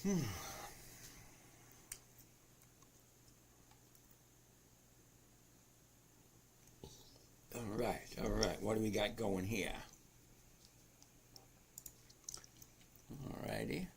All right. What do we got going here? All righty.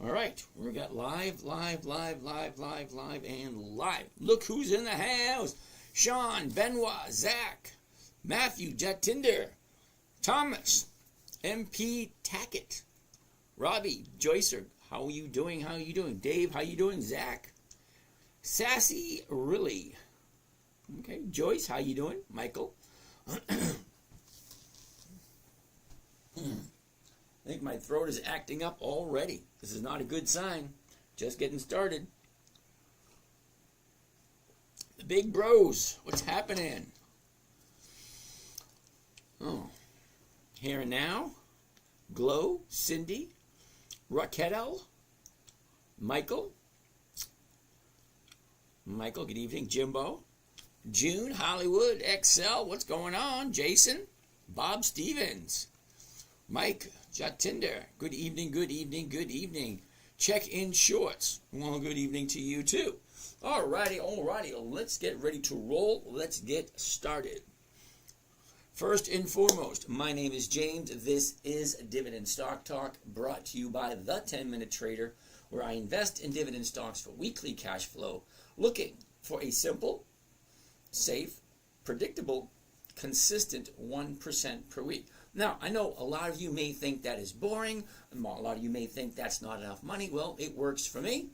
All right, we got live, and live. Look who's in the house. Sean, Benoit, Zach, Matthew, Jatinder, Thomas, MP Tackett, Robbie, Joycer, how are you doing? How are you doing? Dave, how you doing? Zach, Sassy, really. Okay, Joyce, how you doing? Michael. I think my throat is acting up already. This is not a good sign. Just getting started. The big bros, what's happening? Oh, here and now. Glow, Cindy, Raquel, Michael, good evening. Jimbo, June, Hollywood, XL, what's going on? Jason, Bob Stevens, Mike, Jatinder, good evening. Check in shorts. Well, good evening to you too. Alrighty, let's get ready to roll. Let's get started. First and foremost, my name is James. This is Dividend Stock Talk, brought to you by The 10-Minute Trader, where I invest in dividend stocks for weekly cash flow, looking for a simple, safe, predictable, consistent 1% per week. Now, I know a lot of you may think that is boring. A lot of you may think that's not enough money. Well, it works for me.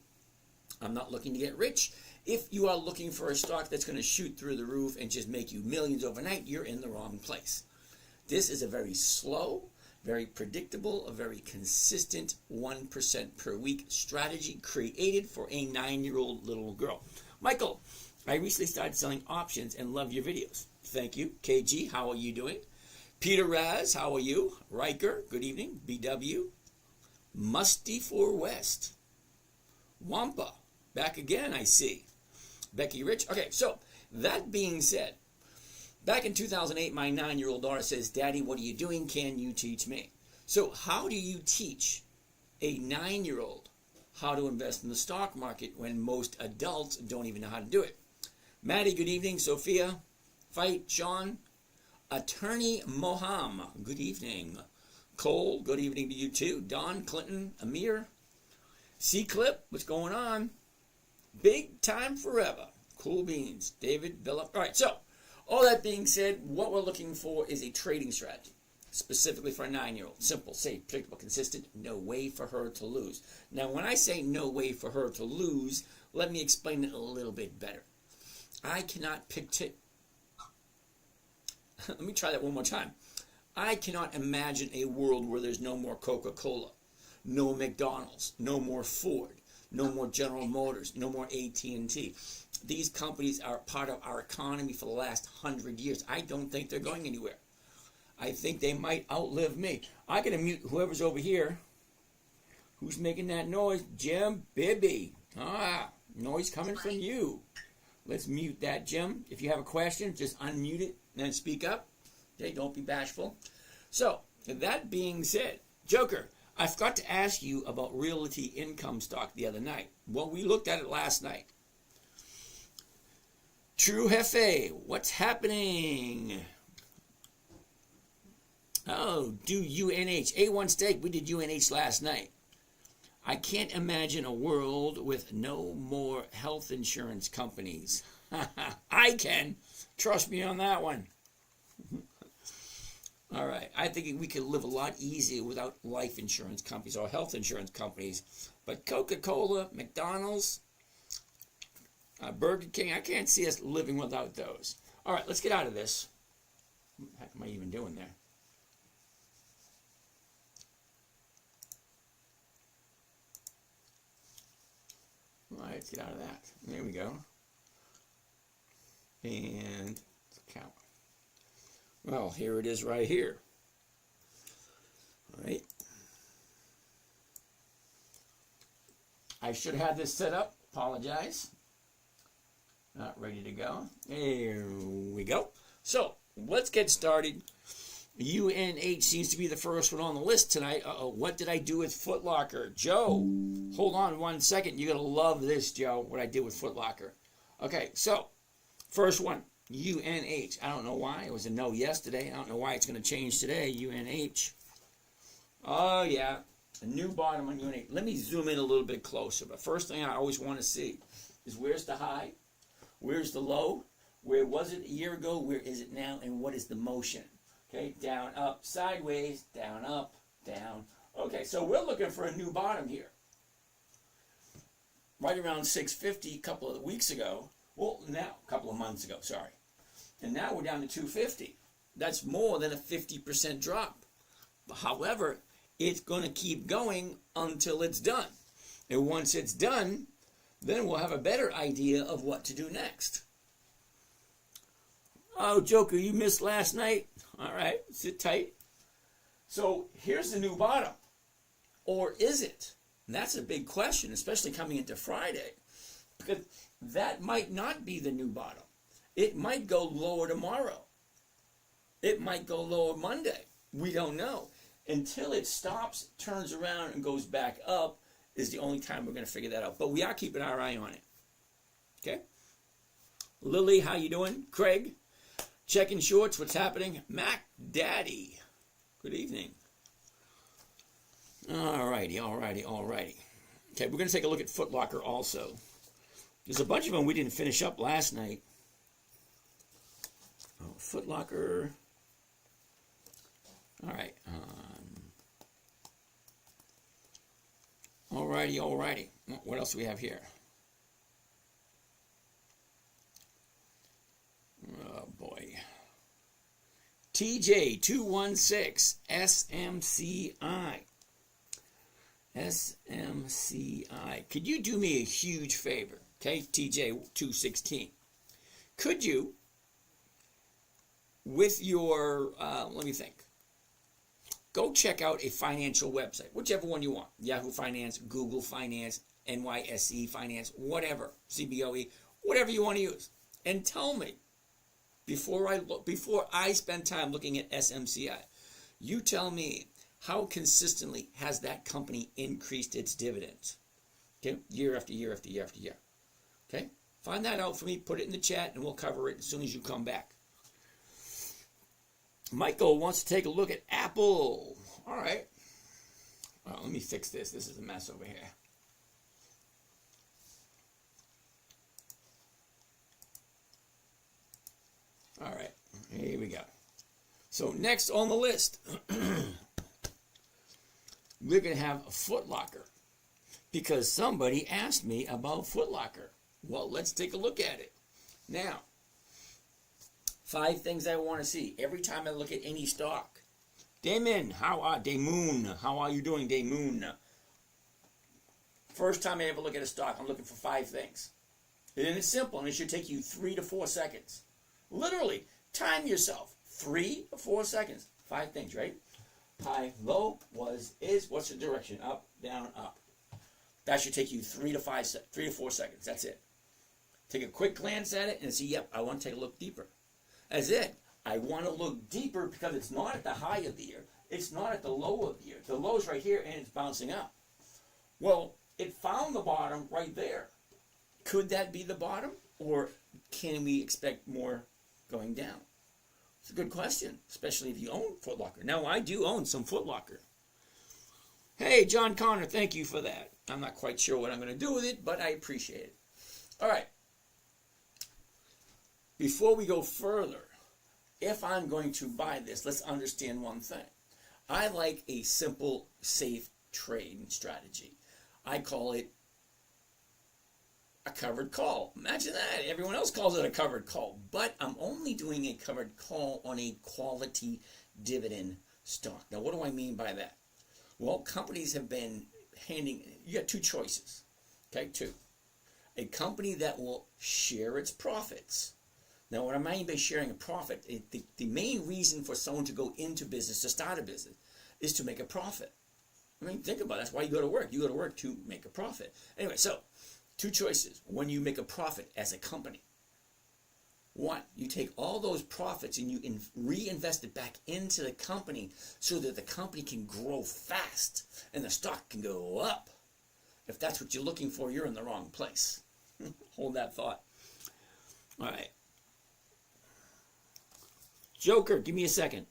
I'm not looking to get rich. If you are looking for a stock that's going to shoot through the roof and just make you millions overnight, you're in the wrong place. This is a very slow, very predictable, a very consistent 1% per week strategy created for a 9-year-old little girl. Michael, I recently started selling options and love your videos. Thank you. KG, how are you doing? Peter Raz, how are you? Riker, good evening. BW. Musty for West. Wampa, back again, I see. Becky Rich. Okay, so that being said, back in 2008, my 9-year-old daughter says, Daddy, what are you doing? Can you teach me? So how do you teach a 9-year-old how to invest in the stock market when most adults don't even know how to do it? Maddie, good evening. Sophia, Fight, Sean, Attorney Moham, good evening. Cole, good evening to you too. Don, Clinton, Amir, C-Clip, what's going on? Big time forever. Cool beans. David, Billup. All right, so all that being said, what we're looking for is a trading strategy, specifically for a 9-year-old. Simple, safe, predictable, consistent, no way for her to lose. Now, when I say no way for her to lose, let me explain it a little bit better. I cannot let me try that one more time. I cannot imagine a world where there's no more Coca-Cola, no McDonald's, no more Ford, no more General Motors, no more AT&T. These companies are part of our economy for the last 100 years. I don't think they're going anywhere. I think they might outlive me. I gotta mute whoever's over here. Who's making that noise? Jim Bibby. Noise coming from you. Let's mute that, Jim. If you have a question, just unmute it and then speak up. Okay, don't be bashful. So, that being said, Joker, I forgot to ask you about Realty Income stock the other night. Well, we looked at it last night. True Hefe, what's happening? Oh, do UNH. A1 Steak, we did UNH last night. I can't imagine a world with no more health insurance companies. I can. Trust me on that one. All right. I think we could live a lot easier without life insurance companies or health insurance companies. But Coca-Cola, McDonald's, Burger King, I can't see us living without those. All right, let's get out of this. What the heck am I even doing there? All right, let's get out of that. There we go. And count. Well, here it is right here. All right. I should have this set up. Apologize. Not ready to go. Here we go. So let's get started. UNH seems to be the first one on the list tonight. What did I do with Foot Locker? Joe, hold on 1 second. You're going to love this, Joe, what I did with Foot Locker. Okay, so first one, UNH. I don't know why. It was a no yesterday. I don't know why it's going to change today. UNH. Oh, yeah. A new bottom on UNH. Let me zoom in a little bit closer. But first thing I always want to see is where's the high? Where's the low? Where was it a year ago? Where is it now? And what is the motion? Okay, down, up, sideways, down, up, down. Okay, so we're looking for a new bottom here. Right around 650 a couple of weeks ago. Well, now, a couple of months ago, sorry. And now we're down to 250. That's more than a 50% drop. However, it's going to keep going until it's done. And once it's done, then we'll have a better idea of what to do next. Oh, Joker, you missed last night? All right, sit tight. So here's the new bottom. Or is it? And that's a big question, especially coming into Friday. Because that might not be the new bottom. It might go lower tomorrow. It might go lower Monday. We don't know. Until it stops, turns around, and goes back up is the only time we're going to figure that out. But we are keeping our eye on it. Okay? Lily, how you doing? Craig? Checking shorts, what's happening? Mac Daddy, good evening. Alrighty. Okay, we're going to take a look at Foot Locker also. There's a bunch of them we didn't finish up last night. Oh, Foot Locker. Alright. Alrighty. What else do we have here? Oh boy. TJ216 SMCI. SMCI. Could you do me a huge favor? Okay, TJ216. Could you, with your, let me think. Go check out a financial website, whichever one you want. Yahoo Finance, Google Finance, NYSE Finance, whatever, CBOE, whatever you want to use. And tell me, before I spend time looking at SMCI, you tell me how consistently has that company increased its dividends? Okay, year after year after year after year. Okay, find that out for me, put it in the chat, and we'll cover it as soon as you come back. Michael wants to take a look at Apple. All right. Well, let me fix this. This is a mess over here. All right. Here we go. So next on the list, we're going to have a Foot Locker because somebody asked me about Foot Locker. Well, let's take a look at it. Now, 5 things I want to see every time I look at any stock. Damon, how are you doing, Damoon? First time I ever look at a stock, I'm looking for 5 things. And it's simple, and it should take you 3 to 4 seconds. Literally, time yourself. 3 to 4 seconds. 5 things, right? High, low, is, what's the direction? Up, down, up. That should take you 3 to 4 seconds. That's it. Take a quick glance at it and see, yep, I want to take a look deeper. That's it. I want to look deeper because it's not at the high of the year. It's not at the low of the year. The low's right here and it's bouncing up. Well, it found the bottom right there. Could that be the bottom? Or can we expect more going down? It's a good question, especially if you own Foot Locker. Now, I do own some Foot Locker. Hey, John Connor, thank you for that. I'm not quite sure what I'm going to do with it, but I appreciate it. All right. Before we go further, if I'm going to buy this, let's understand one thing. I like a simple, safe trading strategy. I call it a covered call. Imagine that. Everyone else calls it a covered call. But I'm only doing a covered call on a quality dividend stock. Now, what do I mean by that? Well, companies have been you got 2 choices. Okay, 2. A company that will share its profits. Now, what I mean by sharing a profit, the main reason for someone to go into business, to start a business, is to make a profit. I mean, think about it. That's why you go to work. You go to work to make a profit. Anyway, so 2 choices when you make a profit as a company. 1, you take all those profits and you reinvest it back into the company so that the company can grow fast and the stock can go up. If that's what you're looking for, you're in the wrong place. Hold that thought. All right. Joker, give me a second.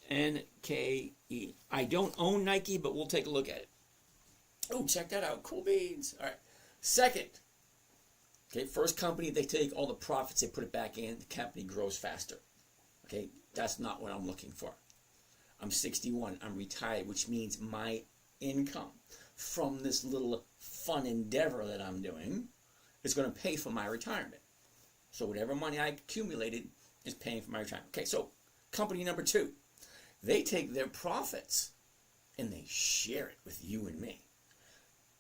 NKE. I don't own Nike, but we'll take a look at it. Oh, check that out. Cool beans. All right. Second. Okay, first company, they take all the profits, they put it back in, the company grows faster. Okay, that's not what I'm looking for. I'm 61, I'm retired, which means my income from this little fun endeavor that I'm doing is going to pay for my retirement. So whatever money I accumulated is paying for my retirement. Okay, so company number 2, they take their profits and they share it with you and me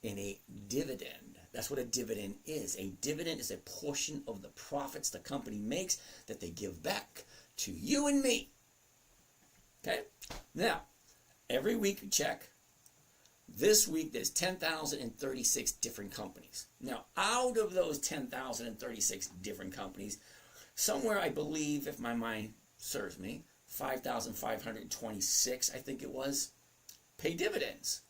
in a dividend. That's what a dividend is. A dividend is a portion of the profits the company makes that they give back to you and me. Okay? Now, every week we check. This week there's 10,036 different companies. Now, out of those 10,036 different companies, somewhere I believe, if my mind serves me, 5,526, I think it was, pay dividends.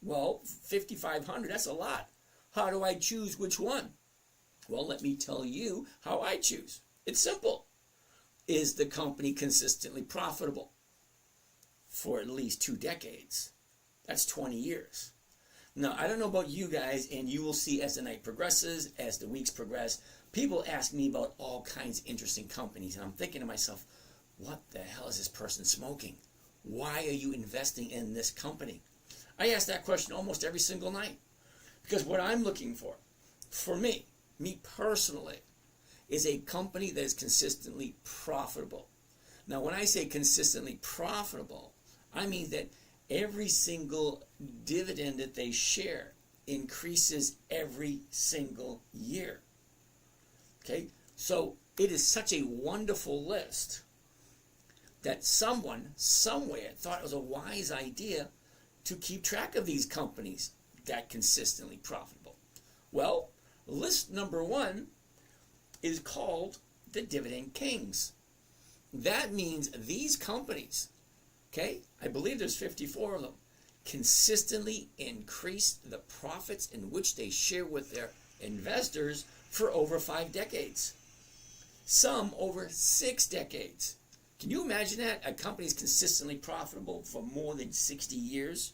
Well, 5,500, that's a lot. How do I choose which one? Well, let me tell you how I choose. It's simple. Is the company consistently profitable for at least 2 decades? That's 20 years. Now, I don't know about you guys, and you will see as the night progresses, as the weeks progress, people ask me about all kinds of interesting companies, and I'm thinking to myself, what the hell is this person smoking? Why are you investing in this company? I ask that question almost every single night. Because what I'm looking for me personally, is a company that is consistently profitable. Now, when I say consistently profitable, I mean that every single dividend that they share increases every single year. Okay? So it is such a wonderful list that someone, somewhere, thought it was a wise idea to keep track of these companies that consistently profitable. Well, list number 1 is called the Dividend Kings. That means these companies, okay, I believe there's 54 of them, consistently increase the profits in which they share with their investors for over 5 decades. Some over 6 decades. Can you imagine that? A company is consistently profitable for more than 60 years.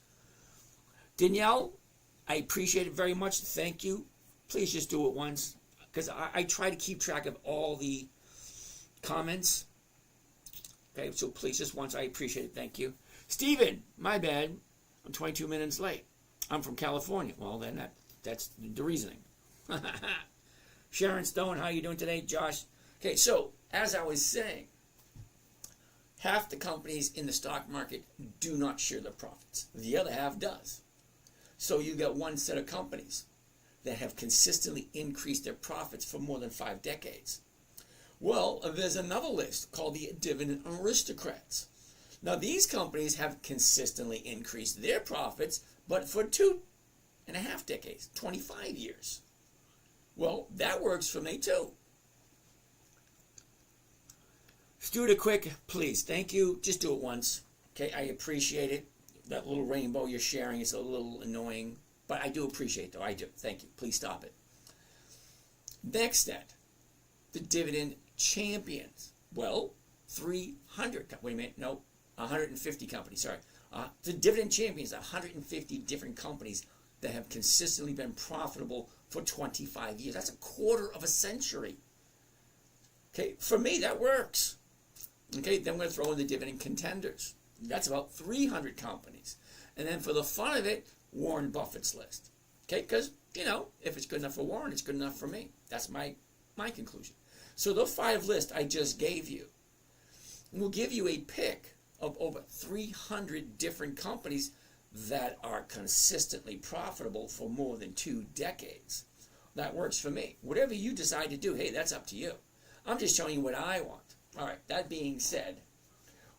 Danielle, I appreciate it very much. Thank you. Please just do it once, because I try to keep track of all the comments. Okay, so please just once. I appreciate it. Thank you. Steven, my bad. I'm 22 minutes late. I'm from California. Well, then that's the reasoning. Sharon Stone, how are you doing today? Josh. Okay, so as I was saying, half the companies in the stock market do not share their profits. The other half does. So you got one set of companies that have consistently increased their profits for more than 5 decades. Well, there's another list called the Dividend Aristocrats. Now, these companies have consistently increased their profits, but for 2.5 decades, 25 years. Well, that works for me too. Do it quick, please. Thank you. Just do it once. Okay, I appreciate it. That little rainbow you're sharing is a little annoying, but I do appreciate it, though. I do. Thank you. Please stop it. Next at the Dividend Champions. Well, 300. Wait a minute. No, 150 companies. Sorry. The Dividend Champions, 150 different companies that have consistently been profitable for 25 years. That's a quarter of a century. Okay, for me, that works. Okay, then we're going to throw in the Dividend Contenders. That's about 300 companies. And then for the fun of it, Warren Buffett's list. Okay, because, you know, if it's good enough for Warren, it's good enough for me. That's my conclusion. So those 5 lists I just gave you will give you a pick of over 300 different companies that are consistently profitable for more than 2 decades. That works for me. Whatever you decide to do, hey, that's up to you. I'm just showing you what I want. All right, that being said,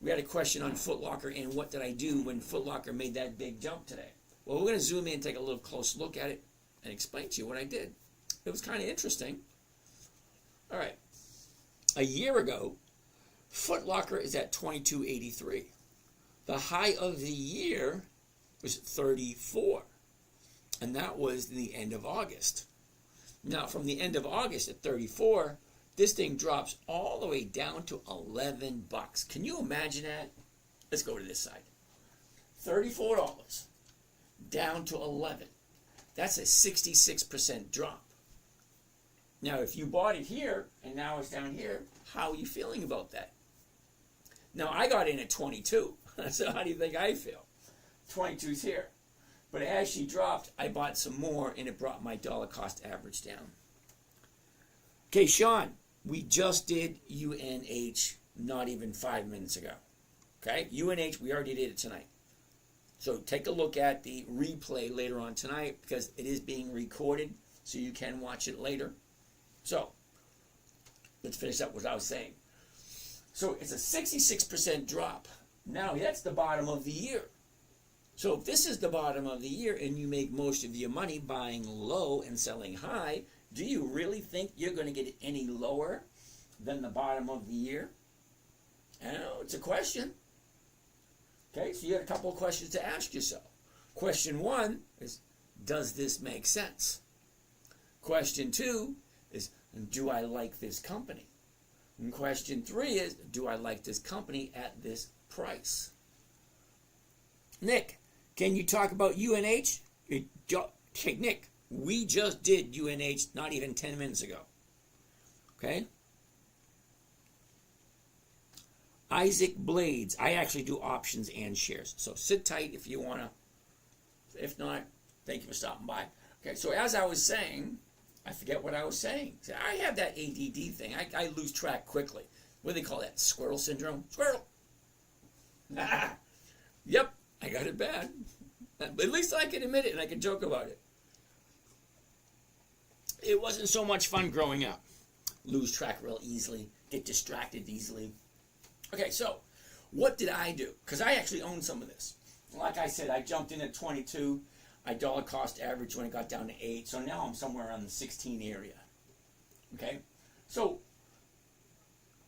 We had a question on Foot Locker and what did I do when Foot Locker made that big jump today. Well, we're going to zoom in and take a little close look at it and explain to you what I did. It was kind of interesting. All right. A year ago, Foot Locker is at $22.83. The high of the year was $34. And that was the end of August. Now, from the end of August at $34, this thing drops all the way down to $11. Can you imagine that? Let's go to this side. $34 down to $11. That's a 66% drop. Now, if you bought it here and now it's down here, how are you feeling about that? Now, I got in at 22. So how do you think I feel? 22's here. But as she dropped, I bought some more and it brought my dollar cost average down. Okay, Sean, we just did UNH not even 5 minutes ago. Okay, UNH, we already did it tonight. So take a look at the replay later on tonight because it is being recorded so you can watch it later. So let's finish up what I was saying. So it's a 66% drop. Now that's the bottom of the year. So if this is the bottom of the year and you make most of your money buying low and selling high, do you really think you're going to get it any lower than the bottom of the year? I don't know, it's a question. Okay, so you got a couple of questions to ask yourself. Question one is, does this make sense? Question two is, do I like this company? And question three is, do I like this company at this price? Nick, can you talk about UNH? Hey, Nick, we just did UNH not even 10 minutes ago. Okay? Isaac Blades. I actually do options and shares. So sit tight if you want to. If not, thank you for stopping by. Okay, so as I was saying, I forget what I was saying. I have that ADD thing. I lose track quickly. What do they call that? Squirrel syndrome? Squirrel! Yep, I got it bad. But at least I can admit it and I can joke about it. It wasn't so much fun growing up. Lose track real easily. Get distracted easily. Okay, so what did I do? Because I actually own some of this. Like I said, I jumped in at 22. I dollar cost average when it got down to 8. So now I'm somewhere around the 16 area. Okay, so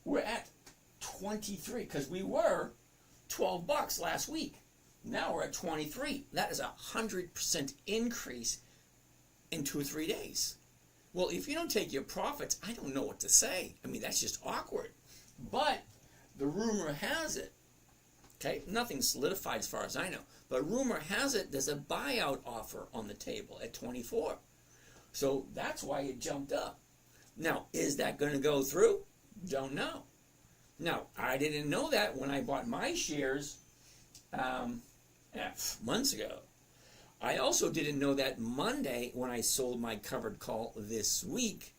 we're at 23 because we were $12 last week. Now we're at 23. That is a 100% increase in 2 or 3 days. Well, if you don't take your profits, I don't know what to say. I mean, that's just awkward. But the rumor has it, okay, nothing's solidified as far as I know, but rumor has it there's a buyout offer on the table at 24. So that's why it jumped up. Now, is that going to go through? Don't know. Now, I didn't know that when I bought my shares months ago. I also didn't know that Monday when I sold my covered call this week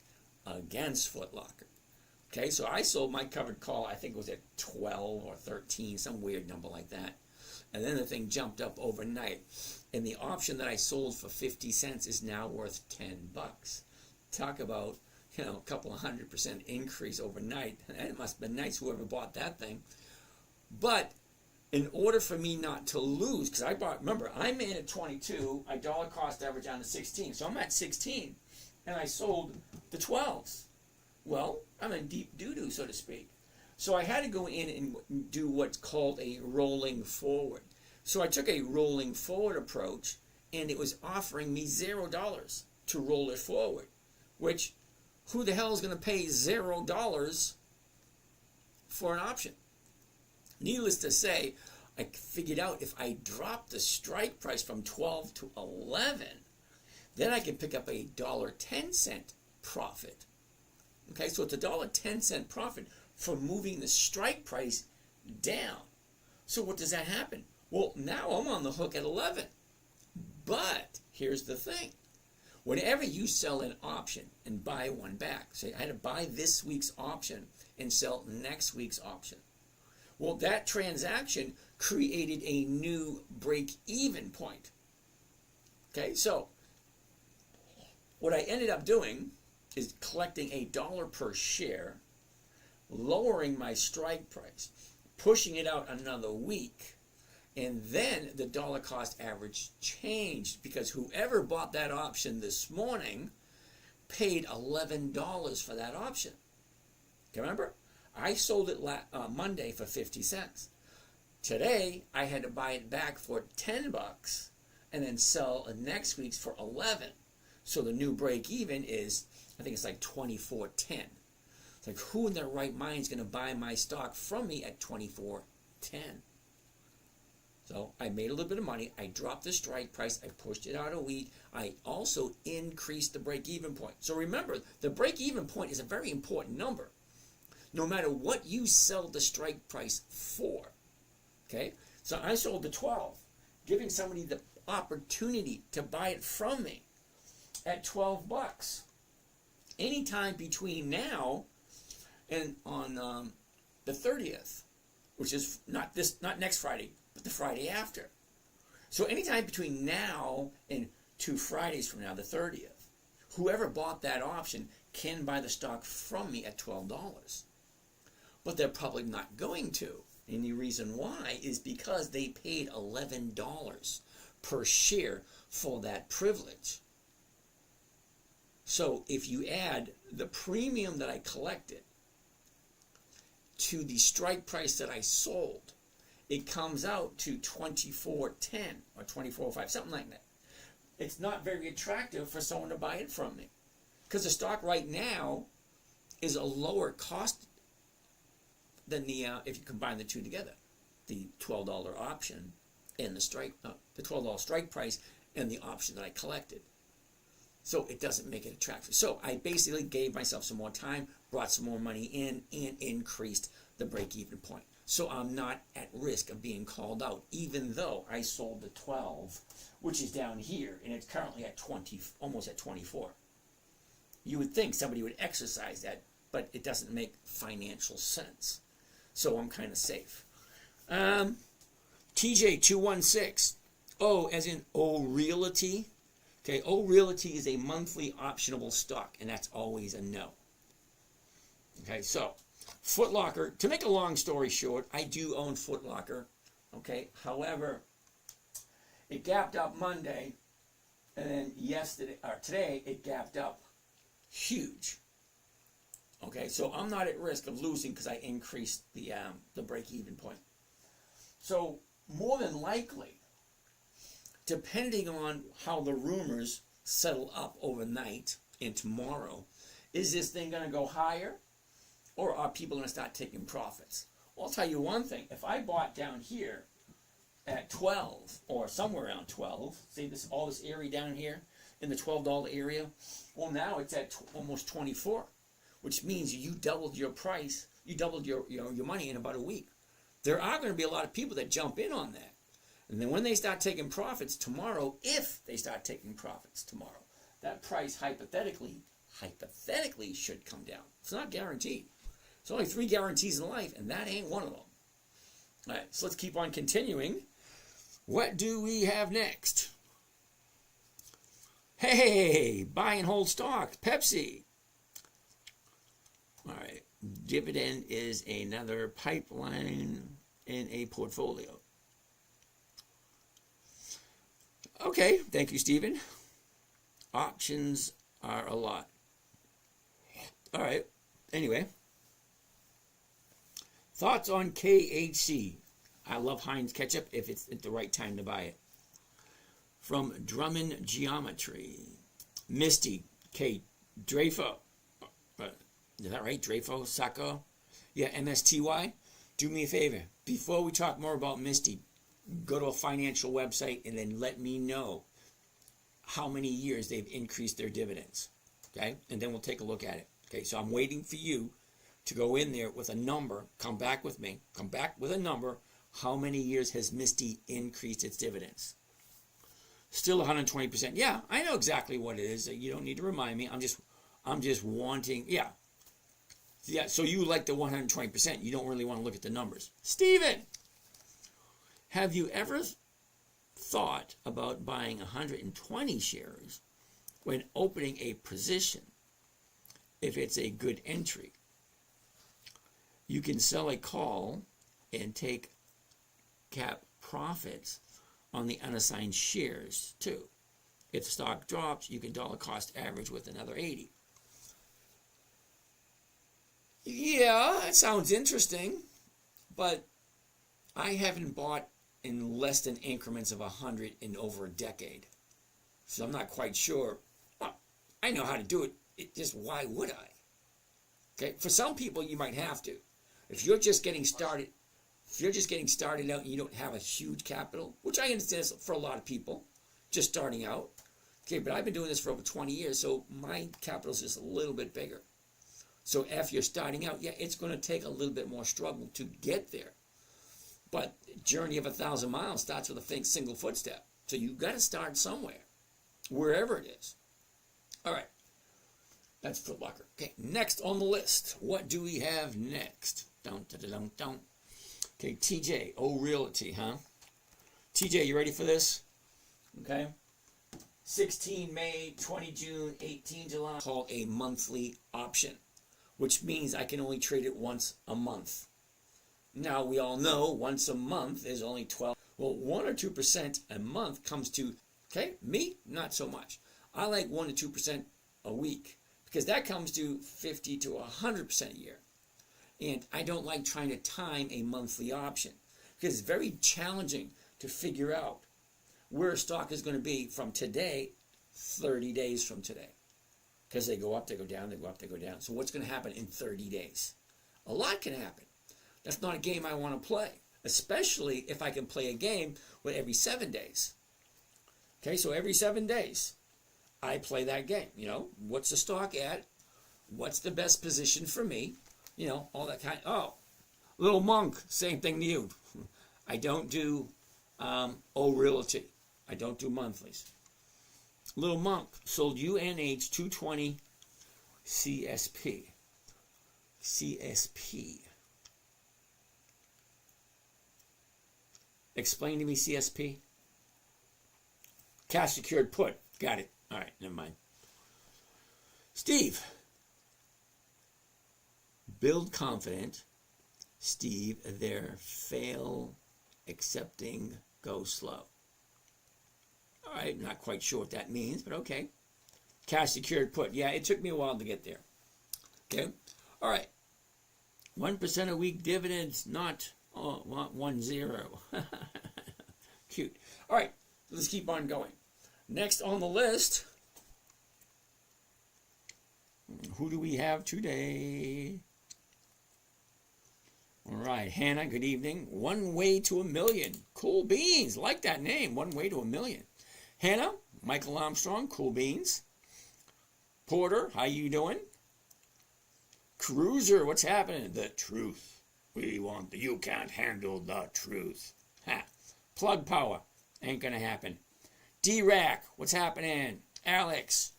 against Foot Locker. Okay, so I sold my covered call, I think it was at 12 or 13, some weird number like that. And then the thing jumped up overnight. And the option that I sold for 50 cents is now worth $10. Talk about, a couple of 100% increase overnight. It must have been nice whoever bought that thing. But in order for me not to lose, because remember, I'm in at 22, I dollar cost average down to 16. So I'm at 16, and I sold the 12s. Well, I'm in deep doo-doo, so to speak. So I had to go in and do what's called a rolling forward. So I took a rolling forward approach, and it was offering me $0 to roll it forward, which who the hell is going to pay $0 for an option? Needless to say, I figured out if I drop the strike price from 12 to 11, then I can pick up a $1.10 profit. Okay, so it's a $1.10 profit for moving the strike price down. So what does that happen? Well, now I'm on the hook at 11. But here's the thing. Whenever you sell an option and buy one back, say I had to buy this week's option and sell next week's option. Well, that transaction created a new break-even point. Okay, so what I ended up doing is collecting $1 per share, lowering my strike price, pushing it out another week. And then the dollar cost average changed because whoever bought that option this morning paid $11 for that option. Okay, remember? I sold it Monday for 50 cents. Today, I had to buy it back for $10 and then sell next week's for 11. So the new break even is, I think it's like 24.10. It's like, who in their right mind is going to buy my stock from me at 24.10? So I made a little bit of money. I dropped the strike price. I pushed it out a week. I also increased the break-even point. So remember, the break-even point is a very important number. No matter what you sell the strike price for. Okay? So I sold the 12, giving somebody the opportunity to buy it from me at $12. Anytime between now and on the 30th, which is not next Friday, but the Friday after. So anytime between now and 2 Fridays from now, the 30th, whoever bought that option can buy the stock from me at $12. But they're probably not going to. And the reason why is because they paid $11 per share for that privilege. So if you add the premium that I collected to the strike price that I sold, it comes out to $24.10 or $24.05, something like that. It's not very attractive for someone to buy it from me because the stock right now is a lower cost than the if you combine the two together, the $12 option and the $12 strike price and the option that I collected. So it doesn't make it attractive. So I basically gave myself some more time, brought some more money in, and increased the break-even point. So I'm not at risk of being called out, even though I sold the 12, which is down here, and it's currently at 20, almost at 24. You would think somebody would exercise that, but it doesn't make financial sense. So I'm kind of safe. TJ216. Oh, as in O Realty. Okay, O Realty is a monthly optionable stock, and that's always a no. Okay, so Foot Locker, to make a long story short, I do own Foot Locker. Okay, however, it gapped up Monday, and then today it gapped up huge. Okay, so I'm not at risk of losing because I increased the break-even point. So more than likely, depending on how the rumors settle up overnight and tomorrow, is this thing going to go higher, or are people going to start taking profits? Well, I'll tell you one thing. If I bought down here at 12 or somewhere around 12, see all this area down here in the $12 area, well, now it's at almost 24. Which means you doubled your price, you doubled your money in about a week. There are going to be a lot of people that jump in on that. And then when they start taking profits tomorrow, if they start taking profits tomorrow, that price hypothetically should come down. It's not guaranteed. There's only 3 guarantees in life, and that ain't one of them. All right, so let's keep on continuing. What do we have next? Hey, buy and hold stock, Pepsi. All right, dividend is another pipeline in a portfolio. Okay, thank you, Stephen. Options are a lot. All right, anyway. Thoughts on KHC? I love Heinz ketchup if it's at the right time to buy it. From Drummond Geometry. Misty K. Dreyfo. Is that right? Dreyfo? Sacco? Yeah, MSTY. Do me a favor. Before we talk more about Misty, go to a financial website and then let me know how many years they've increased their dividends. Okay? And then we'll take a look at it. Okay, so I'm waiting for you to go in there with a number. Come back with me. Come back with a number. How many years has Misty increased its dividends? Still 120%. Yeah, I know exactly what it is. You don't need to remind me. I'm just wanting, yeah. Yeah, so you like the 120%. You don't really want to look at the numbers. Steven, have you ever thought about buying 120 shares when opening a position if it's a good entry? You can sell a call and take cap profits on the unassigned shares too. If the stock drops, you can dollar cost average with another 80. Yeah, that sounds interesting, but I haven't bought in less than increments of 100 in over a decade. So I'm not quite sure. Well, I know how to do it. Just why would I? Okay, for some people you might have to. If you're just getting started, out and you don't have a huge capital, which I understand for a lot of people, just starting out. Okay, but I've been doing this for over 20 years, so my capital is just a little bit bigger. So if you're starting out, yeah, it's going to take a little bit more struggle to get there. But journey of 1,000 miles starts with a single footstep. So you've got to start somewhere, wherever it is. All right. That's Foot Locker. Okay, next on the list. What do we have next? Dun. Okay, TJ, O'Realty, huh? TJ, you ready for this? Okay. 16 May, 20 June, 18 July. Called a monthly option, which means I can only trade it once a month. Now, we all know once a month is only 12. Well, 1 or 2% a month comes to, okay, me, not so much. I like 1 to 2% a week because that comes to 50 to 100% a year. And I don't like trying to time a monthly option because it's very challenging to figure out where a stock is going to be from today, 30 days from today. Because they go up, they go down, they go up, they go down. So what's going to happen in 30 days? A lot can happen. That's not a game I want to play, especially if I can play a game with every 7 days. Okay, so every 7 days, I play that game. You know, what's the stock at? What's the best position for me? You know, all that kind. Oh, Little Monk, same thing to you. I don't do O'Realty. I don't do monthlies. Little Monk sold UNH 220 CSP. CSP. Explain to me CSP. Cash secured put. Got it. All right, never mind. Steve. Build confident. Steve, there. Fail accepting. Go slow. All right, not quite sure what that means, but okay. Cash secured put. Yeah, it took me a while to get there. Okay. All right. 1% a week dividends, not 1-0. Cute. All right, let's keep on going. Next on the list, who do we have today? All right, Hannah, good evening. One Way to a Million. Cool beans. Like that name, One Way to a Million. Hannah, Michael Armstrong, cool beans. Porter, how you doing? Cruiser, what's happening? The truth. You can't handle the truth. Ha. Plug Power, ain't gonna happen. D-Rack, what's happening? Alex.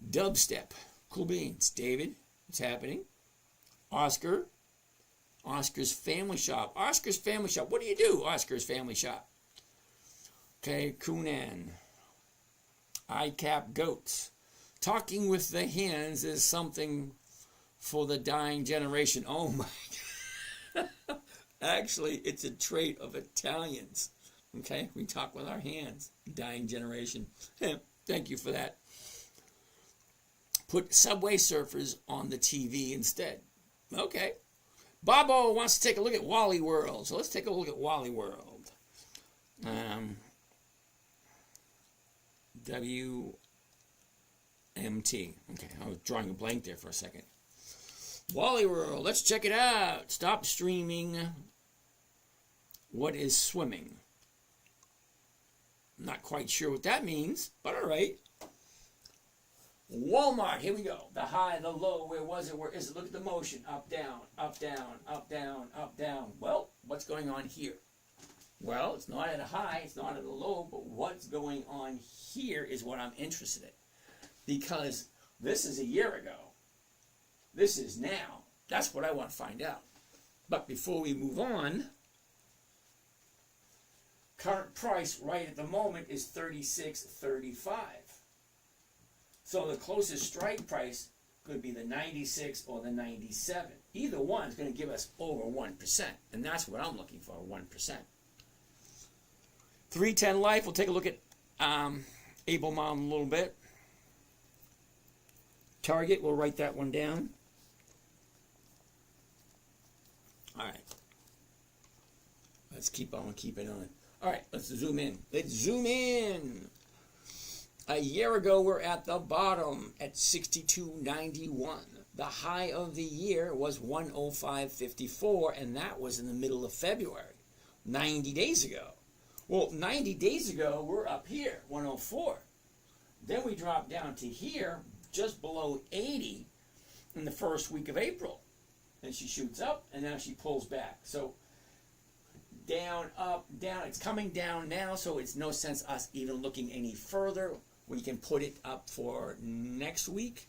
Dubstep, cool beans. David, what's happening? Oscar. Oscar's Family Shop. Oscar's Family Shop. What do you do, Oscar's Family Shop? Okay, Kunan. ICAP Goats. Talking with the hands is something for the dying generation. Oh my God. Actually, it's a trait of Italians. Okay, we talk with our hands. Dying generation. Thank you for that. Put Subway Surfers on the TV instead. Okay. Bobo wants to take a look at Wally World. So let's take a look at Wally World. WMT. Okay, I was drawing a blank there for a second. Wally World, let's check it out. Stop streaming. What is swimming? Not quite sure what that means, but all right. Walmart, here we go. The high, the low, where was it? Where is it? Look at the motion. Up, down, up, down, up, down, up, down. Well, what's going on here? Well, it's not at a high, it's not at a low, but what's going on here is what I'm interested in. Because this is a year ago. This is now. That's what I want to find out. But before we move on, current price right at the moment is $36.35. So the closest strike price could be the 96 or the 97. Either one is going to give us over 1%, and that's what I'm looking for, 1%. 310 Life, we'll take a look at Albemarle in a little bit. Target, we'll write that one down. All right. Let's keep on keeping on. All right, let's zoom in. Let's zoom in. A year ago, we're at the bottom at 62.91. The high of the year was 105.54, and that was in the middle of February, 90 days ago. Well, 90 days ago, we're up here, 104. Then we dropped down to here, just below 80 in the first week of April. Then she shoots up, and now she pulls back. So down, up, down. It's coming down now, so it's no sense us even looking any further. We can put it up for next week.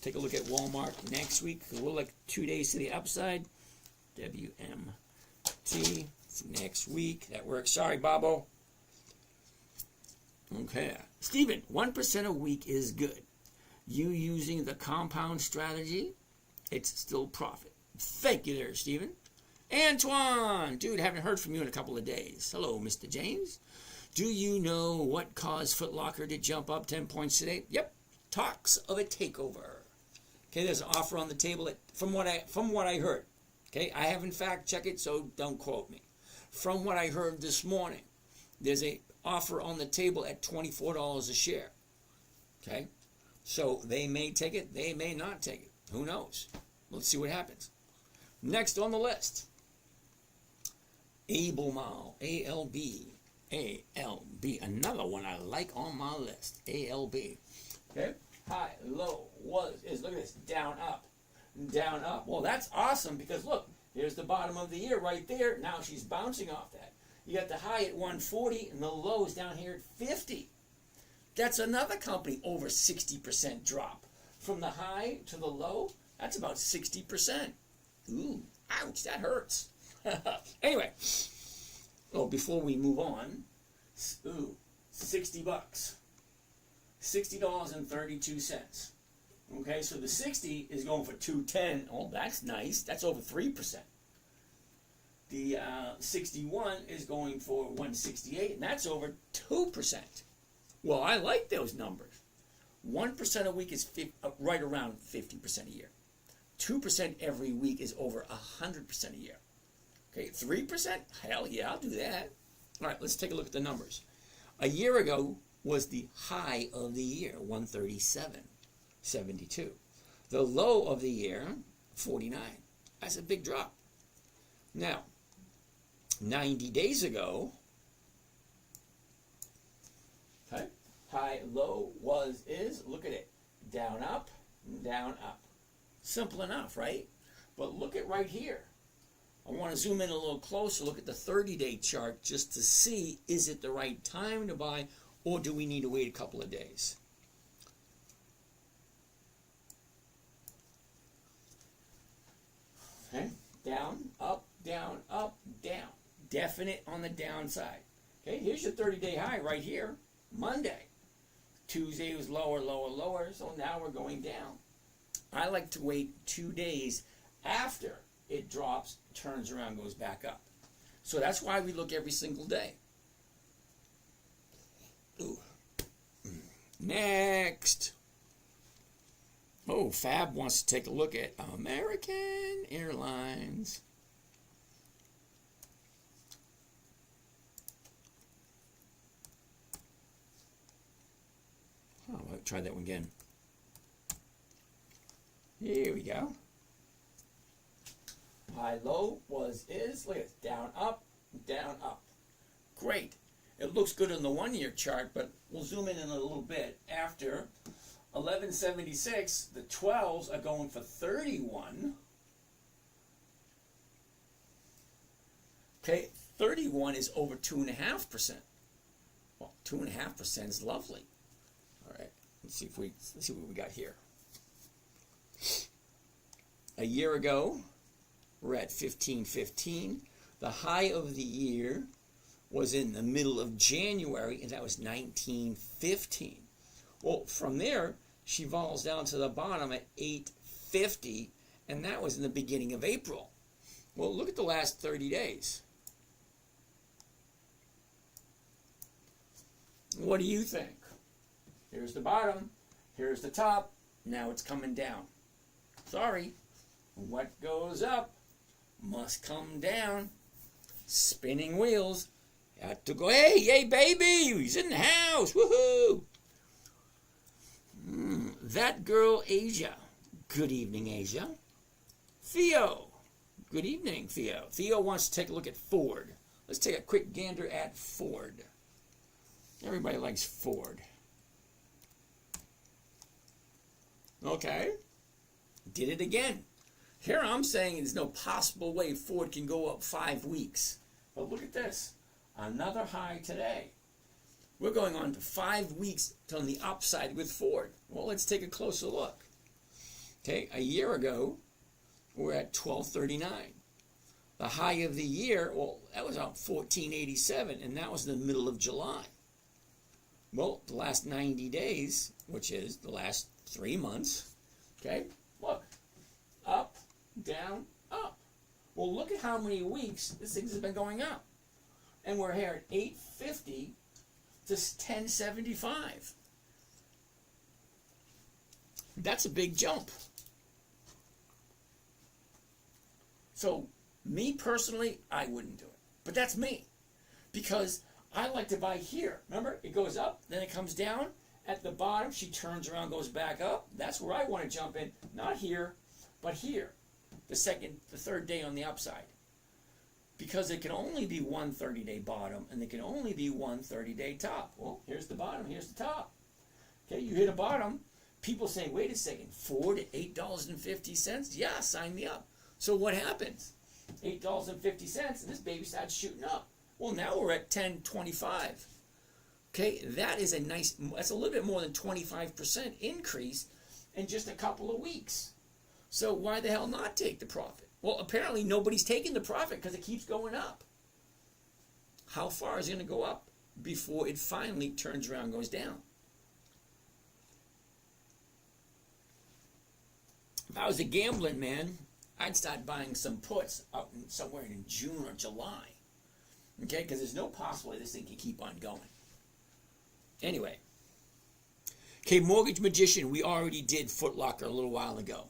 Take a look at Walmart next week. We're like 2 days to the upside. WMT next week. That works. Sorry, Bobo. Okay. Stephen, 1% a week is good. You using the compound strategy, it's still profit. Thank you there, Stephen. Antoine, dude, haven't heard from you in a couple of days. Hello, Mr. James. Do you know what caused Foot Locker to jump up 10 points today? Yep, talks of a takeover. Okay, there's an offer on the table from what I heard. Okay, I haven't fact checked it, so don't quote me. From what I heard this morning, there's an offer on the table at $24 a share. Okay, so they may take it, they may not take it. Who knows? Let's see what happens. Next on the list, Albemarle, ALB. ALB, another one I like on my list. ALB. Okay, high, low, is. Look at this, down, up, down, up. Well, that's awesome because look, here's the bottom of the year right there. Now she's bouncing off that. You got the high at 140 and the low is down here at 50. That's another company over 60% drop. From the high to the low, that's about 60%. Ooh, ouch, that hurts. Anyway. Oh, before we move on, ooh, $60. $60.32. Okay, so the 60 is going for 210. Oh, that's nice. That's over 3%. The 61 is going for 168, and that's over 2%. Well, I like those numbers. 1% a week is right around 50% a year. 2% every week is over 100% a year. Okay, 3%? Hell yeah, I'll do that. All right, let's take a look at the numbers. A year ago was the high of the year, 137.72. The low of the year, 49. That's a big drop. Now, 90 days ago, okay, high, low, is, look at it, down, up, down, up. Simple enough, right? But look at right here. I want to zoom in a little closer, look at the 30-day chart just to see, is it the right time to buy or do we need to wait a couple of days? Okay, down, up, down, up, down. Definite on the downside. Okay, here's your 30-day high right here, Monday. Tuesday was lower, lower, lower, so now we're going down. I like to wait 2 days after it drops, turns around, goes back up. So that's why we look every single day. Ooh. Next. Oh, Fab wants to take a look at American Airlines. Oh, I'll try that one again. Here we go. High, low, is. Look at it. Down, up, down, up. Great. It looks good on the 1 year chart, but we'll zoom in a little bit. After 1176, the 12s are going for 31. Okay, 31 is over 2.5%. Well, 2.5% is lovely. All right, let's see what we got here. A year ago, we're at 1515. The high of the year was in the middle of January, and that was 1915. Well, from there, she vols down to the bottom at 850, and that was in the beginning of April. Well, look at the last 30 days. What do you think? Here's the bottom, here's the top, now it's coming down. Sorry, what goes up must come down. Spinning wheels. Had to go, hey, yay, baby, he's in the house, woohoo. That girl, Asia. Good evening, Asia. Theo. Good evening, Theo. Theo wants to take a look at Ford. Let's take a quick gander at Ford. Everybody likes Ford. Okay. Did it again. Here I'm saying there's no possible way Ford can go up 5 weeks. But look at this. Another high today. We're going on to 5 weeks on the upside with Ford. Well, let's take a closer look. Okay, a year ago, we're at 1239. The high of the year, well, that was on 1487, and that was in the middle of July. Well, the last 90 days, which is the last 3 months, okay, look, up, down, up. Well, look at how many weeks this thing has been going up. And we're here at 850 to 1075. That's a big jump. So, me personally, I wouldn't do it. But that's me. Because I like to buy here. Remember, it goes up, then it comes down. At the bottom, she turns around, goes back up. That's where I want to jump in. Not here, but here. The third day on the upside. Because it can only be one 30-day bottom, and there can only be one 30-day top. Well, here's the bottom, here's the top. Okay, you hit a bottom. People say, wait a second, Ford at $8.50? Yeah, sign me up. So what happens? $8.50, and this baby starts shooting up. Well, now we're at $10.25. Okay, that is that's a little bit more than 25% increase in just a couple of weeks. So why the hell not take the profit? Well, apparently nobody's taking the profit because it keeps going up. How far is it going to go up before it finally turns around and goes down? If I was a gambling man, I'd start buying some puts up somewhere in June or July. Okay, because there's no possible way this thing can keep on going. Anyway. Okay, Mortgage Magician, we already did Foot Locker a little while ago.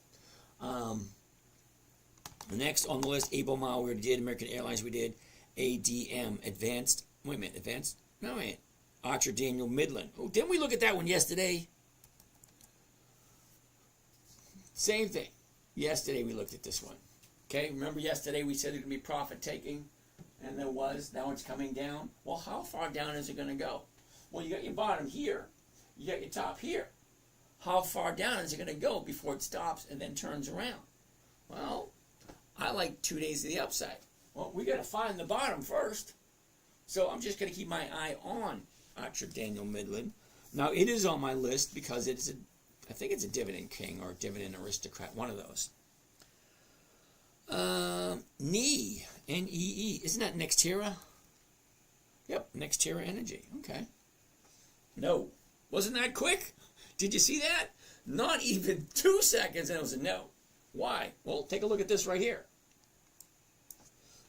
Next on the list, Albemarle, we already did. American Airlines, we did. ADM, Advanced. Wait a minute, Advanced? No, wait. Archer Daniel Midland. Oh, didn't we look at that one yesterday? Same thing. Yesterday we looked at this one. Okay, remember yesterday we said it would be profit taking? And there was. Now it's coming down. Well, how far down is it going to go? Well, you got your bottom here. You got your top here. How far down is it going to go before it stops and then turns around? Well, I like 2 days of the upside. Well, we got to find the bottom first. So I'm just going to keep my eye on Archer Daniel Midland. Now, it is on my list because I think it's a dividend king or a dividend aristocrat, one of those. NEE, N-E-E. Isn't that Nextera? Yep, Nextera Energy. Okay. No. Wasn't that quick? Did you see that? Not even 2 seconds and it was a no. Why? Well, take a look at this right here.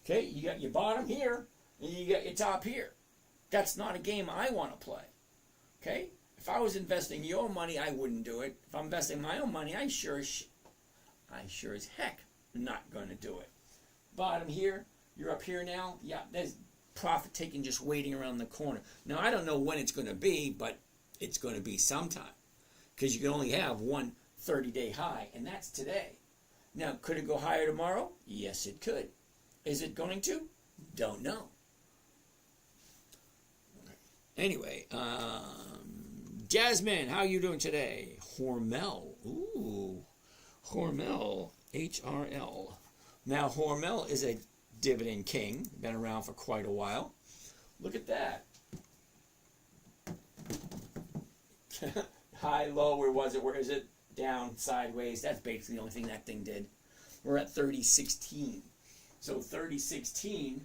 Okay, you got your bottom here, and you got your top here. That's not a game I want to play. Okay? If I was investing your money, I wouldn't do it. If I'm investing my own money, I sure as heck not going to do it. Bottom here, you're up here now. Yeah, there's profit taking just waiting around the corner. Now, I don't know when it's going to be, but it's going to be sometime. Because you can only have one 30-day high, and that's today. Now, could it go higher tomorrow? Yes, it could. Is it going to? Don't know. Anyway, Jasmine, how are you doing today? Hormel. Ooh, Hormel, HRL. Now, Hormel is a dividend king. Been around for quite a while. Look at that. High, low, where was it? Where is it? Down, sideways. That's basically the only thing that thing did. We're at 30.16. So 30.16,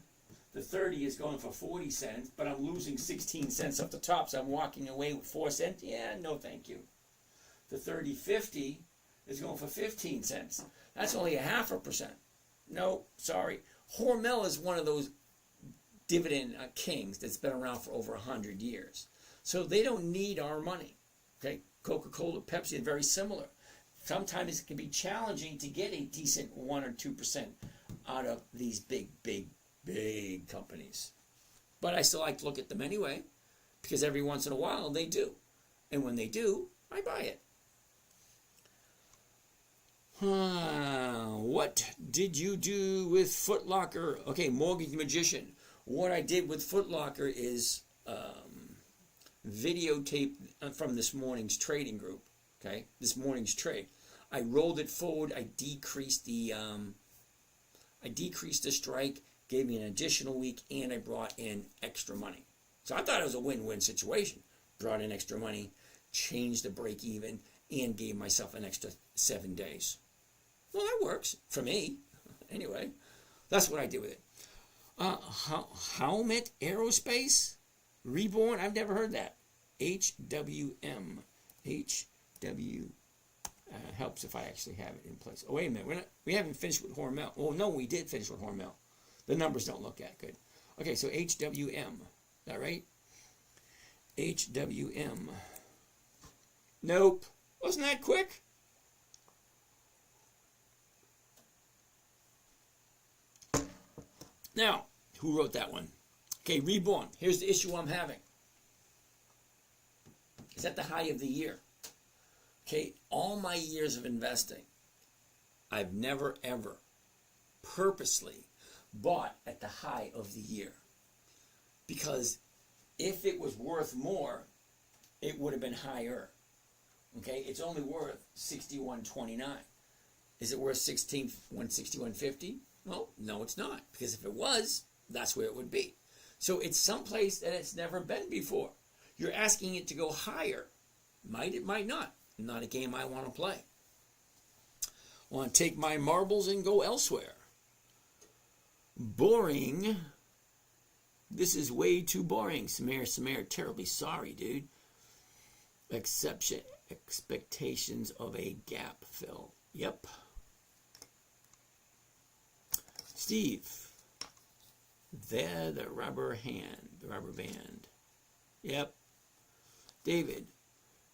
the 30 is going for 40 cents, but I'm losing 16 cents off the top, so I'm walking away with 4 cents. Yeah, no thank you. The 30/50 is going for 15 cents. That's only a 0.5%. No, sorry. Hormel is one of those dividend kings that's been around for over 100 years. So they don't need our money. Okay, Coca-Cola, Pepsi are very similar. Sometimes it can be challenging to get a decent 1 or 2% out of these big companies. But I still like to look at them anyway, because every once in a while they do. And when they do, I buy it. What did you do with Foot Locker? Okay, Mortgage Magician. What I did with Foot Locker is videotape from this morning's trading group. Okay, this morning's trade. I rolled it forward. I decreased the strike, gave me an additional week, and I brought in extra money. So I thought it was a win-win situation. Brought in extra money, changed the break even, and gave myself an extra 7 days. Well, that works for me. Anyway, that's what I did with it. Howmet Aerospace Reborn. I've never heard that. HWM. HW helps if I actually have it in place. Oh, wait a minute. We haven't finished with Hormel. Oh, no, we did finish with Hormel. The numbers don't look that good. Okay, so HWM. Is that right? HWM. Nope. Wasn't that quick? Now, who wrote that one? Okay, Reborn. Here's the issue I'm having. It's at the high of the year. Okay, all my years of investing, I've never, ever purposely bought at the high of the year. Because if it was worth more, it would have been higher. Okay, it's only worth 61.29. Is it worth 161.50? Well, no, it's not. Because if it was, that's where it would be. So it's someplace that it's never been before. You're asking it to go higher. Might it, might not. Not a game I want to play. I want to take my marbles and go elsewhere. Boring. This is way too boring. Samir, terribly sorry, dude. Expectations of a gap fill. Yep. Steve. There, the rubber band. Yep. David.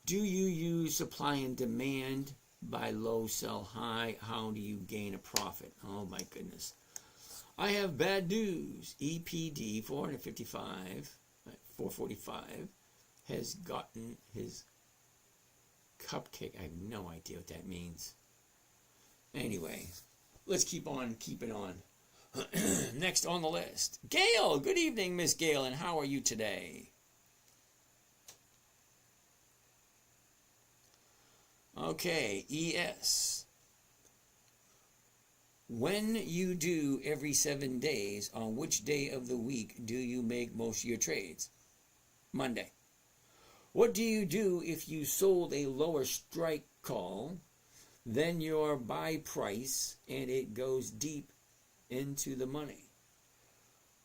Do you use supply and demand, buy low, sell high? How do you gain a profit? Oh my goodness. I have bad news. EPD 445 has gotten his cupcake. I have no idea what that means. Anyway, let's keep on keeping on. Next on the list, Gail. Good evening, Miss Gail, and how are you today? Okay, ES. When you do every 7 days, on which day of the week do you make most of your trades? Monday. What do you do if you sold a lower strike call than your buy price and it goes deep into the money?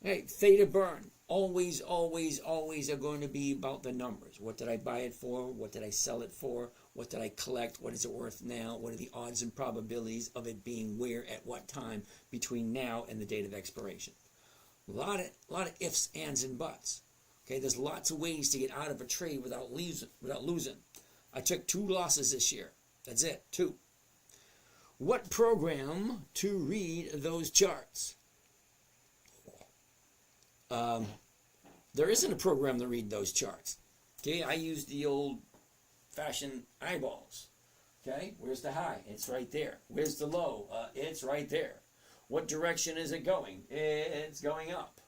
Hey, theta burn. Always are going to be about the numbers. What did I buy it for? What did I sell it for? What did I collect? What is it worth now? What are the odds and probabilities of it being where at what time between now and the date of expiration? A lot of ifs, ands, and buts. Okay, there's lots of ways to get out of a trade without losing. I took 2 losses this year. That's it, 2. What program to read those charts? There isn't a program to read those charts. Okay, I use the old-fashioned eyeballs. Okay, where's the high? It's right there. Where's the low? It's right there. What direction is it going? It's going up.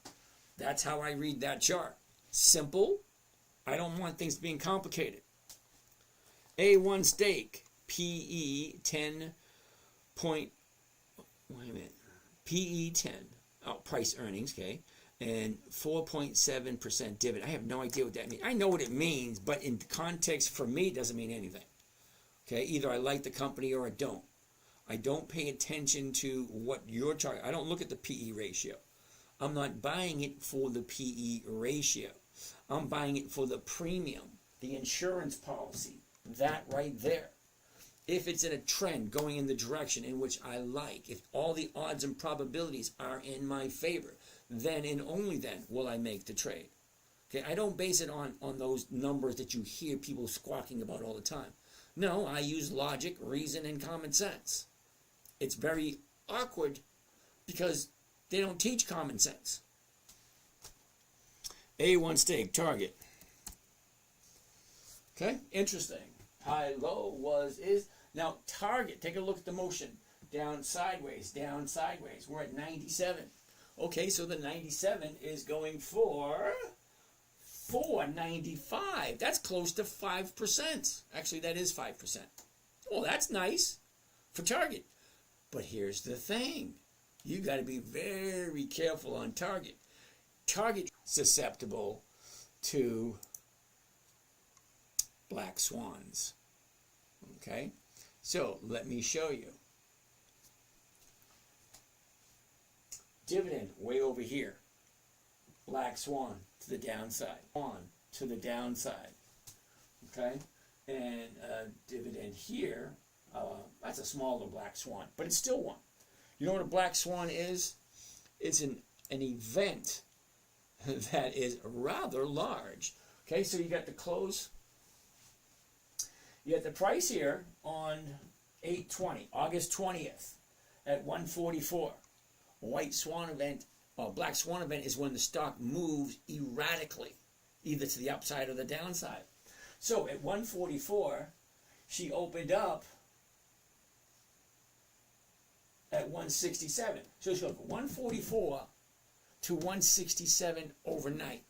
That's how I read that chart. Simple. I don't want things being complicated. A1 stake, PE 10 point. Wait a minute. PE 10. Oh, price earnings. Okay. And 4.7% dividend. I have no idea what that means. I know what it means, but in context for me, it doesn't mean anything. Okay, either I like the company or I don't. I don't pay attention to what you're charging. I don't look at the PE ratio. I'm not buying it for the PE ratio. I'm buying it for the premium, the insurance policy, that right there. If it's in a trend going in the direction in which I like, if all the odds and probabilities are in my favor, then and only then will I make the trade. Okay, I don't base it on those numbers that you hear people squawking about all the time. No, I use logic, reason, and common sense. It's very awkward because they don't teach common sense. A1 stake, target. Okay, interesting. High, low, was, is. Now, target, take a look at the motion. Down, sideways, down, sideways. We're at 97. Okay, so the 97 is going for 495. That's close to 5%. Actually, that is 5%. Well, that's nice for target. But here's the thing. You got to be very careful on target. Target susceptible to black swans. Okay? So, let me show you. Dividend way over here. Black swan to the downside. On to the downside. Okay? And dividend here, that's a smaller black swan, but it's still one. You know what a black swan is? It's an event that is rather large. Okay, so you got the close. You got the price here on 8/20, August 20th at 144. White swan event, or black swan event is when the stock moves erratically, either to the upside or the downside. So at 144, she opened up at 167. So she goes from 144 to 167 overnight.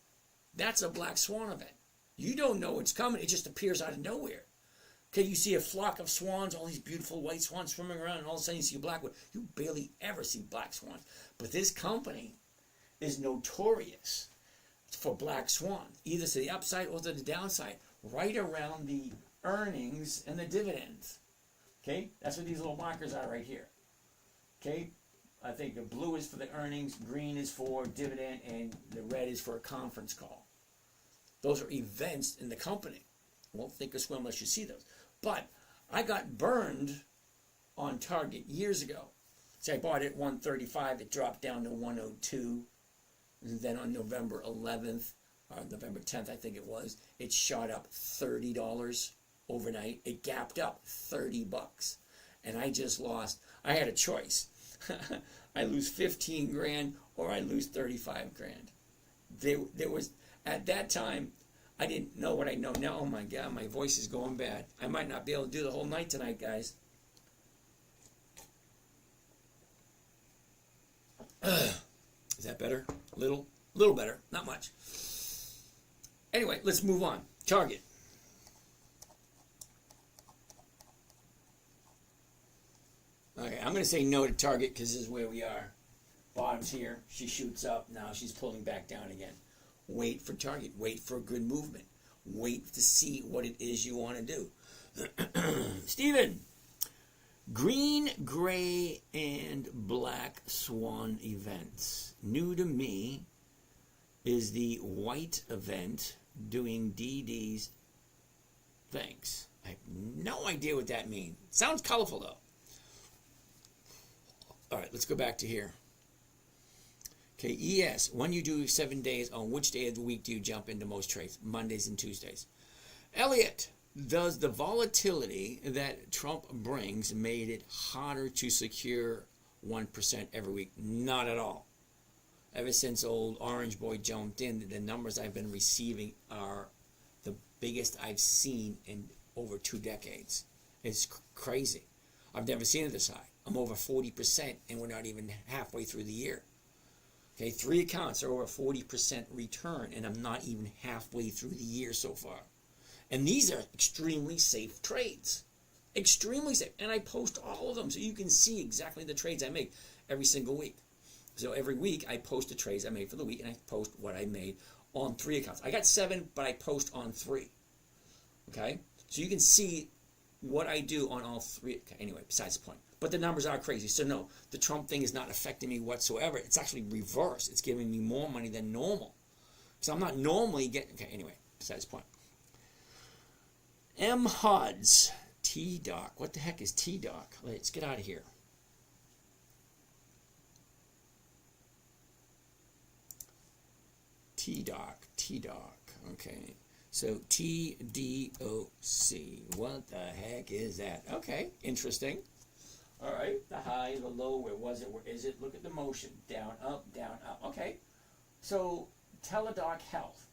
That's a black swan event. You don't know it's coming. It just appears out of nowhere. Okay, you see a flock of swans, all these beautiful white swans swimming around, and all of a sudden you see a black one. You barely ever see black swans. But this company is notorious for black swan, either to the upside or to the downside, right around the earnings and the dividends. Okay, that's what these little markers are right here. Okay, I think the blue is for the earnings, green is for dividend, and the red is for a conference call. Those are events in the company. Won't think or swim unless you see those. But I got burned on Target years ago. So I bought it at 135. It dropped down to 102. And then on November 11th, or November 10th, I think it was, it shot up $30 overnight. It gapped up $30. And I just lost. I had a choice. I lose 15 grand or I lose 35 grand. There was, at that time, I didn't know what I know now. Oh my God, my voice is going bad. I might not be able to do the whole night tonight, guys. Is that better? Little better, not much. Anyway, let's move on. Target. Okay, I'm going to say no to Target because this is where we are. Bottom's here. She shoots up. Now she's pulling back down again. Wait for Target. Wait for a good movement. Wait to see what it is you want to do. Steven, green, gray, and black swan events. New to me is the white event doing DD's. Thanks. I have no idea what that means. Sounds colorful, though. All right, let's go back to here. Okay, ES, when you do 7 days, on which day of the week do you jump into most trades? Mondays and Tuesdays. Elliot, does the volatility that Trump brings made it harder to secure 1% every week? Not at all. Ever since old Orange Boy jumped in, the numbers I've been receiving are the biggest I've seen in over 2 decades. It's crazy. I've never seen it this high. I'm over 40%, and we're not even halfway through the year. Okay, 3 accounts are over 40% return, and I'm not even halfway through the year so far. And these are extremely safe trades. Extremely safe. And I post all of them so you can see exactly the trades I make every single week. So every week I post the trades I made for the week, and I post what I made on 3 accounts. I got 7, but I post on 3. Okay? So you can see what I do on all 3. Okay, anyway, besides the point. But the numbers are crazy. So no, the Trump thing is not affecting me whatsoever. It's actually reverse. It's giving me more money than normal. So I'm not normally getting... Okay, anyway, besides the point. M. Hodds. T-Doc. What the heck is T-Doc? Let's get out of here. T-Doc. T-Doc. Okay. So T-D-O-C. What the heck is that? Okay. Interesting. All right. The high, the low. Where was it? Where is it? Look at the motion. Down, up, down, up. Okay. So Teladoc Health.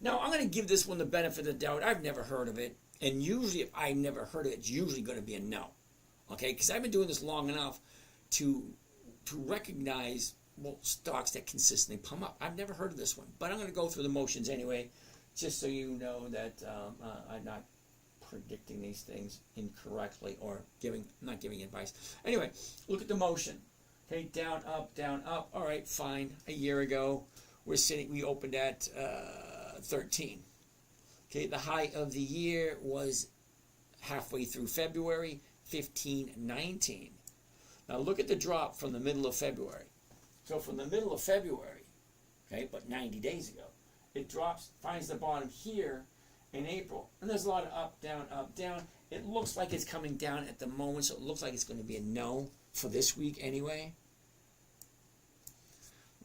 Now, I'm going to give this one the benefit of the doubt. I've never heard of it. And usually, if I never heard of it, it's usually going to be a no. Okay? Because I've been doing this long enough to recognize, well, stocks that consistently come up. I've never heard of this one. But I'm going to go through the motions anyway, just so you know that I'm not predicting these things incorrectly or not giving advice. Anyway, look at the motion. Okay, down, up, down, up. All right, fine. A year ago, we opened at 13. Okay, the high of the year was halfway through February, 15.19. Now look at the drop from the middle of February. So from the middle of February, okay, but 90 days ago, it drops, finds the bottom here in April. And there's a lot of up, down, up, down. It looks like it's coming down at the moment, so it looks like it's going to be a no for this week anyway.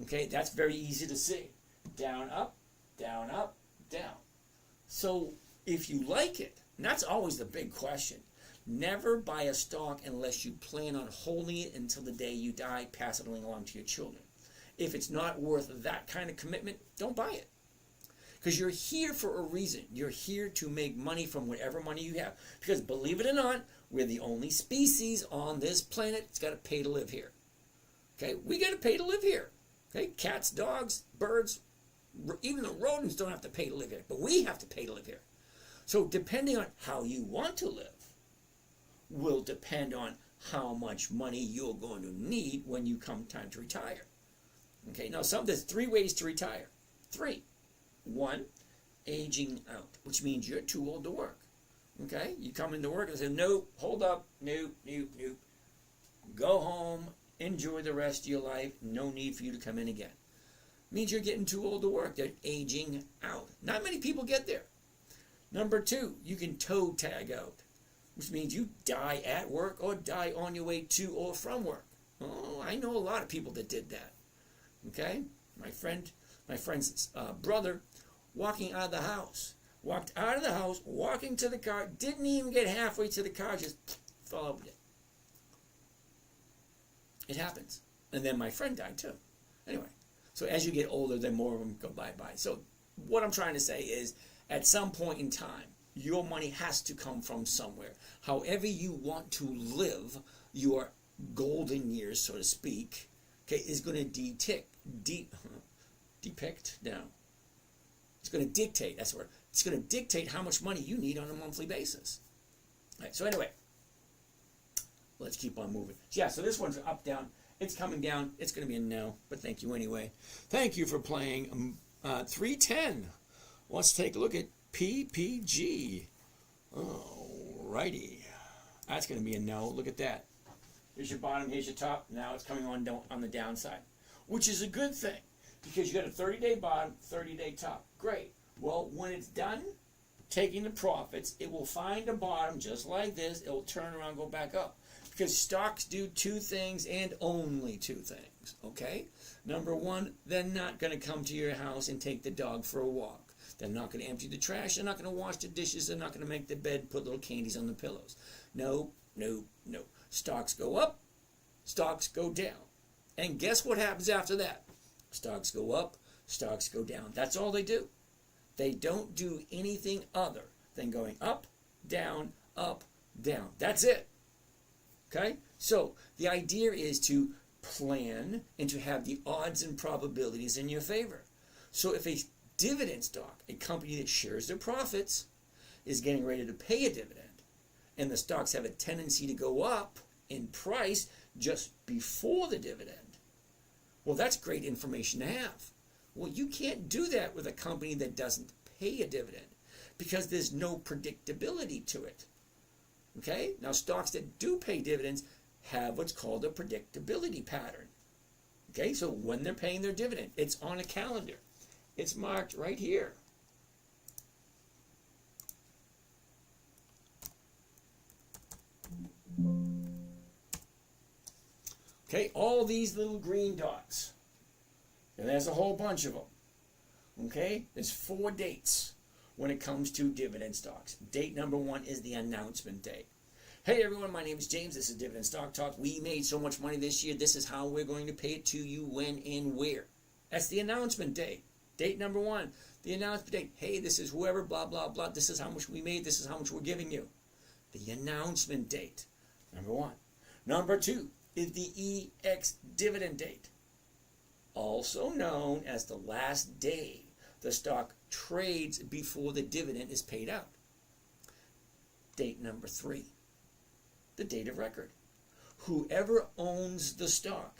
Okay, that's very easy to see. Down, up, down, up, down. So if you like it, and that's always the big question, never buy a stock unless you plan on holding it until the day you die, pass it along to your children. If it's not worth that kind of commitment, don't buy it. Because you're here for a reason. You're here to make money from whatever money you have. Because believe it or not, we're the only species on this planet that's got to pay to live here. Okay, we got to pay to live here. Okay, cats, dogs, birds, even the rodents don't have to pay to live here, but we have to pay to live here. So depending on how you want to live will depend on how much money you're going to need when you come time to retire. Okay, now there's 3 ways to retire. 3. 1, aging out, which means you're too old to work. Okay, you come into work and say, nope, hold up, nope. Go home, enjoy the rest of your life, no need for you to come in again. Means you're getting too old to work. They're aging out. Not many people get there. Number 2, you can toe tag out, which means you die at work or die on your way to or from work. Oh, I know a lot of people that did that. Okay, my friend's brother, walked out of the house, walking to the car, didn't even get halfway to the car, just fell over it. It happens. And then my friend died too. Anyway. So as you get older, then more of them go bye-bye. So what I'm trying to say is, at some point in time, your money has to come from somewhere. However you want to live your golden years, so to speak, okay, is going to depict now. It's going to dictate, that's the word. It's going to dictate how much money you need on a monthly basis. All right, so anyway, let's keep on moving. Yeah, so this one's up, down. It's coming down. It's going to be a no, but thank you anyway. Thank you for playing 310. Let's take a look at PPG. Alrighty. That's going to be a no. Look at that. Here's your bottom, here's your top. Now it's coming on the downside, which is a good thing because you got a 30-day bottom, 30-day top. Great. Well, when it's done taking the profits, it will find a bottom just like this. It will turn around and go back up. Because stocks do 2 things and only 2 things, okay? Number 1, they're not going to come to your house and take the dog for a walk. They're not going to empty the trash. They're not going to wash the dishes. They're not going to make the bed, put little candies on the pillows. No. Stocks go up. Stocks go down. And guess what happens after that? Stocks go up. Stocks go down. That's all they do. They don't do anything other than going up, down, up, down. That's it. Okay, so the idea is to plan and to have the odds and probabilities in your favor. So if a dividend stock, a company that shares their profits, is getting ready to pay a dividend, and the stocks have a tendency to go up in price just before the dividend, well, that's great information to have. Well, you can't do that with a company that doesn't pay a dividend because there's no predictability to it. Okay? Now, stocks that do pay dividends have what's called a predictability pattern. Okay? So when they're paying their dividend, it's on a calendar. It's marked right here. Okay, all these little green dots. And there's a whole bunch of them. Okay, there's 4 dates when it comes to dividend stocks. Date number 1 is the announcement date. Hey everyone, my name is James. This is Dividend Stock Talk. We made so much money this year. This is how we're going to pay it to you, when and where. That's the announcement date. Date number 1, the announcement date. Hey, this is whoever, blah, blah, blah. This is how much we made. This is how much we're giving you. The announcement date, number 1. Number 2 is the EX dividend date, also known as the last day the stock trades before the dividend is paid out. Date number 3, the date of record. Whoever owns the stock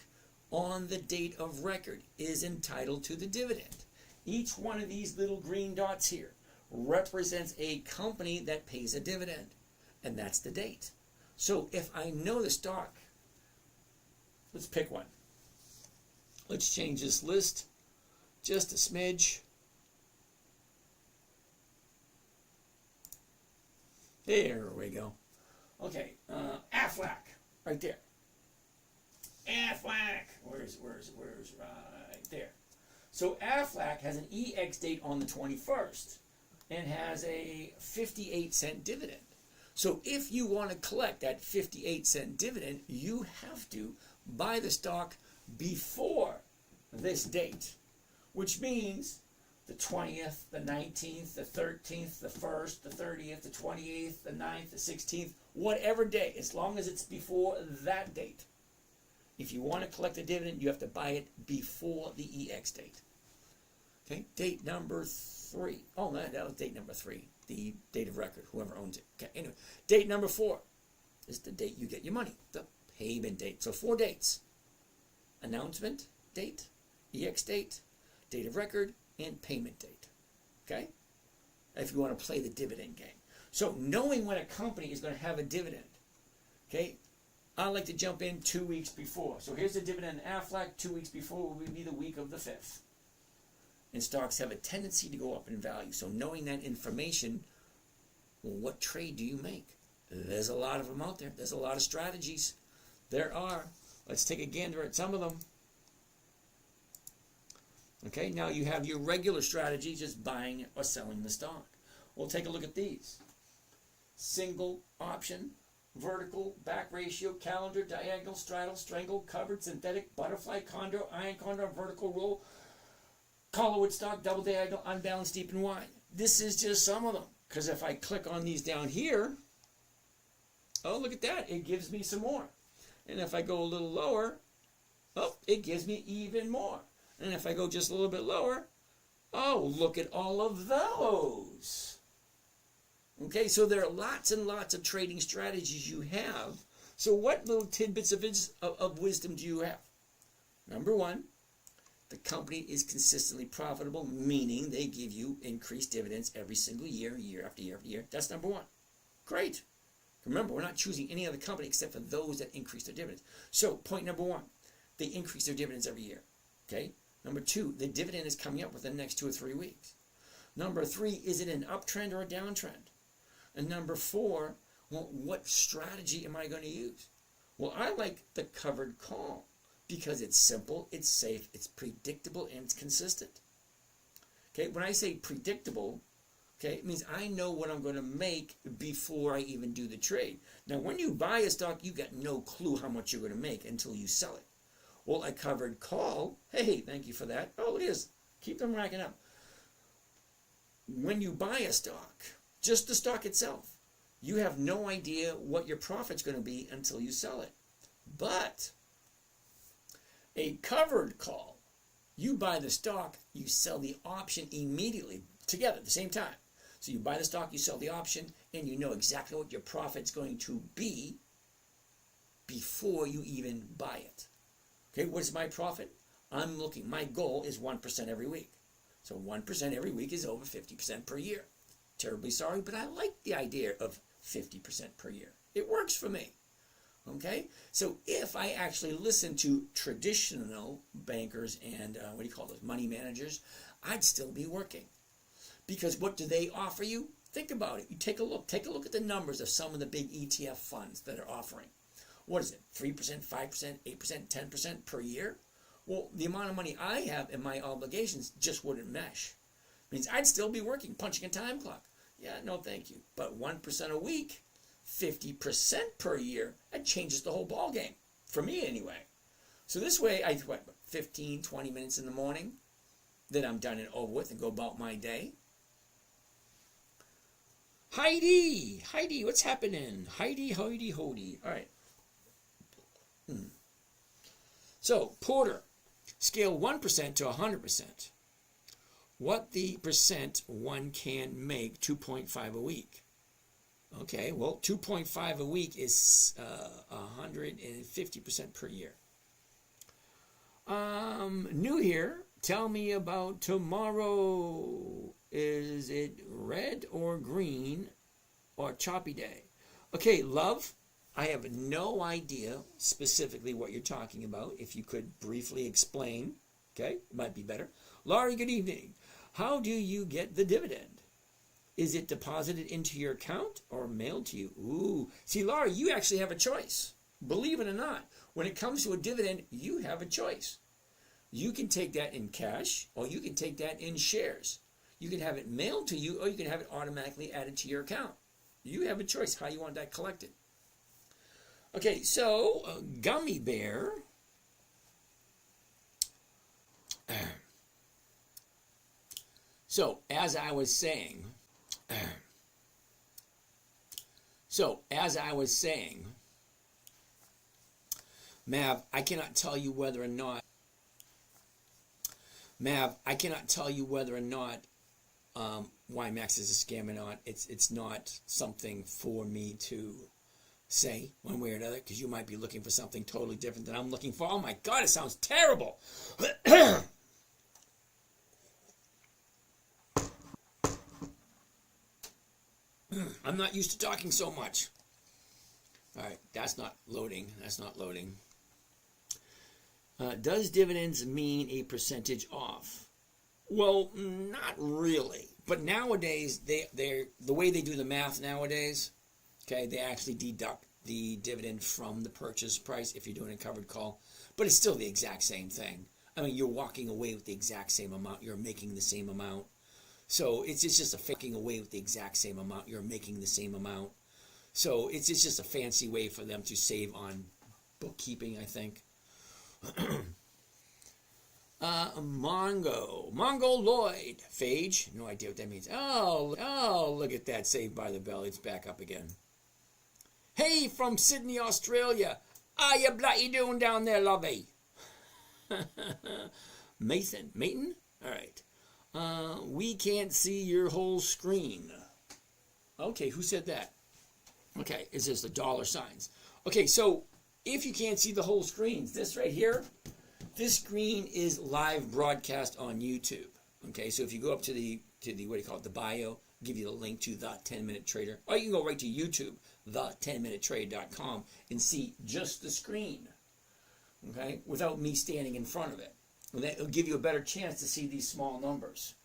on the date of record is entitled to the dividend. Each one of these little green dots here represents a company that pays a dividend, and that's the date. So if I know the stock, let's pick one. Let's change this list just a smidge. There we go. Okay, Aflac, right there. Aflac, where's right there. So Aflac has an EX date on the 21st and has a 58-cent dividend. So if you want to collect that 58-cent dividend, you have to buy the stock before this date, which means the 20th, the 19th, the 13th, the 1st, the 30th, the 28th, the 9th, the 16th, whatever day, as long as it's before that date. If you want to collect a dividend, you have to buy it before the EX date. Okay, date number 3. Oh, that was date number 3, the date of record, whoever owns it. Okay, anyway, date number 4 is the date you get your money, the payment date. So 4 dates: announcement date, EX date, date of record, and payment date. Okay, if you want to play the dividend game. So knowing when a company is going to have a dividend, okay, I like to jump in 2 weeks before. So here's the dividend in Aflac. 2 weeks before will be the week of the 5th. And stocks have a tendency to go up in value. So knowing that information, well, what trade do you make? There's a lot of them out there. There's a lot of strategies. There are. Let's take a gander at some of them. Okay, now you have your regular strategy, just buying or selling the stock. We'll take a look at these. Single option, vertical, back ratio, calendar, diagonal, straddle, strangle, covered, synthetic, butterfly, condor, iron condor, vertical roll, Collarwood stock, double diagonal, unbalanced, deep and wide. This is just some of them, because if I click on these down here, oh, look at that, it gives me some more. And if I go a little lower, oh, it gives me even more. And if I go just a little bit lower, oh, look at all of those. Okay, so there are lots and lots of trading strategies you have. So what little tidbits of wisdom do you have? Number 1, the company is consistently profitable, meaning they give you increased dividends every single year, year after year after year. That's number 1. Great. Remember, we're not choosing any other company except for those that increase their dividends. So point number 1, they increase their dividends every year. Okay. Number 2, the dividend is coming up within the next 2 or 3 weeks. Number 3, is it an uptrend or a downtrend? And number 4, well, what strategy am I going to use? Well, I like the covered call because it's simple, it's safe, it's predictable, and it's consistent. Okay, when I say predictable, okay, it means I know what I'm going to make before I even do the trade. Now, when you buy a stock, you got no clue how much you're going to make until you sell it. Well, a covered call, hey, thank you for that. Oh, it is. Keep them racking up. When you buy a stock, just the stock itself, you have no idea what your profit's going to be until you sell it. But a covered call, you buy the stock, you sell the option immediately, together at the same time. So you buy the stock, you sell the option, and you know exactly what your profit's going to be before you even buy it. Okay, what is my profit? My goal is 1% every week. So 1% every week is over 50% per year. Terribly sorry, but I like the idea of 50% per year. It works for me. Okay, so if I actually listen to traditional bankers and money managers, I'd still be working. Because what do they offer you? Think about it. You take a look. Take a look at the numbers of some of the big ETF funds that are offering. What is it? 3%, 5%, 8%, 10% per year? Well, the amount of money I have and my obligations just wouldn't mesh. It means I'd still be working, punching a time clock. Yeah, no thank you. But 1% a week, 50% per year, that changes the whole ball game. For me anyway. So this way, I 15, 20 minutes in the morning, then I'm done and over with and go about my day. Heidi, what's happening? Heidi. All right. So, Porter, scale 1% to 100%. What the percent one can make 2.5 a week? Okay, well, 2.5 a week is 150% per year. New here. Tell me about tomorrow. Is it red or green or choppy day? Okay, love, I have no idea specifically what you're talking about. If you could briefly explain, okay, it might be better. Laurie, good evening. How do you get the dividend? Is it deposited into your account or mailed to you? Ooh, see, Laurie, you actually have a choice. Believe it or not, when it comes to a dividend, you have a choice. You can take that in cash or you can take that in shares. You can have it mailed to you or you can have it automatically added to your account. You have a choice how you want that collected. Okay, so Gummy Bear. So, as I was saying, Mav, I cannot tell you whether or not YMAX is a scam or not. It's not something for me to say one way or another, because you might be looking for something totally different than I'm looking for. Oh my God, it sounds terrible. I'm not used to talking so much. All right, that's not loading. Does dividends mean a percentage off? Well, not really. But nowadays, they're the way they do the math nowadays, okay, they actually deduct the dividend from the purchase price if you're doing a covered call. But it's still the exact same thing. I mean, you're walking away with the exact same amount. You're making the same amount. So it's just a faking away with the exact same amount. You're making the same amount. So it's just a fancy way for them to save on bookkeeping, I think. Mongo Lloyd. Phage, no idea what that means. Oh, look at that. Saved by the Bell. It's back up again. Hey, from Sydney, Australia. How you bloody doing down there, lovey? Mason? All right. We can't see your whole screen. Okay, who said that? Okay, it's just the dollar signs. Okay, so if you can't see the whole screen, this right here, this screen is live broadcast on YouTube. Okay, so if you go up to the what do you call it, the bio, give you the link to The 10-Minute Trader, or you can go right to YouTube, the10minutetrade.com, and see just the screen. Okay, without me standing in front of it. And that will give you a better chance to see these small numbers.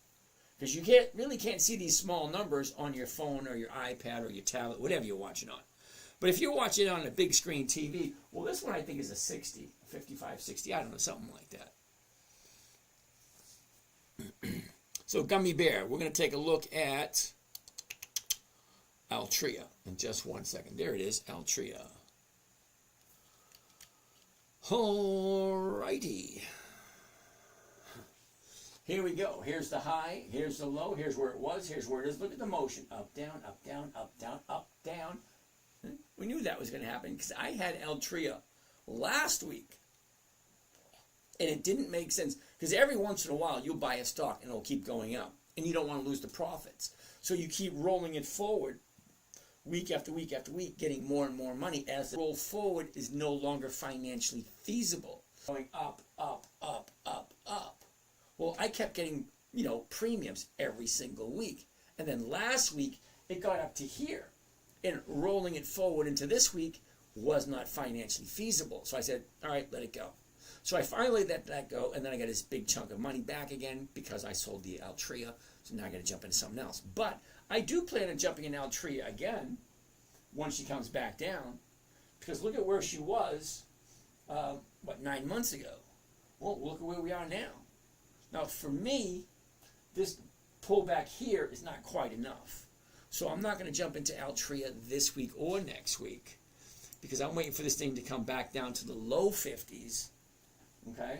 Because you really can't see these small numbers on your phone or your iPad or your tablet, whatever you're watching on. But if you're watching on a big screen TV, well, this one I think is a 60, 55, 60, I don't know, something like that. So, Gummy Bear, we're going to take a look at Altria in just 1 second. There it is, Altria. Alrighty. Here we go. Here's the high. Here's the low. Here's where it was. Here's where it is. Look at the motion. Up, down, up, down, up, down, up, down. We knew that was going to happen because I had Altria last week. And it didn't make sense because every once in a while you'll buy a stock and it'll keep going up. And you don't want to lose the profits. So you keep rolling it forward week after week after week, getting more and more money as the roll forward is no longer financially feasible. Going up, up, up, up, up. Well, I kept getting, premiums every single week. And then last week, it got up to here. And rolling it forward into this week was not financially feasible. So I said, all right, let it go. So I finally let that go, and then I got this big chunk of money back again because I sold the Altria. So now I got to jump into something else. But I do plan on jumping in Altria again once she comes back down, because look at where she was, 9 months ago. Well, look at where we are now. Now, for me, this pullback here is not quite enough. So I'm not going to jump into Altria this week or next week, because I'm waiting for this thing to come back down to the low 50s. Okay?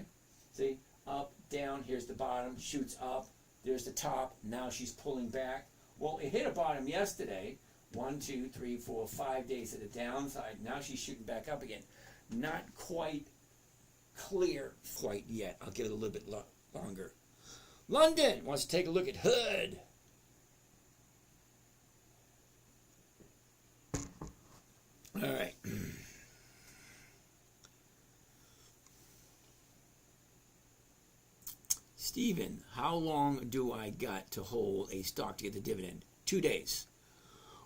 See? Up, down, here's the bottom, shoots up, there's the top, now she's pulling back. Well, it hit a bottom yesterday, 1, 2, 3, 4, 5 days at the downside. Now she's shooting back up again. Not quite clear quite yet. I'll give it a little bit longer. London wants to take a look at Hood. All right. Stephen, how long do I got to hold a stock to get the dividend? 2 days.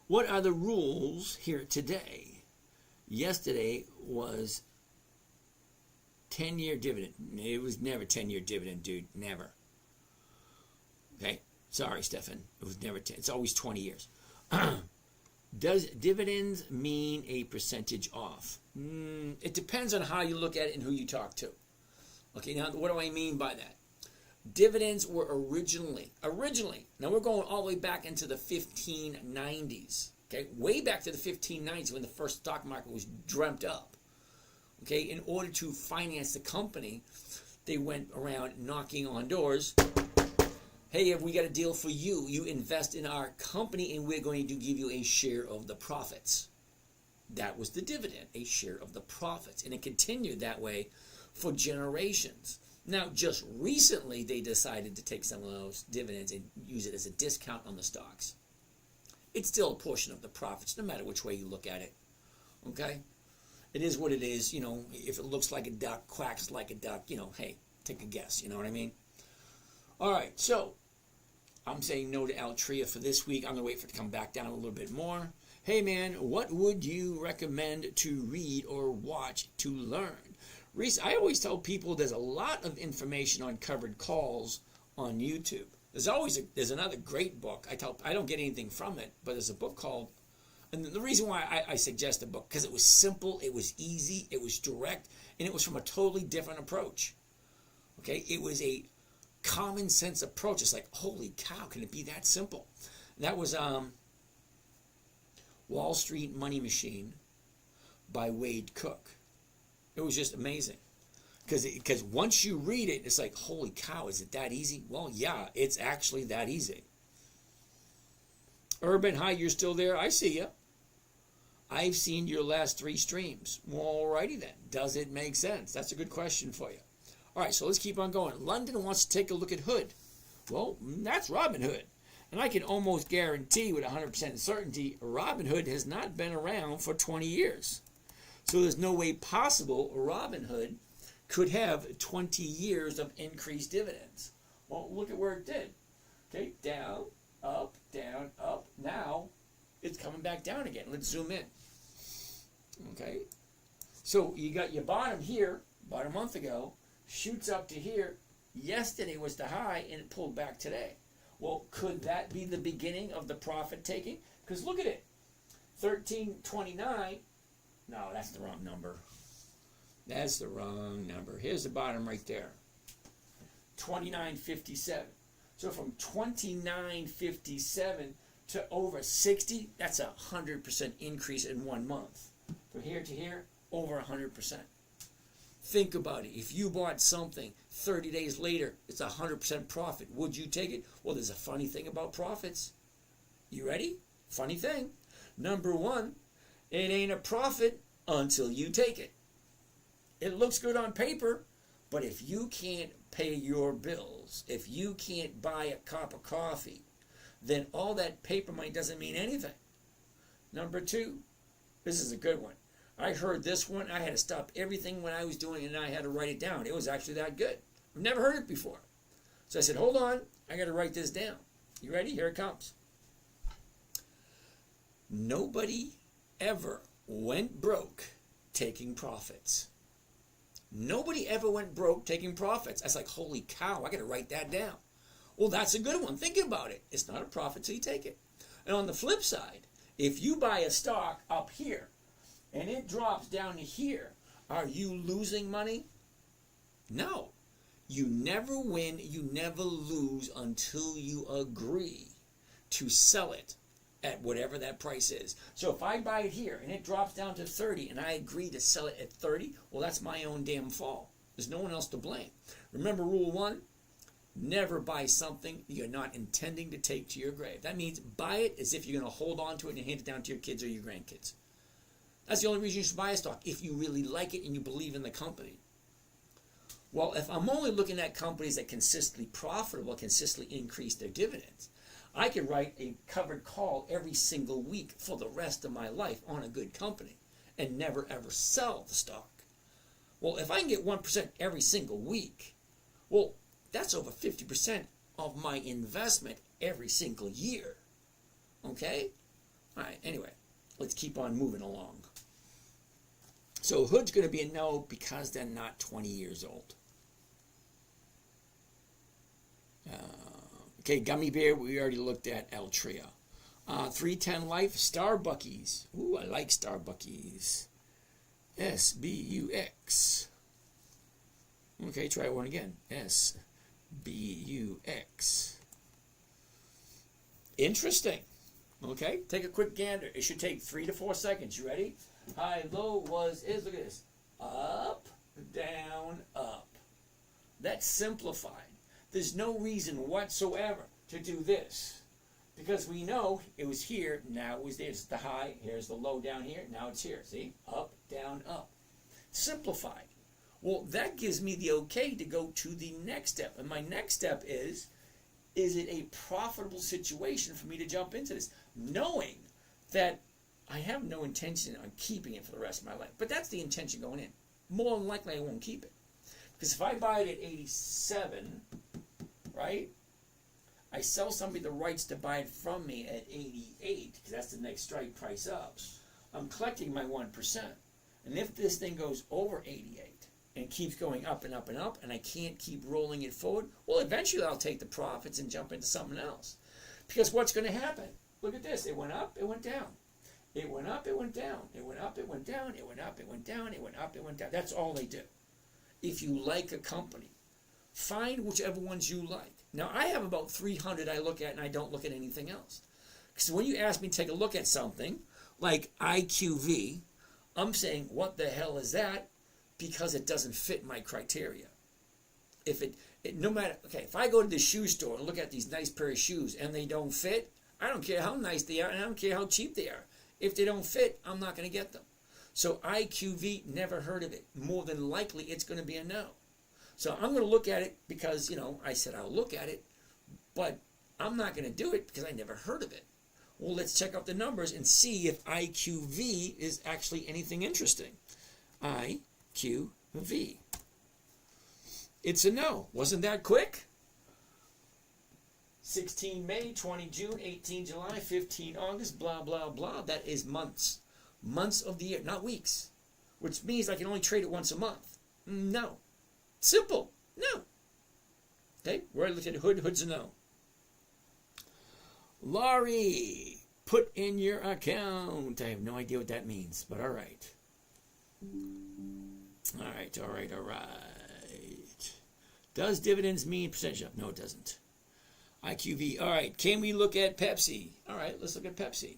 What are the rules here today? Yesterday was 10-year dividend. It was never 10-year dividend, dude. Never. Okay? Sorry, Stefan. It was never 10. It's always 20 years. Does dividends mean a percentage off? It depends on how you look at it and who you talk to. Okay, now what do I mean by that? Dividends were originally, now we're going all the way back into the 1590s, okay, way back to the 1590s when the first stock market was dreamt up, okay, in order to finance the company, they went around knocking on doors. Hey, have we got a deal for you? You invest in our company and we're going to give you a share of the profits. That was the dividend, a share of the profits, and it continued that way for generations. Now, just recently, they decided to take some of those dividends and use it as a discount on the stocks. It's still a portion of the profits, no matter which way you look at it. Okay? It is what it is. You know, if it looks like a duck, quacks like a duck, you know, hey, take a guess. You know what I mean? All right, so I'm saying no to Altria for this week. I'm going to wait for it to come back down a little bit more. Hey, man, what would you recommend to read or watch to learn? Reese, I always tell people there's a lot of information on covered calls on YouTube. There's another great book. I don't get anything from it, but there's a book called, and the reason why I suggest a book, because it was simple, it was easy, it was direct, and it was from a totally different approach. Okay, it was a common sense approach. It's like, holy cow, can it be that simple? And that was Wall Street Money Machine by Wade Cook. It was just amazing. Because once you read it, it's like, holy cow, is it that easy? Well, yeah, it's actually that easy. Urban, hi, you're still there? I see you. I've seen your last 3 streams. Well, alrighty then. Does it make sense? That's a good question for you. All right, so let's keep on going. London wants to take a look at Hood. Well, that's Robinhood. And I can almost guarantee with 100% certainty, Robinhood has not been around for 20 years. So there's no way possible Robinhood could have 20 years of increased dividends. Well, look at where it did. Okay, down, up, down, up. Now it's coming back down again. Let's zoom in. Okay, so you got your bottom here about a month ago, shoots up to here. Yesterday was the high and it pulled back today. Well, could that be the beginning of the profit taking? Because look at it, 1329. No, that's the wrong number. That's the wrong number. Here's the bottom right there. 29.57. So from 29.57 to over 60, that's a 100% increase in 1 month. From here to here, over 100%. Think about it. If you bought something 30 days later, it's a 100% profit. Would you take it? Well, there's a funny thing about profits. You ready? Funny thing. Number 1, it ain't a profit until you take it. It looks good on paper, but if you can't pay your bills, if you can't buy a cup of coffee, then all that paper money doesn't mean anything. Number 2, this is a good one. I heard this one. I had to stop everything when I was doing it, and I had to write it down. It was actually that good. I've never heard it before. So I said, hold on. I got to write this down. You ready? Here it comes. Nobody ever went broke taking profits. Nobody ever went broke taking profits. I was like, holy cow, I got to write that down. Well, that's a good one. Think about it. It's not a profit till you take it. And on the flip side, if you buy a stock up here and it drops down to here, are you losing money? No. You never win, you never lose until you agree to sell it at whatever that price is. So if I buy it here and it drops down to 30 and I agree to sell it at 30, well, that's my own damn fault. There's no one else to blame. Remember rule 1? Never buy something you're not intending to take to your grave. That means buy it as if you're going to hold on to it and hand it down to your kids or your grandkids. That's the only reason you should buy a stock, if you really like it and you believe in the company. Well, if I'm only looking at companies that consistently profitable, consistently increase their dividends, I could write a covered call every single week for the rest of my life on a good company and never ever sell the stock. Well, if I can get 1% every single week, well, that's over 50% of my investment every single year. Okay? All right, anyway, let's keep on moving along. So Hood's going to be a no because they're not 20 years old. Okay, Gummy Bear, we already looked at Altria. 310 Life, Starbuckies. Ooh, I like Starbuckies. SBUX. Okay, try one again. SBUX. Interesting. Okay, take a quick gander. It should take 3 to 4 seconds. You ready? High, low, was, is. Look at this. Up, down, up. That's simplified. There's no reason whatsoever to do this. Because we know it was here, now it was there. It's the high, here's the low down here, now it's here. See? Up, down, up. Simplified. Well, that gives me the okay to go to the next step. And my next step is it a profitable situation for me to jump into this? Knowing that I have no intention on keeping it for the rest of my life. But that's the intention going in. More than likely I won't keep it. Because if I buy it at 87, right? I sell somebody the rights to buy it from me at 88, because that's the next strike price up. I'm collecting my 1%. And if this thing goes over 88 and keeps going up and up and up, and I can't keep rolling it forward, well, eventually I'll take the profits and jump into something else. Because what's going to happen? Look at this. It went up, it went down. It went up, it went down. It went up, it went down. It went up, it went down. It went up, it went down. That's all they do. If you like a company, find whichever ones you like. Now, I have about 300 I look at, and I don't look at anything else. Because when you ask me to take a look at something like IQV, I'm saying, what the hell is that? Because it doesn't fit my criteria. If no matter, okay, if I go to the shoe store and look at these nice pair of shoes and they don't fit, I don't care how nice they are and I don't care how cheap they are. If they don't fit, I'm not going to get them. So IQV, never heard of it. More than likely, it's going to be a no. So I'm going to look at it because, I said I'll look at it, but I'm not going to do it because I never heard of it. Well, let's check out the numbers and see if IQV is actually anything interesting. IQV. It's a no. Wasn't that quick? 16 May, 20 June, 18 July, 15 August, blah, blah, blah. That is months. Months of the year, not weeks. Which means I can only trade it once a month. No. Simple. No. Okay, where I looked at Hood, Hood's a no. Laurie, put in your account. I have no idea what that means, but all right. All right. Does dividends mean percentage up? No, it doesn't. IQV. All right, can we look at Pepsi? All right, let's look at Pepsi.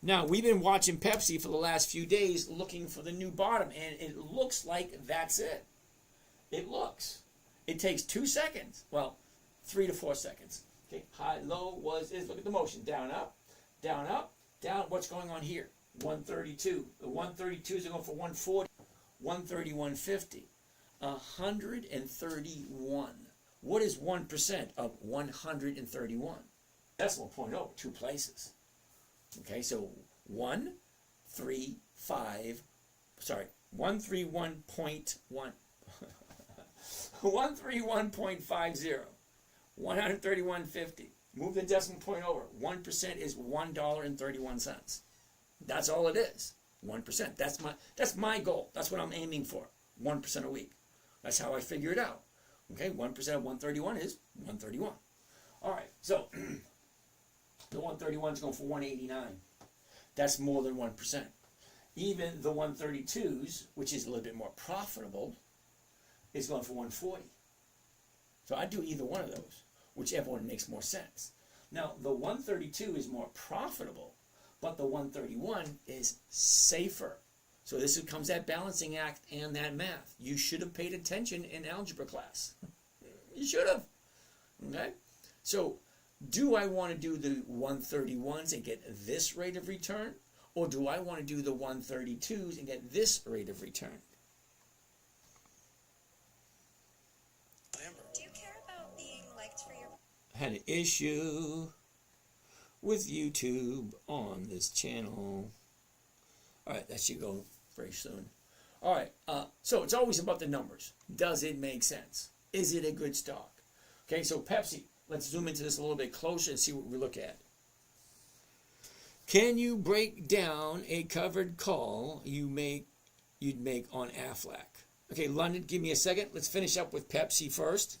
Now, we've been watching Pepsi for the last few days looking for the new bottom, and it looks like that's it. It looks. It takes 2 seconds. Well, 3 to 4 seconds. Okay, high, low, was, is. Look at the motion. Down, up, down, up, down. What's going on here? 132. The 132s are going for 140. 131.50. 131. What is 1% of 131? Decimal point over, 2 places. Okay, so 131.1. 131.50. 131.50. Move the decimal point over. 1% is $1.31. That's all it is. 1%. That's my goal. That's what I'm aiming for. 1% a week. That's how I figure it out. Okay, 1% of 131 is 131. All right, so the 131 is going for 189. That's more than 1%. Even the 132s, which is a little bit more profitable, is going for 140. So I do either one of those, whichever one makes more sense. Now, the 132 is more profitable, but the 131 is safer. So this comes that balancing act and that math. You should have paid attention in algebra class. You should have. Okay? So do I want to do the 131s and get this rate of return? Or do I want to do the 132s and get this rate of return? Do you care about being liked for your... Had an issue with YouTube on this channel. All right, that should go very soon. All right, so it's always about the numbers. Does it make sense? Is it a good stock? Okay, so Pepsi, let's zoom into this a little bit closer and see what we look at. Can you break down a covered call you'd make on Aflac? Okay, London, give me a second. Let's finish up with Pepsi first.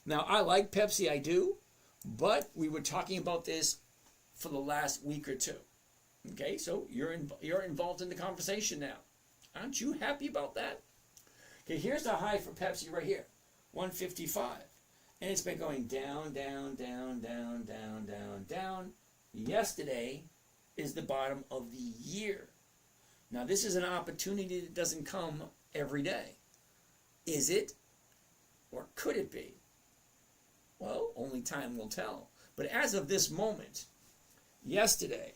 Now, I like Pepsi, I do, but we were talking about this for the last week or two. Okay, so you're involved in the conversation now. Aren't you happy about that? Okay, here's the high for Pepsi right here, 155. And it's been going down, down, down, down, down, down, down. Yesterday is the bottom of the year. Now, this is an opportunity that doesn't come every day. Is it, or could it be? Well, only time will tell. But as of this moment, yesterday,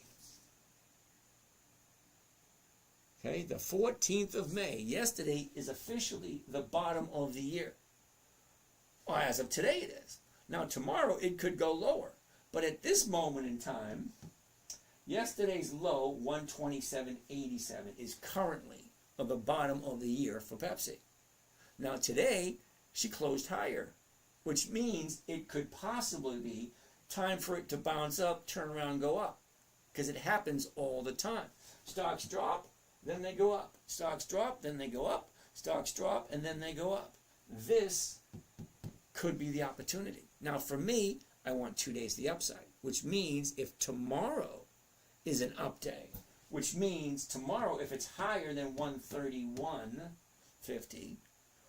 okay, the 14th of May, yesterday is officially the bottom of the year. Well, as of today it is. Now, tomorrow it could go lower. But at this moment in time, yesterday's low, 127.87, is currently of the bottom of the year for Pepsi. Now, today, she closed higher, which means it could possibly be time for it to bounce up, turn around, go up. Because it happens all the time. Stocks drop, then they go up. Stocks drop, then they go up. Stocks drop, and then they go up. This could be the opportunity. Now, for me, I want 2 days the upside, which means if tomorrow is an up day, which means tomorrow, if it's higher than 131.50,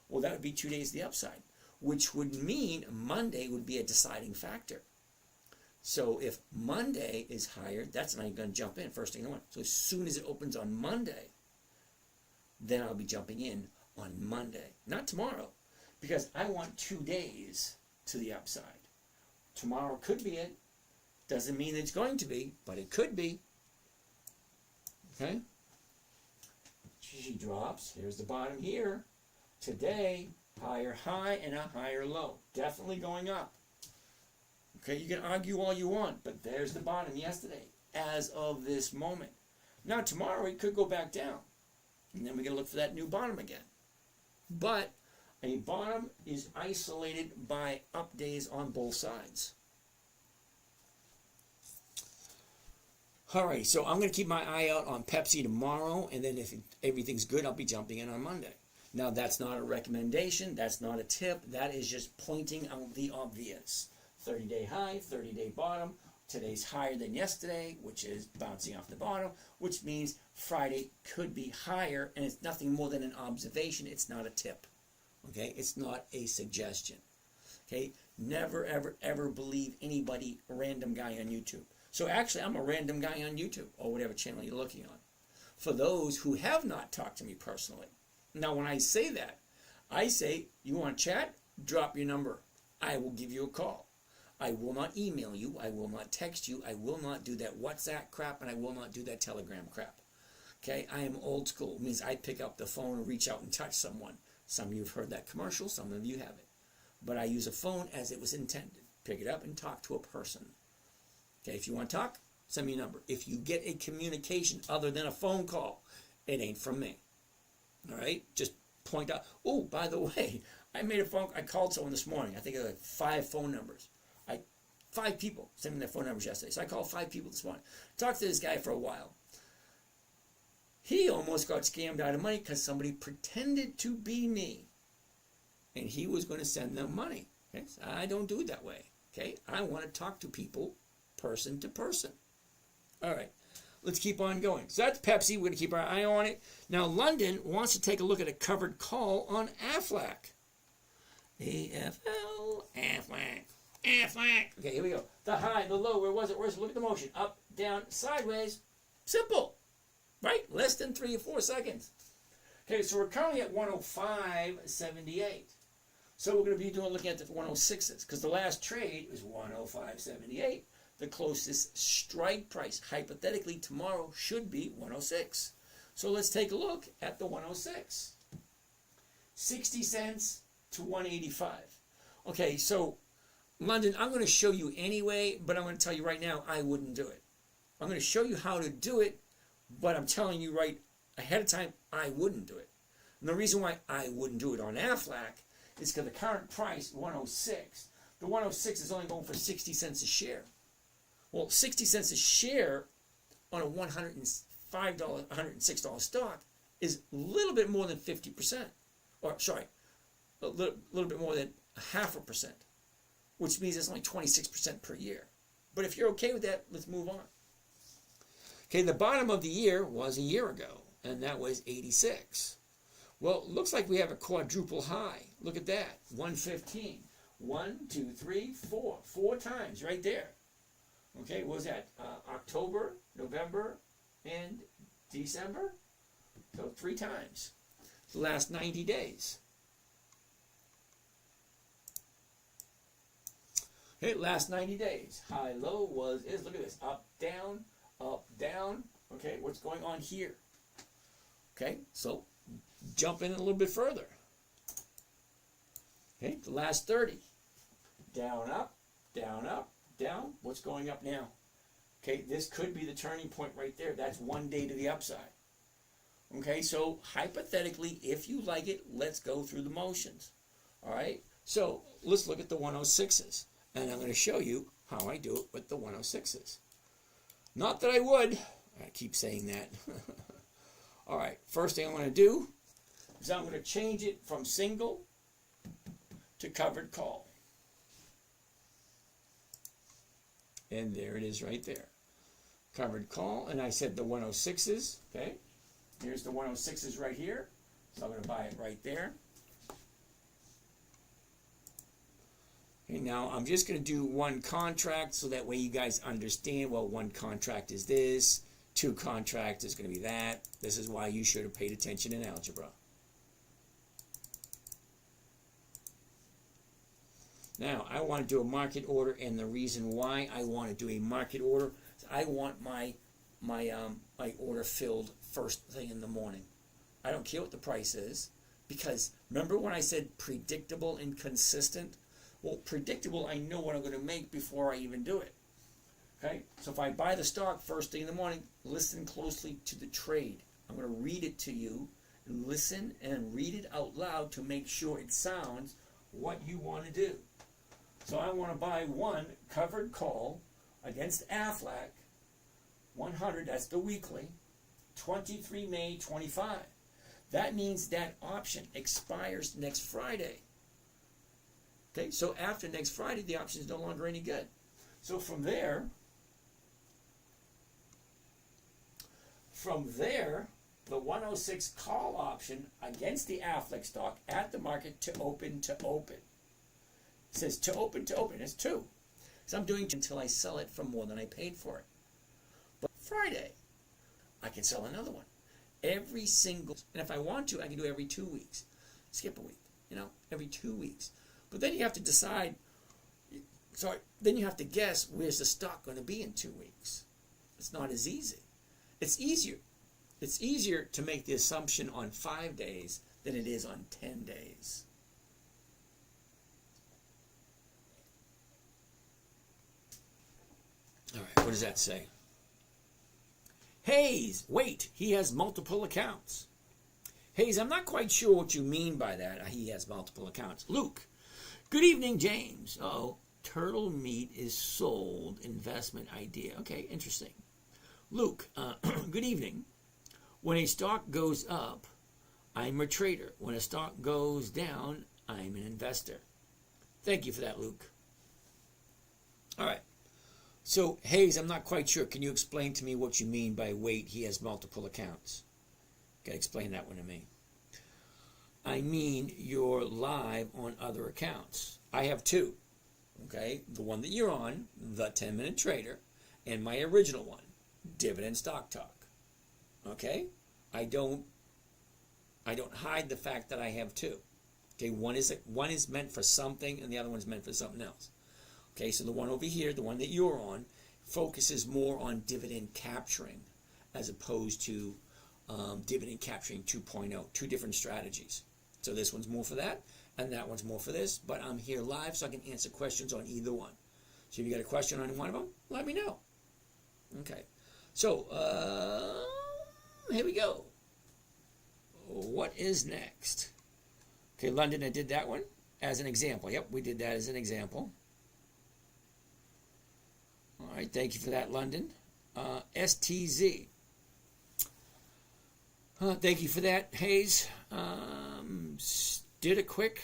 well, that would be 2 days the upside, which would mean Monday would be a deciding factor. So if Monday is higher, that's not going to jump in first thing in the morning. So as soon as it opens on Monday, then I'll be jumping in on Monday, not tomorrow, because I want 2 days to the upside. Tomorrow could be it. Doesn't mean it's going to be, but it could be. Okay? She drops. Here's the bottom here. Today, higher high and a higher low. Definitely going up. Okay, you can argue all you want, but there's the bottom yesterday as of this moment. Now, tomorrow it could go back down. And then we're going to look for that new bottom again. But a bottom is isolated by up days on both sides. Alright, so I'm going to keep my eye out on Pepsi tomorrow, and then if everything's good, I'll be jumping in on Monday. Now, that's not a recommendation, that's not a tip, that is just pointing out the obvious. 30-day high, 30-day bottom. Today's higher than yesterday, which is bouncing off the bottom, which means Friday could be higher, and it's nothing more than an observation. It's not a tip. Okay? It's not a suggestion. Okay? Never, ever, ever believe anybody, random guy on YouTube. So actually, I'm a random guy on YouTube, or whatever channel you're looking on. For those who have not talked to me personally. Now, when I say that, I say, you want to chat? Drop your number. I will give you a call. I will not email you. I will not text you. I will not do that WhatsApp crap, and I will not do that Telegram crap. Okay? I am old school. It means I pick up the phone and reach out and touch someone. Some of you have heard that commercial. Some of you haven't. But I use a phone as it was intended. Pick it up and talk to a person. Okay? If you want to talk, send me a number. If you get a communication other than a phone call, it ain't from me. All right? Just point out. Oh, by the way, I called someone this morning. I think it was like 5 phone numbers. 5 people sent me their phone numbers yesterday. So I called 5 people this morning. Talked to this guy for a while. He almost got scammed out of money because somebody pretended to be me. And he was going to send them money. Okay? So I don't do it that way. Okay? I want to talk to people person to person. All right. Let's keep on going. So that's Pepsi. We're going to keep our eye on it. Now, London wants to take a look at a covered call on Aflac. AFL, Aflac, Aflac. Okay, here we go. The high, the low, where was it? Look at the motion. Up, down, sideways. Simple. Right? Less than 3 or 4 seconds. Okay, so we're currently at 105.78. So we're going to be looking at the 106s because the last trade was 105.78. The closest strike price, hypothetically, tomorrow should be 106. So let's take a look at the 106. 60 cents to 185. Okay, so London, I'm going to show you anyway, but I'm going to tell you right now, I wouldn't do it. I'm going to show you how to do it, but I'm telling you right ahead of time, I wouldn't do it. And the reason why I wouldn't do it on Aflac is because the current price, 106, the 106 is only going for 60 cents a share. Well, 60 cents a share on a $106 stock is a little bit more than 50%. Or, sorry, a little bit more than 0.5%, which means it's only 26% per year. But if you're okay with that, let's move on. Okay, the bottom of the year was a year ago, and that was 86. Well, it looks like we have a quadruple high. Look at that, 115. 1, 2, 3, 4. 4 times right there. Okay, what was that? October, November, and December? So 3 times. The last 90 days. Okay, last 90 days. High, low is, look at this. Up, down, up, down. Okay, what's going on here? Okay, so jump in a little bit further. Okay, the last 30. Down, up, down, up, down. What's going up now? Okay, this could be the turning point right there. That's 1 day to the upside. Okay, so hypothetically, if you like it, let's go through the motions. All right, so let's look at the 106s. And I'm going to show you how I do it with the 106s. Not that I would. I keep saying that. All right, first thing I'm going to do is I'm going to change it from single to covered call. And there it is right there. Covered call, and I said the 106s, okay? Here's the 106s right here. So I'm going to buy it right there. Okay, now I'm just going to do one contract so that way you guys understand, well, one contract is this, 2 contracts is going to be that. This is why you should have paid attention in algebra. Now, I want to do a market order, and the reason why I want to do a market order is I want my order filled first thing in the morning. I don't care what the price is, because remember when I said predictable and consistent? Well, predictable, I know what I'm going to make before I even do it. Okay? So if I buy the stock first thing in the morning, listen closely to the trade. I'm going to read it to you, and listen and read it out loud to make sure it sounds what you want to do. So I want to buy one covered call against Aflac, 100, that's the weekly, 23 May 25. That means that option expires next Friday. Okay, so after next Friday, the option is no longer any good. So from there, the 106 call option against the Aflac stock at the market to open to open. It says to open, it's 2. So I'm doing until I sell it for more than I paid for it. But Friday, I can sell another one. Every single, and if I want to, I can do every 2 weeks. Skip a week, every 2 weeks. But then you have to decide, then you have to guess where's the stock going to be in 2 weeks. It's not as easy. It's easier to make the assumption on 5 days than it is on 10 days. All right, what does that say? Hayes, wait, he has multiple accounts. Hayes, I'm not quite sure what you mean by that. He has multiple accounts. Luke, good evening, James. Oh, turtle meat is sold. Investment idea. Okay, interesting. Luke, good evening. When a stock goes up, I'm a trader. When a stock goes down, I'm an investor. Thank you for that, Luke. All right. So, Hayes, I'm not quite sure. Can you explain to me what you mean by wait, he has multiple accounts? Got to explain that one to me. I mean, you're live on other accounts. I have two. Okay, the one that you're on, the 10-minute trader, and my original one, Dividend Stock Talk. Okay, I don't hide the fact that I have two. Okay, one is meant for something, and the other one's meant for something else. Okay, so the one over here, the one that you're on, focuses more on dividend capturing as opposed to dividend capturing 2.0, two different strategies. So this one's more for that, and that one's more for this, but I'm here live so I can answer questions on either one. So if you got a question on one of them, let me know. Okay, so here we go. What is next? Okay, London, I did that one as an example. Yep, we did that as an example. All right, thank you for that, London. STZ. Thank you for that, Hayes. Did a quick.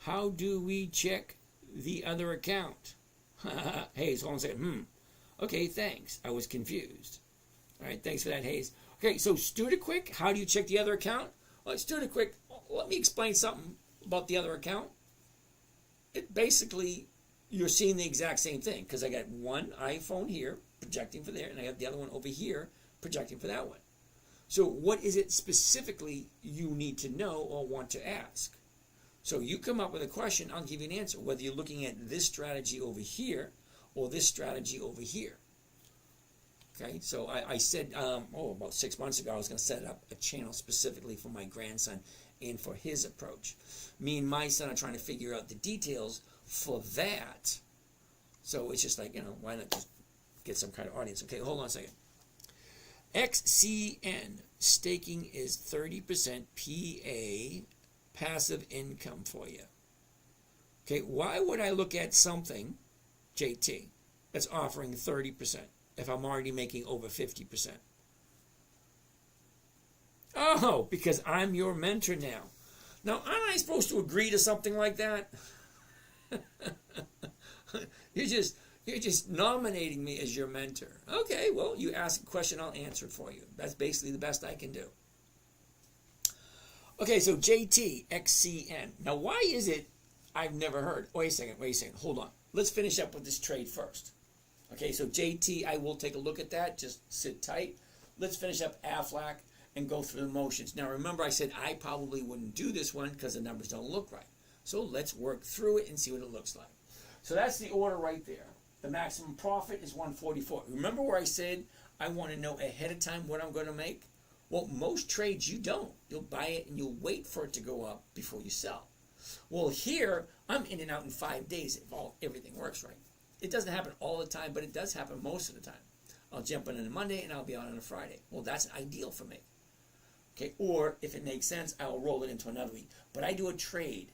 How do we check the other account? Hayes, hold on a second. Okay, thanks. I was confused. All right, thanks for that, Hayes. Okay, so Stuart Quick, how do you check the other account? Well, Stuart Quick, let me explain something about the other account. It basically, you're seeing the exact same thing because I got one iPhone here projecting for there, and I have the other one over here projecting for that one. So what is it specifically you need to know or want to ask? So you come up with a question, I'll give you an answer, whether you're looking at this strategy over here or this strategy over here. Okay, so I said, about 6 months ago, I was going to set up a channel specifically for my grandson and for his approach. Me and my son are trying to figure out the details for that. So it's just like, why not just get some kind of audience? Okay, hold on a second. XCN, staking is 30% PA passive income for you. Okay, why would I look at something, JT, that's offering 30%? If I'm already making over 50%. Oh, because I'm your mentor now. Now, aren't I supposed to agree to something like that? You're just nominating me as your mentor. Okay, well, you ask a question, I'll answer it for you. That's basically the best I can do. Okay, so JT, XCN. Now, why is it I've never heard? Wait a second, hold on. Let's finish up with this trade first. Okay, so JT, I will take a look at that. Just sit tight. Let's finish up Aflac and go through the motions. Now, remember I said I probably wouldn't do this one because the numbers don't look right. So let's work through it and see what it looks like. So that's the order right there. The maximum profit is 144. Remember where I said I want to know ahead of time what I'm going to make? Well, most trades you don't. You'll buy it and you'll wait for it to go up before you sell. Well, here, I'm in and out in 5 days if everything works right. It doesn't happen all the time, but it does happen most of the time. I'll jump in on a Monday and I'll be out on a Friday. Well, that's ideal for me. Okay, or if it makes sense, I'll roll it into another week. But I do a trade,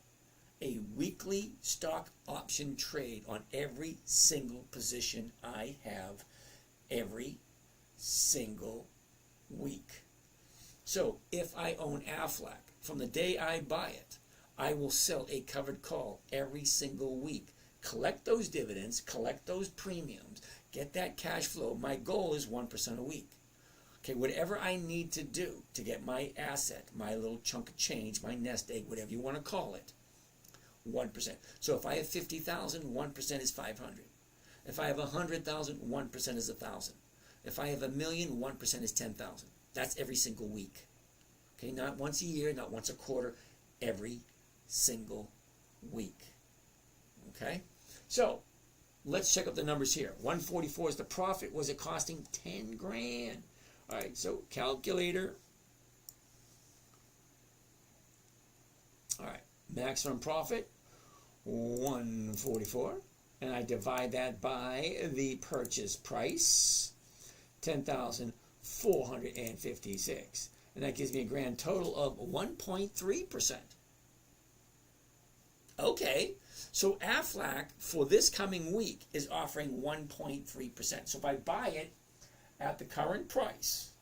a weekly stock option trade on every single position I have every single week. So if I own Aflac, from the day I buy it, I will sell a covered call every single week. Collect those dividends, collect those premiums, get that cash flow. My goal is 1% a week. Okay, whatever I need to do to get my asset, my little chunk of change, my nest egg, whatever you want to call it, 1%. So if I have 50,000, 1% is 500. If I have 100,000, 1% is 1,000. If I have 1,000,000, 1% is 10,000. That's every single week. Okay, not once a year, not once a quarter, every single week. Okay, so let's check out the numbers here. 144 is the profit. Was it costing 10 grand? All right, so calculator. All right, maximum profit, 144. And I divide that by the purchase price, 10,456. And that gives me a grand total of 1.3%. Okay, so Aflac for this coming week is offering 1.3%. So if I buy it at the current price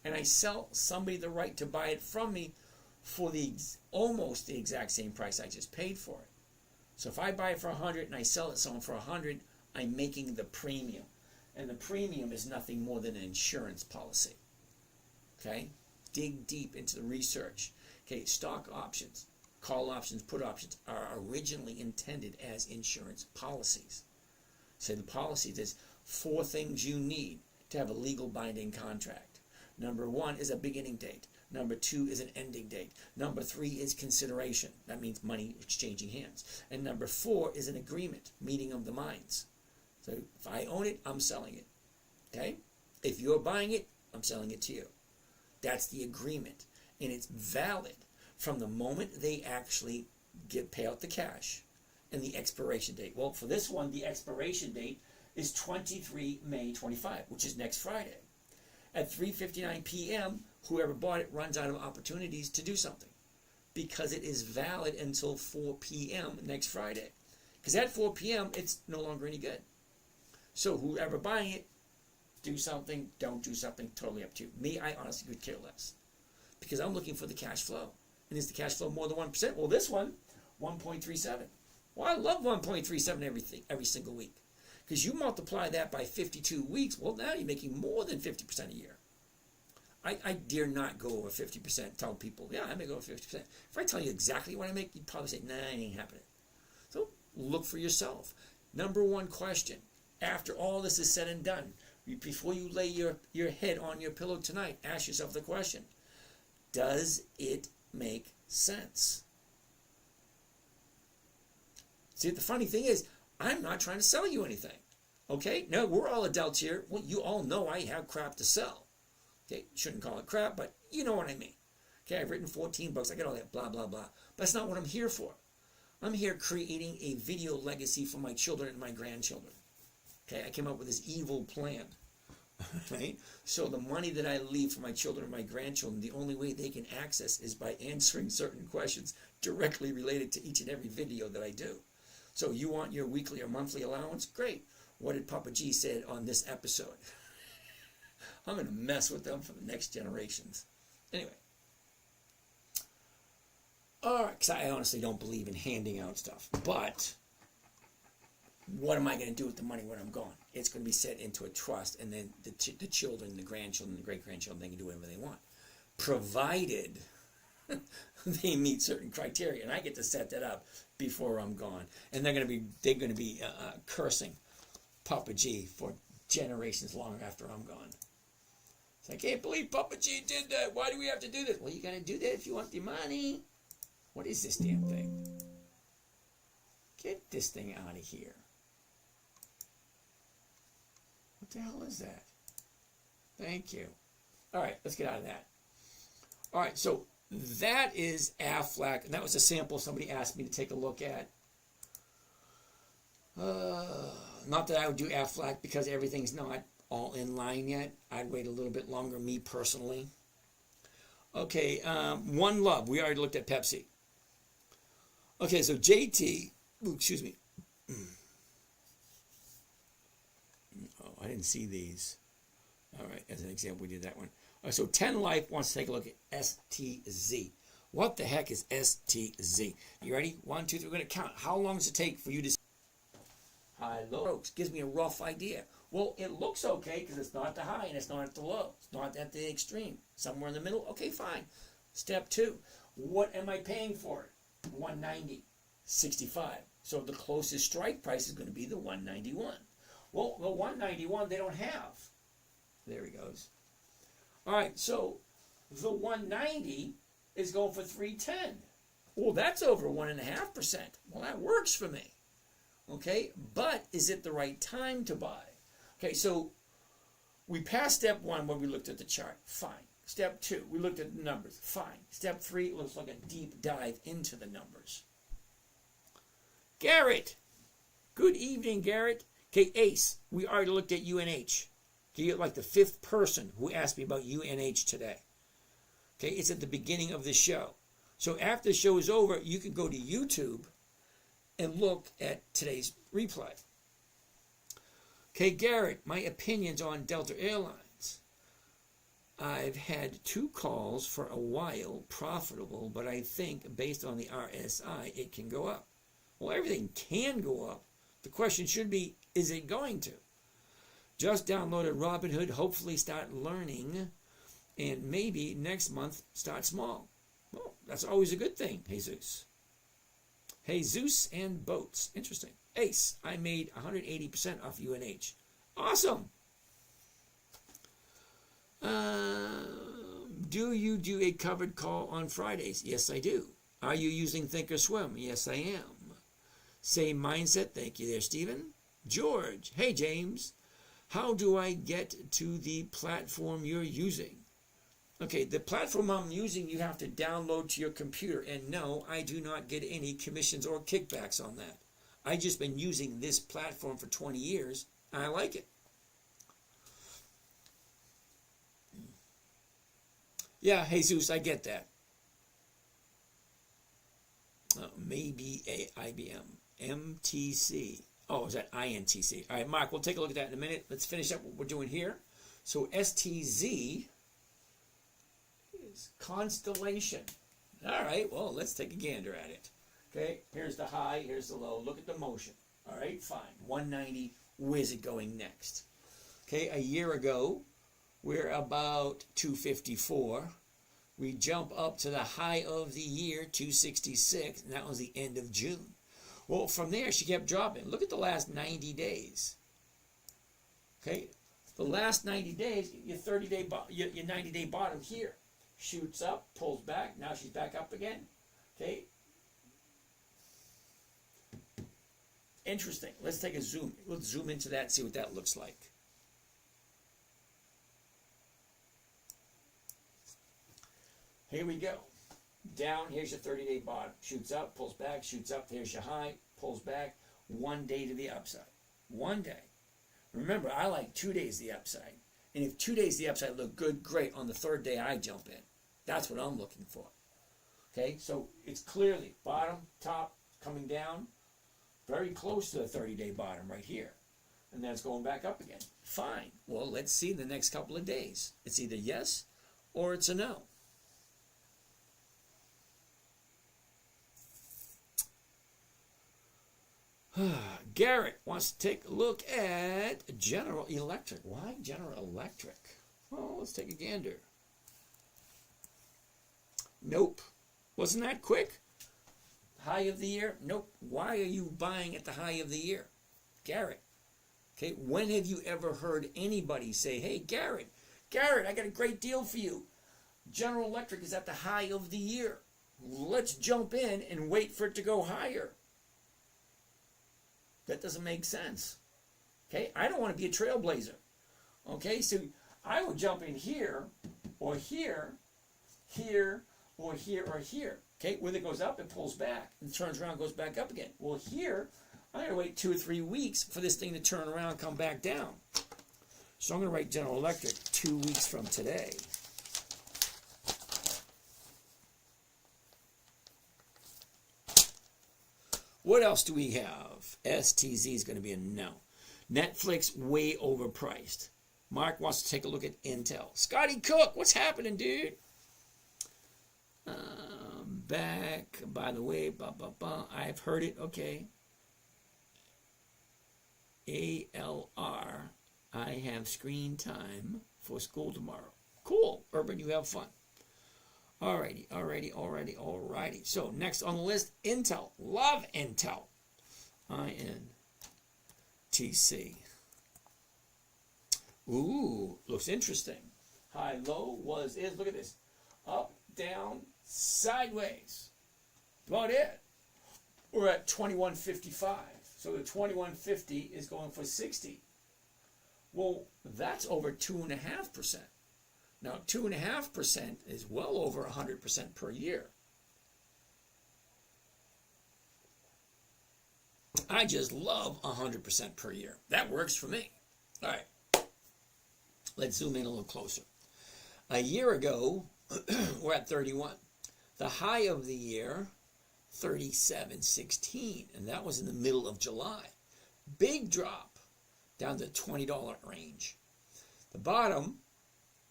and I sell somebody the right to buy it from me for almost the exact same price I just paid for it. So if I buy it for 100 and I sell it to someone for 100, I'm making the premium. And the premium is nothing more than an insurance policy. Okay? Dig deep into the research. Okay, stock options, call options, put options are originally intended as insurance policies. So the policy says 4 things you need to have a legal binding contract. Number 1 is a beginning date. Number 2 is an ending date. Number 3 is consideration. That means money exchanging hands. And number 4 is an agreement, meeting of the minds. So if I own it, I'm selling it. Okay? If you're buying it, I'm selling it to you. That's the agreement. And it's valid from the moment they actually pay out the cash and the expiration date. Well, for this one, the expiration date is 23 May 25, which is next Friday. At 3:59 p.m., whoever bought it runs out of opportunities to do something because it is valid until 4 p.m. next Friday. Because at 4 p.m., it's no longer any good. So whoever buying it, do something, don't do something, totally up to you. Me, I honestly could care less because I'm looking for the cash flow. And is the cash flow more than 1%? Well, this one, 1.37. Well, I love 1.37 every single week. Because you multiply that by 52 weeks, well, now you're making more than 50% a year. I dare not go over 50%. Tell people, yeah, I may go over 50%. If I tell you exactly what I make, you'd probably say, nah, it ain't happening. So look for yourself. Number 1 question, after all this is said and done, before you lay your head on your pillow tonight, ask yourself the question, does it make sense? See, the funny thing is, I'm not trying to sell you anything. Okay? No, we're all adults here. Well, you all know I have crap to sell. Okay? Shouldn't call it crap, but you know what I mean. Okay, I've written 14 books. I get all that blah, blah, blah. But that's not what I'm here for. I'm here creating a video legacy for my children and my grandchildren. Okay? I came up with this evil plan. Right? So the money that I leave for my children and my grandchildren, the only way they can access is by answering certain questions directly related to each and every video that I do. So you want your weekly or monthly allowance? Great. What did Papa G said on this episode? I'm going to mess with them for the next generations. Anyway. All right, because I honestly don't believe in handing out stuff. But what am I going to do with the money when I'm gone? It's going to be set into a trust, and then the children, the grandchildren, the great-grandchildren, they can do whatever they want. Provided they meet certain criteria, and I get to set that up before I'm gone. And they're going to be cursing Papa G for generations long after I'm gone. So I can't believe Papa G did that. Why do we have to do this? Well, you got to do that if you want the money. What is this damn thing? Get this thing out of here. What the hell is that? Thank you. All right, let's get out of that. All right, so that is Aflac, and that was a sample somebody asked me to take a look at. Not that I would do Aflac because everything's not all in line yet. I'd wait a little bit longer, me personally. Okay, One Love. We already looked at Pepsi. Okay, so JT, excuse me. Oh, I didn't see these. All right, as an example, we did that one. All right, so 10 Life wants to take a look at STZ. What the heck is STZ? You ready? 1, 2, 3. We're going to count. How long does it take for you to... High, low. Folks, gives me a rough idea. Well, it looks okay because it's not the high and it's not at the low. It's not at the extreme. Somewhere in the middle. Okay, fine. Step 2. What am I paying for it? 190, 65. So the closest strike price is going to be the 191. Well, the 191 they don't have. There he goes. All right, so the 190 is going for 310. Well, that's over 1.5%. Well, that works for me. Okay, but is it the right time to buy? Okay, so we passed step 1 when we looked at the chart. Fine. Step 2, we looked at the numbers. Fine. Step 3, let's look at deep dive into the numbers. Garrett. Good evening, Garrett. Okay, Ace, we already looked at UNH. Okay, you're like the 5th person who asked me about UNH today. Okay, it's at the beginning of the show. So after the show is over, you can go to YouTube and look at today's replay. Okay, Garrett, my opinions on Delta Airlines. I've had 2 calls for a while, profitable, but I think based on the RSI, it can go up. Well, everything can go up. The question should be, is it going to? Just downloaded Robinhood, hopefully start learning, and maybe next month start small. Well, that's always a good thing, Jesus. Jesus and boats. Interesting. Ace, I made 180% off UNH. Awesome. Do you do a covered call on Fridays? Yes, I do. Are you using Thinkorswim? Yes, I am. Same mindset. Thank you there, Stephen. George. Hey, James. How do I get to the platform you're using? Okay, the platform I'm using, you have to download to your computer. And no, I do not get any commissions or kickbacks on that. I've just been using this platform for 20 years, and I like it. Yeah, Jesus, I get that. Maybe a IBM. MTC. Oh, is that INTC? All right, Mark, we'll take a look at that in a minute. Let's finish up what we're doing here. So STZ is Constellation. All right, well, let's take a gander at it. Okay, here's the high, here's the low. Look at the motion. All right, fine. 190, where's it going next? Okay, a year ago, we're about 254. We jump up to the high of the year, 266, and that was the end of June. Well, from there, she kept dropping. Look at the last 90 days. Okay, the last 90 days, your 30-day, your 90-day bottom here shoots up, pulls back. Now she's back up again. Okay. Interesting. Let's take a zoom. Let's zoom into that and see what that looks like. Here we go. Down, here's your 30-day bottom. Shoots up, pulls back, shoots up. Here's your high, pulls back. 1 day to the upside. 1 day. Remember, I like 2 days the upside. And if 2 days the upside look good, great. On the 3rd day, I jump in. That's what I'm looking for. Okay, so it's clearly bottom, top, coming down. Very close to the 30-day bottom right here. And then it's going back up again. Fine. Well, let's see the next couple of days. It's either yes or it's a no. Garrett wants to take a look at General Electric. Why General Electric? Well, let's take a gander. Nope. Wasn't that quick? High of the year? Nope. Why are you buying at the high of the year? Garrett. Okay, when have you ever heard anybody say, hey, Garrett, I got a great deal for you. General Electric is at the high of the year. Let's jump in and wait for it to go higher. That doesn't make sense. Okay, I don't want to be a trailblazer. Okay, so I would jump in here, or here, here, or here, or here. Okay, when it goes up, it pulls back and turns around, goes back up again. Well, here, I gotta wait 2 or 3 weeks for this thing to turn around and come back down. So I'm gonna write General Electric 2 weeks from today. What else do we have? STZ is going to be a no. Netflix, way overpriced. Mark wants to take a look at Intel. Scotty Cook, what's happening, dude? Back, by the way, I've heard it, okay. ALR, I have screen time for school tomorrow. Cool, Urban, you have fun. Alrighty. So next on the list, Intel. Love Intel. INTC. Ooh, looks interesting. High, low is, look at this. Up, down, sideways. About it. We're at 2155. So the 2150 is going for 60. Well, that's over 2.5%. Now, 2.5% is well over 100% per year. I just love 100% per year. That works for me. All right. Let's zoom in a little closer. A year ago, we're at 31. The high of the year, 37.16, and that was in the middle of July. Big drop down to $20 range. The bottom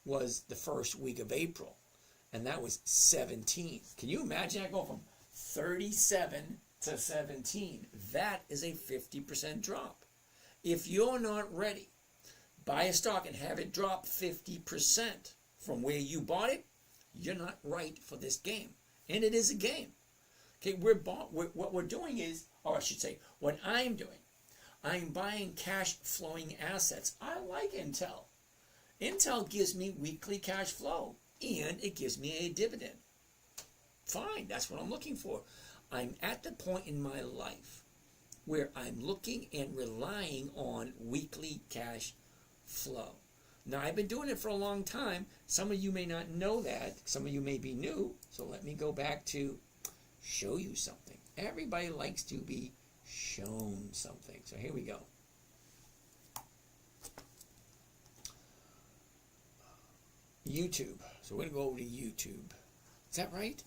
was the first week of April, and that was 17. Can you imagine that going from 37 to 17? That is a 50% drop. If you're not ready, buy a stock and have it drop 50% from where you bought it, you're not right for this game. And it is a game. Okay, what we're doing is, or I should say, what I'm doing, I'm buying cash flowing assets. I like Intel. Intel gives me weekly cash flow, and it gives me a dividend. Fine, that's what I'm looking for. I'm at the point in my life where I'm looking and relying on weekly cash flow. Now, I've been doing it for a long time. Some of you may not know that. Some of you may be new. So let me go back to show you something. Everybody likes to be shown something. So here we go. YouTube. So we're going to go over to YouTube. Is that right?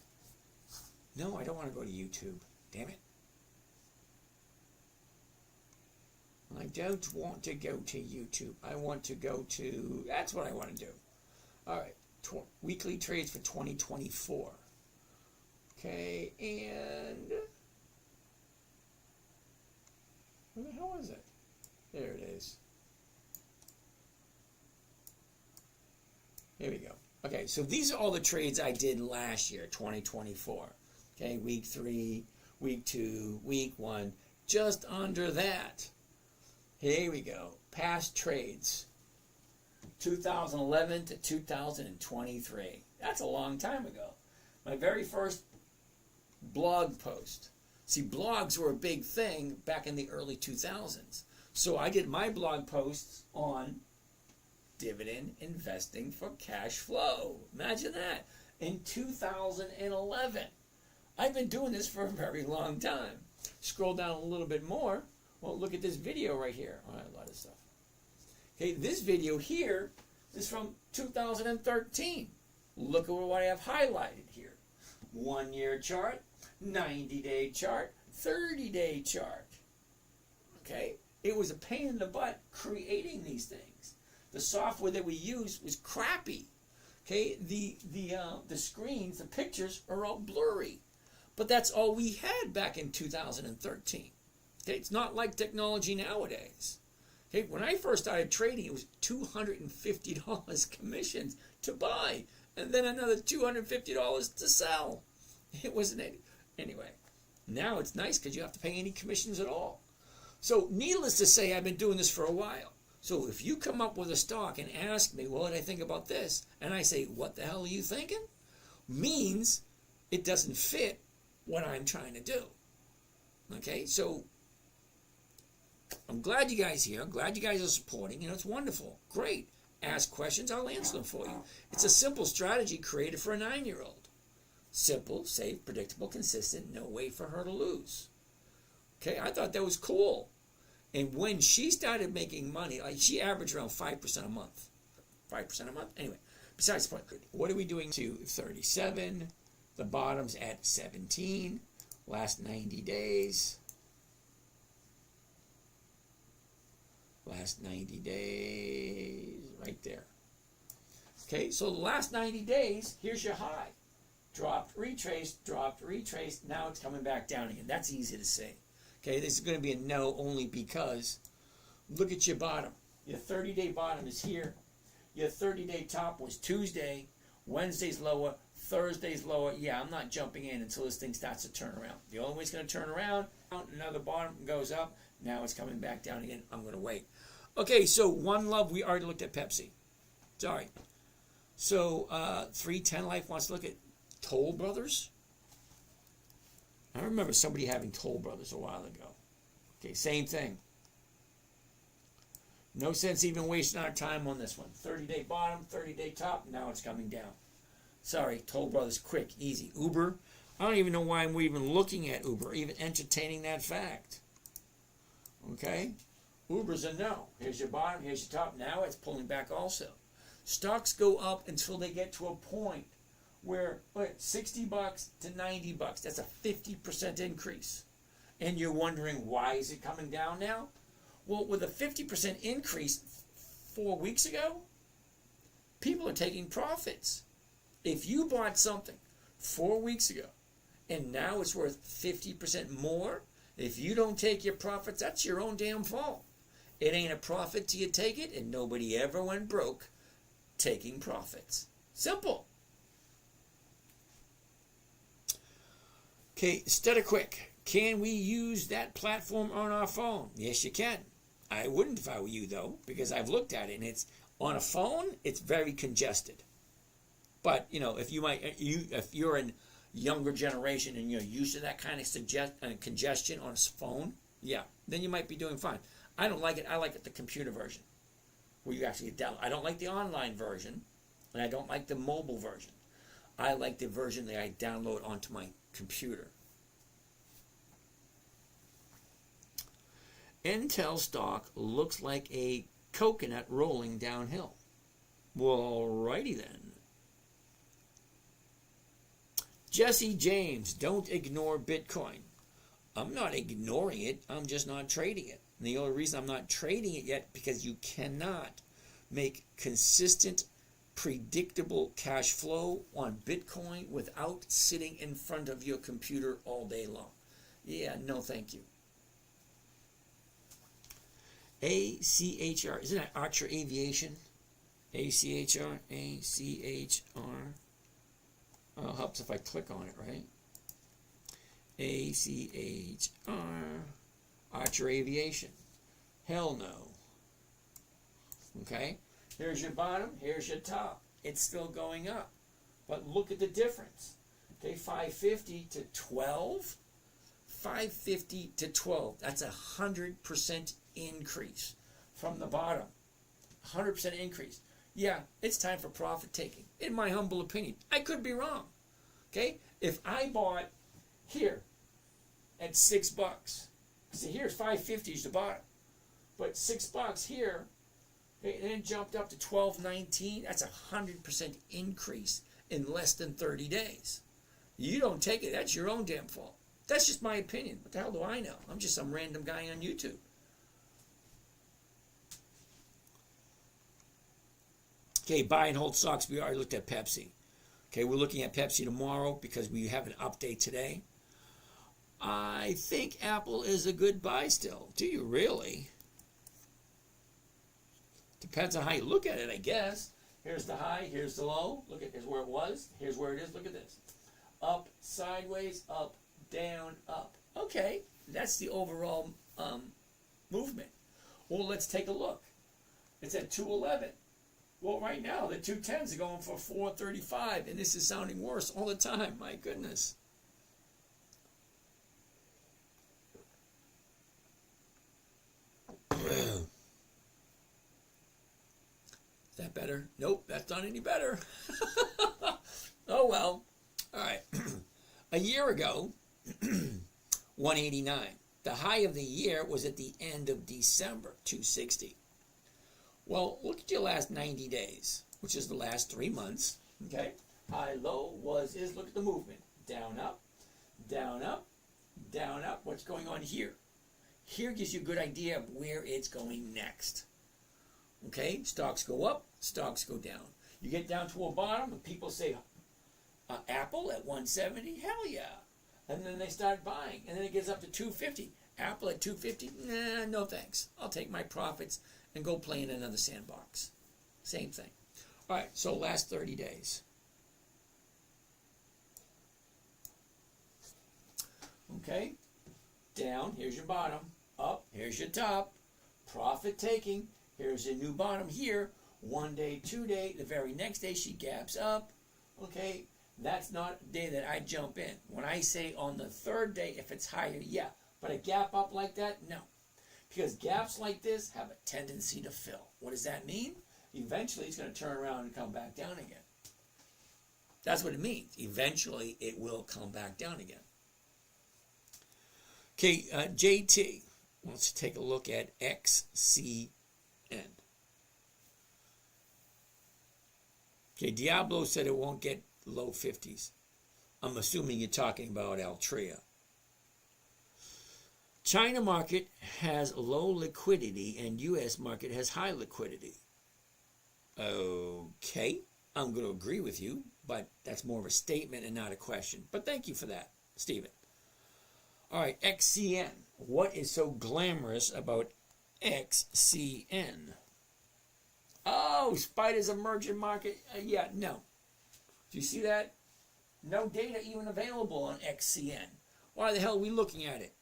No, I don't want to go to YouTube. Damn it. I don't want to go to YouTube. I want to go to, that's what I want to do. All right, weekly trades for 2024. Okay, and where the hell is it? There it is. Here we go. Okay, so these are all the trades I did last year, 2024. Okay, week 3, week 2, week 1, just under that. Here we go. Past trades. 2011 to 2023. That's a long time ago. My very first blog post. See, blogs were a big thing back in the early 2000s. So I did my blog posts on dividend investing for cash flow. Imagine that. In 2011. I've been doing this for a very long time. Scroll down a little bit more. Well, look at this video right here. All right, a lot of stuff. Okay, this video here is from 2013. Look at what I have highlighted here. 1 year chart, 90-day chart, 30-day chart. Okay, it was a pain in the butt creating these things. The software that we used was crappy. Okay, the screens, the pictures are all blurry. But that's all we had back in 2013. Okay, it's not like technology nowadays. Okay, when I first started trading, it was $250 commissions to buy, and then another $250 to sell. It wasn't any. Anyway, now it's nice because you don't have to pay any commissions at all. So needless to say, I've been doing this for a while. So if you come up with a stock and ask me, what did I think about this? And I say, what the hell are you thinking? Means it doesn't fit what I'm trying to do. Okay, so I'm glad you guys are here. I'm glad you guys are supporting. You know, it's wonderful. Great. Ask questions, I'll answer them for you. It's a simple strategy created for a 9-year-old. Simple, safe, predictable, consistent, no way for her to lose. Okay, I thought that was cool. And when she started making money, like she averaged around 5% a month. 5% a month? Anyway, besides the point, what are we doing to 37? The bottom's at 17. Last 90 days. Last 90 days, right there. Okay, so the last 90 days, here's your high. Dropped, retraced, now it's coming back down again. That's easy to say. Okay, this is going to be a no only because look at your bottom. Your 30-day bottom is here. Your 30-day top was Tuesday. Wednesday's lower. Thursday's lower. Yeah, I'm not jumping in until this thing starts to turn around. The only way it's going to turn around, another bottom goes up. Now it's coming back down again. I'm going to wait. Okay, so One Love, we already looked at Pepsi. Sorry. So 310 Life wants to look at Toll Brothers. I remember somebody having Toll Brothers a while ago. Okay, same thing. No sense even wasting our time on this one. 30-day bottom, 30-day top, now it's coming down. Sorry, Toll Brothers, quick, easy. Uber, I don't even know why we're even looking at Uber, even entertaining that fact. Okay? Uber's a no. Here's your bottom, here's your top. Now it's pulling back also. Stocks go up until they get to a point where, what, $60 to $90, that's a 50% increase. And you're wondering, why is it coming down now? Well, with a 50% increase 4 weeks ago, People are taking profits. If you bought something 4 weeks ago and now it's worth 50% more, if you don't take your profits, that's your own damn fault. It ain't a profit till you take it, and nobody ever went broke taking profits. Simple. Okay, stutter quick. Can we use that platform on our phone? Yes, you can. I wouldn't if I were you, though, because I've looked at it, and it's on a phone, it's very congested. But, if you're a younger generation and you're used to that kind of congestion on a phone, yeah, then you might be doing fine. I don't like it. I like it the computer version, where you actually download. I don't like the online version, and I don't like the mobile version. I like the version that I download onto my computer. Intel stock looks like a coconut rolling downhill. Well, alrighty then. Jesse James, don't ignore Bitcoin. I'm not ignoring it. I'm just not trading it. And the only reason I'm not trading it yet because you cannot make consistent, predictable cash flow on Bitcoin without sitting in front of your computer all day long. Yeah, no thank you. ACHR, isn't that Archer Aviation? ACHR, ACHR. Oh, helps if I click on it, right? ACHR, Archer Aviation. Hell no. Okay, here's your bottom, here's your top. It's still going up, but look at the difference. Okay, 550 to 12. 550 to 12. That's 100% increase from the bottom. 100% increase. Yeah, it's time for profit taking, in my humble opinion. I could be wrong. Okay, if I bought here at $6, see here's 550 is the bottom, but $6 here, okay, and then jumped up to 12.19. That's 100% increase in less than 30 days. You don't take it, that's your own damn fault. That's just my opinion. What the hell do I know? I'm just some random guy on YouTube. Okay, buy and hold stocks. We already looked at Pepsi. Okay, we're looking at Pepsi tomorrow because we have an update today. I think Apple is a good buy still. Do you really? Depends on how you look at it, I guess. Here's the high, here's the low. Look at, here's where it was. Here's where it is. Look at this. Up, sideways, up, down, up. Okay, that's the overall movement. Well, let's take a look. It's at 211. Well, right now, the 210s are going for 435, and this is sounding worse all the time. My goodness. Is that better? Nope, that's not any better. Oh, well. All right. A year ago, 189. The high of the year was at the end of December, 260. Well, look at your last 90 days, which is the last 3 months. Okay. High, low, is, look at the movement. Down, up, down, up, down, up. What's going on here? Here gives you a good idea of where it's going next. Okay. Stocks go up, stocks go down. You get down to a bottom, and people say, Apple at 170? Hell yeah. And then they start buying, and then it gets up to 250. Apple at 250? Nah, no thanks. I'll take my profits and go play in another sandbox. Same thing. All right, so last 30 days. Okay, down, here's your bottom. Up, here's your top. Profit taking, here's your new bottom here. 1 day, 2 day, the very next day she gaps up. Okay, that's not a day that I jump in. When I say on the third day, if it's higher, yeah. But a gap up like that, no. Because gaps like this have a tendency to fill. What does that mean? Eventually, it's going to turn around and come back down again. That's what it means. Eventually, it will come back down again. Okay, JT wants to take a look at XCN. Okay, Diablo said it won't get low 50s. I'm assuming you're talking about Altria. China market has low liquidity and U.S. market has high liquidity. Okay, I'm going to agree with you, but that's more of a statement and not a question. But thank you for that, Stephen. All right, XCN. What is so glamorous about XCN? Oh, Spider's emerging market. Yeah, no. Do you see that? No data even available on XCN. Why the hell are we looking at it?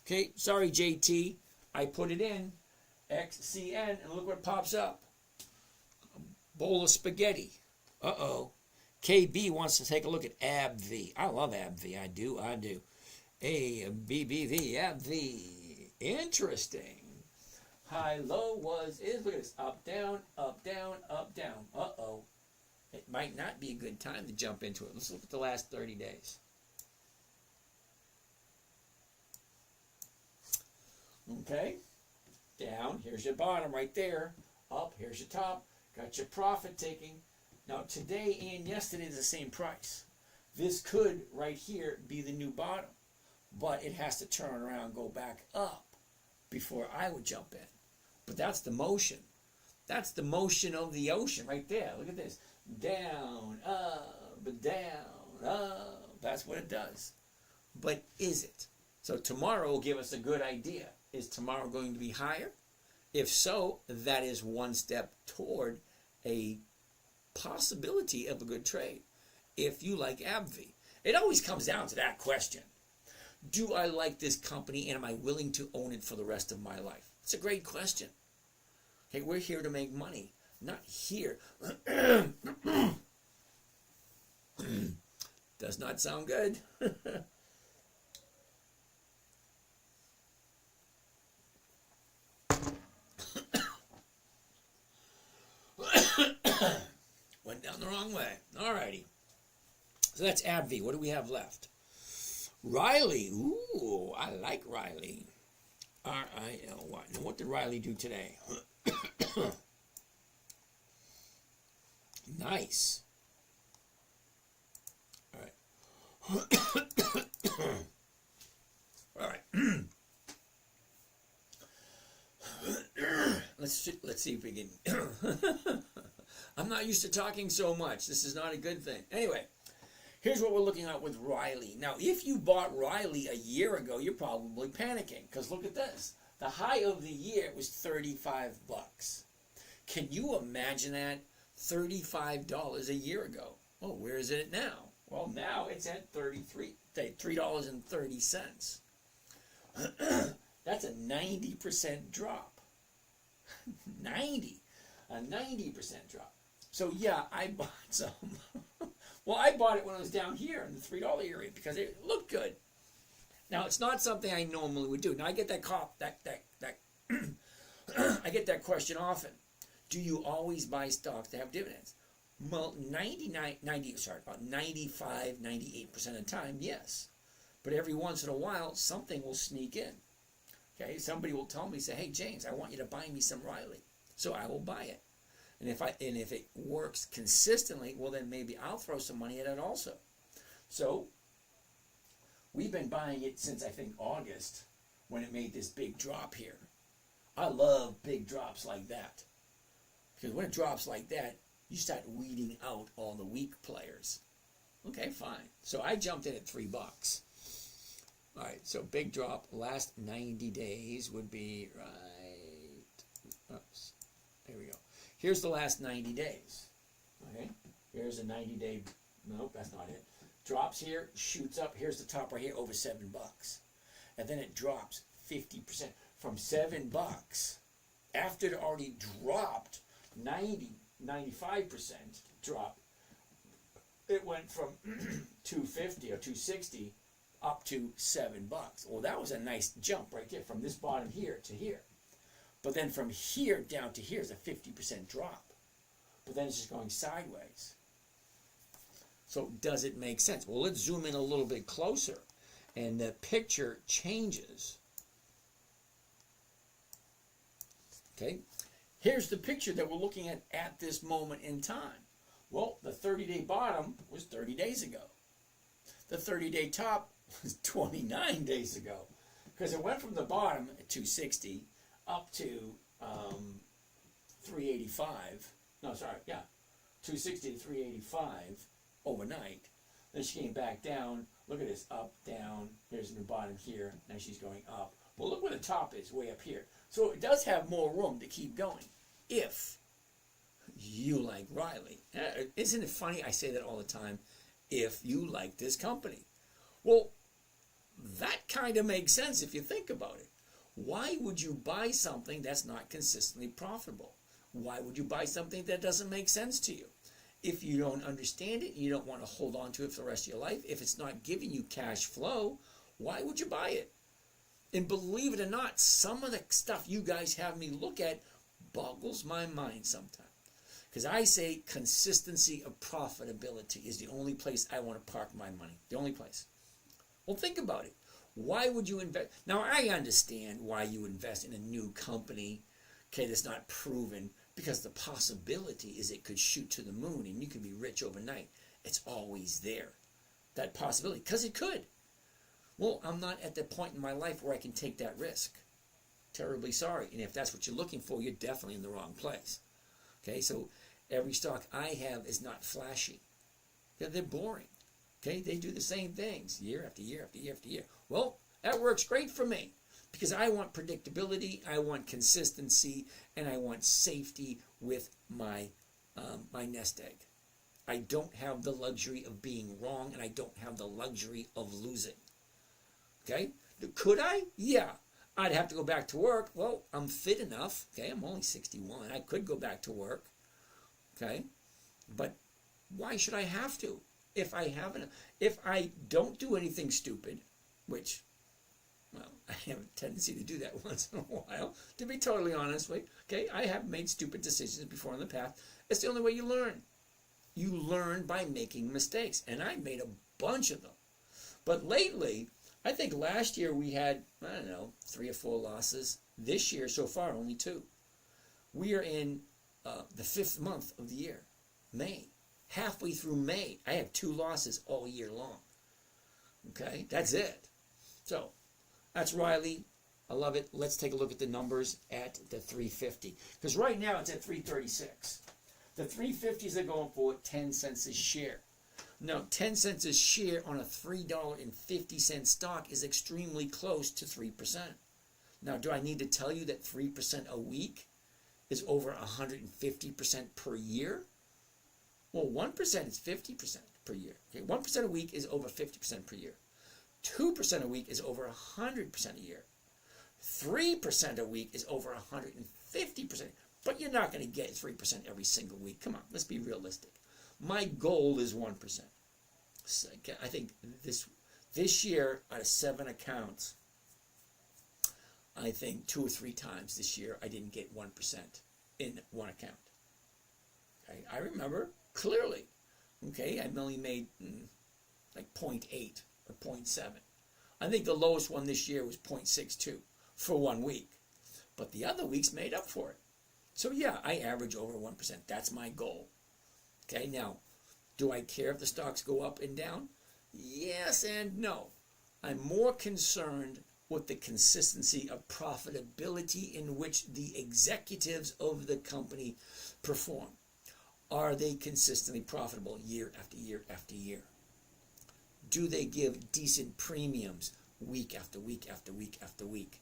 Okay, sorry, JT. I put it in. XCN, and look what pops up. A bowl of spaghetti. Uh-oh. KB wants to take a look at AbbVie. I love AbbVie. I do. ABBV, AbbVie. Interesting. High, low, is. Look at this. Up, down, up, down, up, down. Uh-oh. It might not be a good time to jump into it. Let's look at the last 30 days. Okay. Down, here's your bottom right there. Up, here's your top. Got your profit taking. Now today and yesterday is the same price. This could, right here, be the new bottom. But it has to turn around and go back up before I would jump in. But that's the motion. That's the motion of the ocean right there. Look at this. Down, up, down, up. That's what it does. But is it? So tomorrow will give us a good idea. Is tomorrow going to be higher? If so, that is one step toward a possibility of a good trade. If you like AbbVie. It always comes down to that question. Do I like this company and am I willing to own it for the rest of my life? It's a great question. Hey, we're here to make money, not here. Does not sound good. Went down the wrong way. Alrighty. So that's AbbVie. What do we have left? Riley. Ooh, I like Riley. R-I-L-Y. Now, what did Riley do today? Nice. All right. All right. Let's see if we can. I'm not used to talking so much. This is not a good thing. Anyway, here's what we're looking at with Riley. Now, if you bought Riley a year ago, you're probably panicking because look at this. The high of the year was $35. Can you imagine that? $35 a year ago. Oh, where is it now? Well, now it's at $3.30. That's a 90% drop. 90. A 90% drop. So yeah, I bought some. Well, I bought it when it was down here in the $3 area because it looked good. Now it's not something I normally would do. Now I get that I get that question often. Do you always buy stocks that have dividends? Well, 95, 98% of the time, yes. But every once in a while, something will sneak in. Okay, somebody will tell me, say, hey, James, I want you to buy me some Riley. So I will buy it. And if it works consistently, well, then maybe I'll throw some money at it also. So we've been buying it since, I think, August when it made this big drop here. I love big drops like that. Because when it drops like that, you start weeding out all the weak players. Okay, fine. So I jumped in at $3. All right, so big drop. Last 90 days would be right. Oops. There we go. Here's the last 90 days. Okay, here's a 90-day. Nope, that's not it. Drops here, shoots up. Here's the top right here, over $7. And then it drops 50% from $7. After it already dropped 95% drop, it went from 250 or 260 up to $7. Well, that was a nice jump right there from this bottom here to here. But then from here down to here is a 50% drop. But then it's just going sideways. So does it make sense? Well, let's zoom in a little bit closer. And the picture changes. Okay. Here's the picture that we're looking at this moment in time. Well, the 30-day bottom was 30 days ago. The 30-day top was 29 days ago. Because it went from the bottom at 260 up to 385. No, sorry, yeah, 260 to 385 overnight. Then she came back down. Look at this, up, down. Here's the bottom here. Now she's going up. Well, look where the top is, way up here. So it does have more room to keep going if you like Riley. Isn't it funny? I say that all the time. If you like this company. Well, that kind of makes sense if you think about it. Why would you buy something that's not consistently profitable? Why would you buy something that doesn't make sense to you? If you don't understand it, you don't want to hold on to it for the rest of your life, if it's not giving you cash flow, why would you buy it? And believe it or not, some of the stuff you guys have me look at boggles my mind sometimes. Because I say consistency of profitability is the only place I want to park my money. The only place. Well, think about it. Why would you invest? Now, I understand why you invest in a new company, okay, that's not proven, because the possibility is it could shoot to the moon and you could be rich overnight. It's always there, that possibility, because it could. Well, I'm not at the point in my life where I can take that risk. Terribly sorry. And if that's what you're looking for, you're definitely in the wrong place. Okay, so every stock I have is not flashy. They're boring. Okay, they do the same things year after year after year after year. Well, that works great for me because I want predictability, I want consistency, and I want safety with my my nest egg. I don't have the luxury of being wrong, and I don't have the luxury of losing. Okay, could I? Yeah. I'd have to go back to work. Well, I'm fit enough. Okay, I'm only 61. I could go back to work. Okay, but why should I have to? If I don't do anything stupid, which, well, I have a tendency to do that once in a while, to be totally honest with you. Okay, I have made stupid decisions before in the past. It's the only way you learn. You learn by making mistakes, and I made a bunch of them. But lately, I think last year we had, I don't know, 3 or 4 losses. This year, so far, only 2. We are in the 5th month of the year, May. Halfway through May, I have 2 losses all year long. Okay, that's it. So, that's Riley. I love it. Let's take a look at the numbers at the 350. Because right now it's at 336. The 350s are going for 10 cents a share. Now, 10 cents a share on a $3.50 stock is extremely close to 3%. Now, do I need to tell you that 3% a week is over 150% per year? Well, 1% is 50% per year. Okay, 1% a week is over 50% per year. 2% a week is over 100% a year. 3% a week is over 150%. But you're not going to get 3% every single week. Come on, let's be realistic. My goal is 1%. So I think this year, out of 7 accounts, I think 2 or 3 times this year I didn't get 1% in one account. Okay, I remember clearly. Okay, I only made like 0.8 or 0.7. I think the lowest one this year was 0.62 for 1 week. But the other weeks made up for it. So yeah, I average over 1%. That's my goal. Okay, now, do I care if the stocks go up and down? Yes and no. I'm more concerned with the consistency of profitability in which the executives of the company perform. Are they consistently profitable year after year after year? Do they give decent premiums week after week after week after week?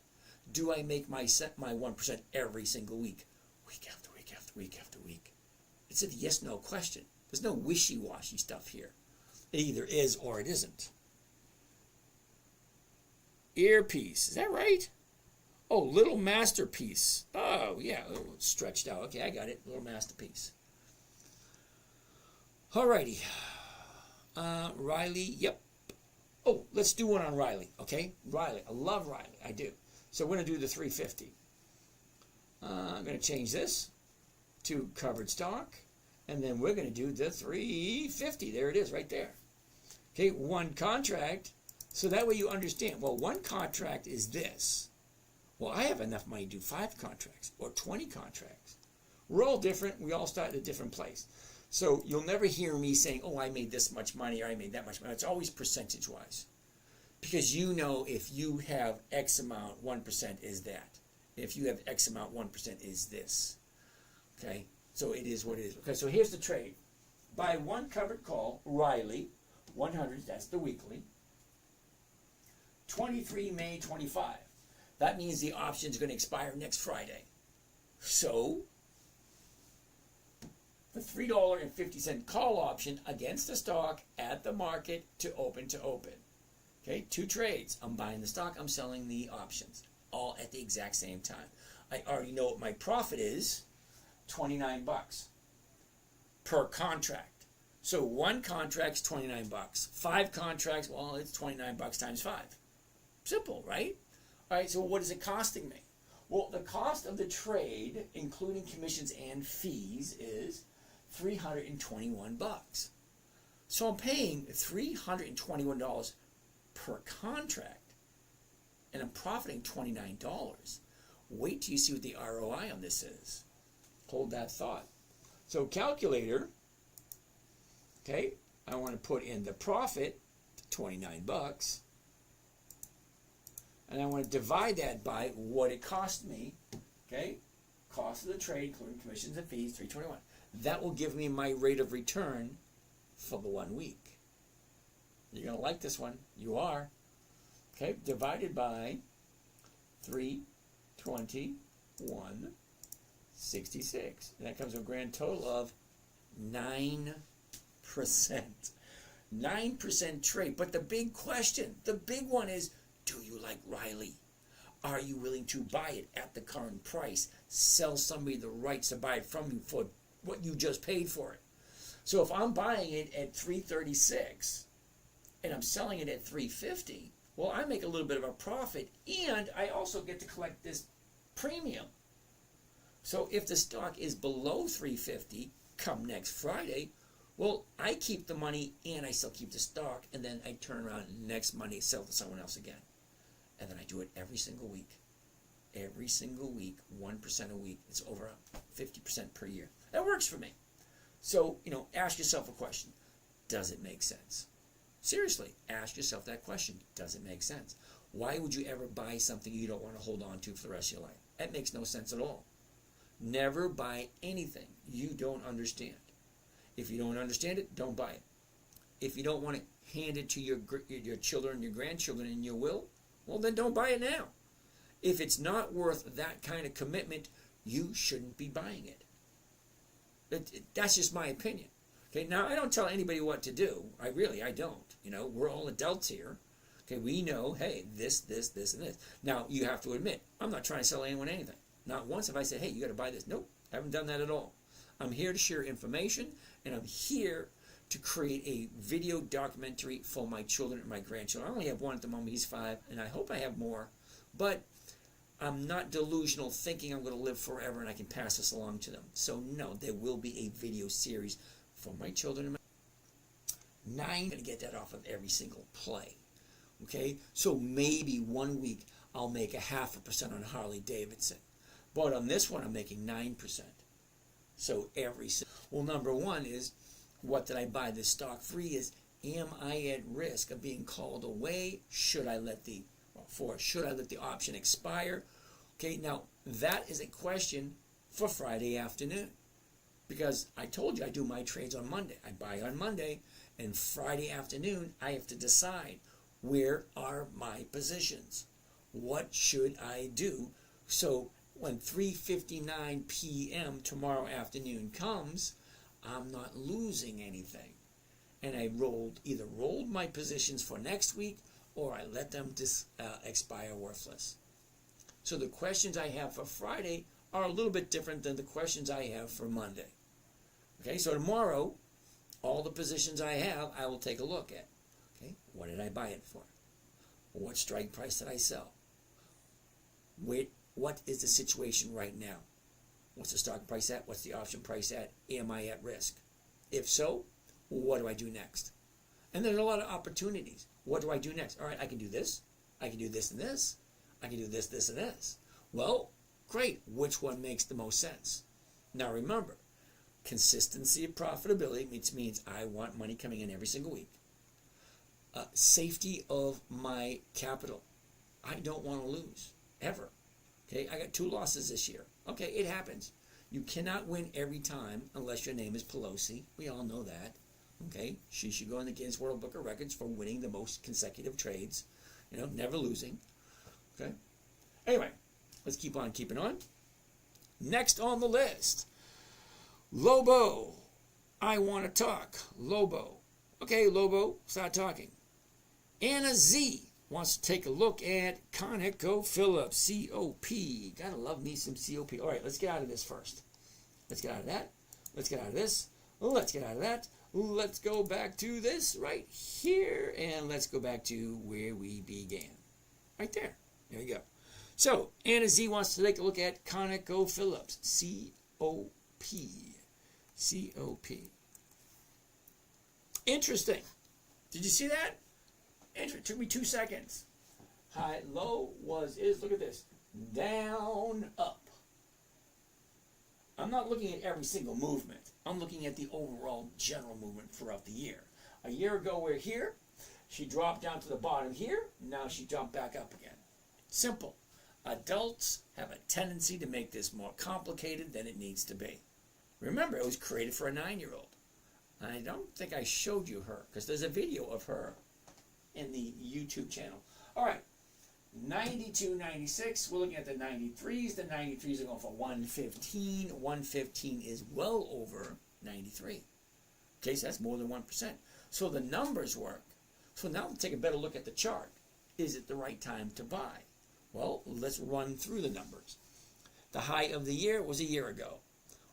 Do I make my 1% every single week? Week after week after week after week. It's a yes-no question. There's no wishy-washy stuff here. It either is or it isn't. Earpiece. Is that right? Oh, Little Masterpiece. Oh, yeah. Stretched out. Okay, I got it. Little Masterpiece. Alrighty. Riley. Yep. Oh, let's do one on Riley. Okay? Riley. I love Riley. I do. So we're going to do the 350. I'm going to change this to covered stock. And then we're going to do the 350. There it is right there. Okay, 1 contract. So that way you understand. Well, 1 contract is this. Well, I have enough money to do 5 contracts or 20 contracts. We're all different. We all start at a different place. So you'll never hear me saying, oh, I made this much money or I made that much money. It's always percentage-wise. Because you know if you have X amount, 1% is that. If you have X amount, 1% is this. Okay, so it is what it is. Okay, so here's the trade. Buy one covered call, Riley, 100, that's the weekly. 23 May 25. That means the option is going to expire next Friday. So, the $3.50 call option against the stock at the market to open to open. Okay, 2 trades. I'm buying the stock, I'm selling the options, all at the exact same time. I already know what my profit is, 29 bucks per contract. So 1 contract's 29 bucks. 5 contracts, well, it's 29 bucks times 5. Simple, right? All right, so what is it costing me? Well, the cost of the trade, including commissions and fees, is $321 bucks. So I'm paying $321 per contract, and I'm profiting $29. Wait till you see what the ROI on this is. Hold that thought. So calculator, okay, I want to put in the profit, 29 bucks, and I want to divide that by what it cost me, okay, cost of the trade, including commissions and fees, 321. That will give me my rate of return for the 1 week. You're going to like this one. You are. Okay, divided by 321.66. And that comes to a grand total of 9%. 9% trade. But the big question, the big one is, do you like Riley? Are you willing to buy it at the current price? Sell somebody the rights to buy it from you for what you just paid for it. So if I'm buying it at $336 and I'm selling it at $350, well, I make a little bit of a profit, and I also get to collect this premium. So if the stock is below $350 come next Friday, well, I keep the money and I still keep the stock, and then I turn around next Monday and sell to someone else again. And then I do it every single week. Every single week, 1% a week. It's over 50% per year. That works for me. So, ask yourself a question. Does it make sense? Seriously, ask yourself that question. Does it make sense? Why would you ever buy something you don't want to hold on to for the rest of your life? That makes no sense at all. Never buy anything you don't understand. If you don't understand it, don't buy it. If you don't want to hand it to your children, your grandchildren in your will, well, then don't buy it now. If it's not worth that kind of commitment, you shouldn't be buying it. That's just my opinion. Okay, now I don't tell anybody what to do. I don't. We're all adults here. Okay, we know, hey, this, and this. Now, you have to admit, I'm not trying to sell anyone anything. Not once have I said, hey, you got to buy this. Nope, haven't done that at all. I'm here to share information, and I'm here to create a video documentary for my children and my grandchildren. I only have one at the moment. He's 5, and I hope I have more. But I'm not delusional thinking I'm going to live forever and I can pass this along to them. So, no, there will be a video series for my children and my 9, I'm going to get that off of every single play. Okay? So maybe 1 week I'll make 0.5% on Harley Davidson. But on this one I'm making 9%. So well, number one is, what did I buy this stock free is, am I at risk of being called away? Should I let the option expire? Okay, now that is a question for Friday afternoon. Because I told you I do my trades on Monday. I buy on Monday, and Friday afternoon I have to decide, where are my positions? What should I do? So when 3:59 p.m. tomorrow afternoon comes, I'm not losing anything. And I either rolled my positions for next week, or I let them expire worthless. So the questions I have for Friday are a little bit different than the questions I have for Monday. Okay, so tomorrow, all the positions I have, I will take a look at. Okay, what did I buy it for? What strike price did I sell? What is the situation right now? What's the stock price at? What's the option price at? Am I at risk? If so, what do I do next? And there's a lot of opportunities. What do I do next? All right, I can do this. I can do this and this. I can do this, this, and this. Well, great. Which one makes the most sense? Now remember, consistency of profitability means I want money coming in every single week. Safety of my capital. I don't want to lose, ever. Okay, I got 2 losses this year. Okay, it happens. You cannot win every time unless your name is Pelosi. We all know that. Okay, she should go in the Guinness World Book of Records for winning the most consecutive trades. Never losing. Okay. Anyway, let's keep on keeping on. Next on the list, Lobo. I want to talk. Lobo. Okay, Lobo, start talking. Anna Z wants to take a look at ConocoPhillips, COP. Gotta love me some COP. All right, let's get out of this first. Let's get out of that. Let's get out of this. Let's get out of that. Let's go back to this right here. And let's go back to where we began. Right there. There you go. So, Anna Z wants to take a look at ConocoPhillips, COP. COP. Interesting. Did you see that? It took me 2 seconds. High, low is, look at this, down, up. I'm not looking at every single movement. I'm looking at the overall general movement throughout the year. A year ago we're here. She dropped down to the bottom here. Now she jumped back up again. Simple. Adults have a tendency to make this more complicated than it needs to be. Remember, it was created for a 9-year-old. I don't think I showed you her because there's a video of her in the YouTube channel. All right, 92, 96. We're looking at the 93s. The 93s are going for 115. 115 is well over 93. Okay, so that's more than 1%. So the numbers work. So now let's take a better look at the chart. Is it the right time to buy? Well, let's run through the numbers. The high of the year was a year ago,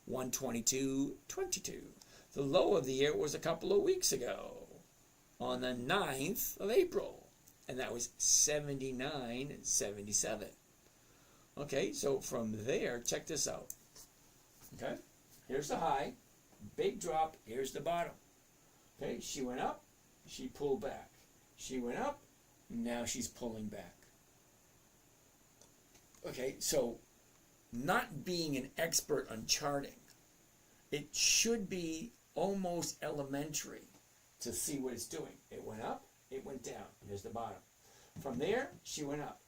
122.22. The low of the year was a couple of weeks ago, on the 9th of April, and that was 79.77. Okay, so from there, check this out. Okay, here's the high, big drop, here's the bottom. Okay, she went up, she pulled back. She went up, now she's pulling back. Okay, so not being an expert on charting, it should be almost elementary to see what it's doing. It went up, it went down. Here's the bottom. From there, she went up,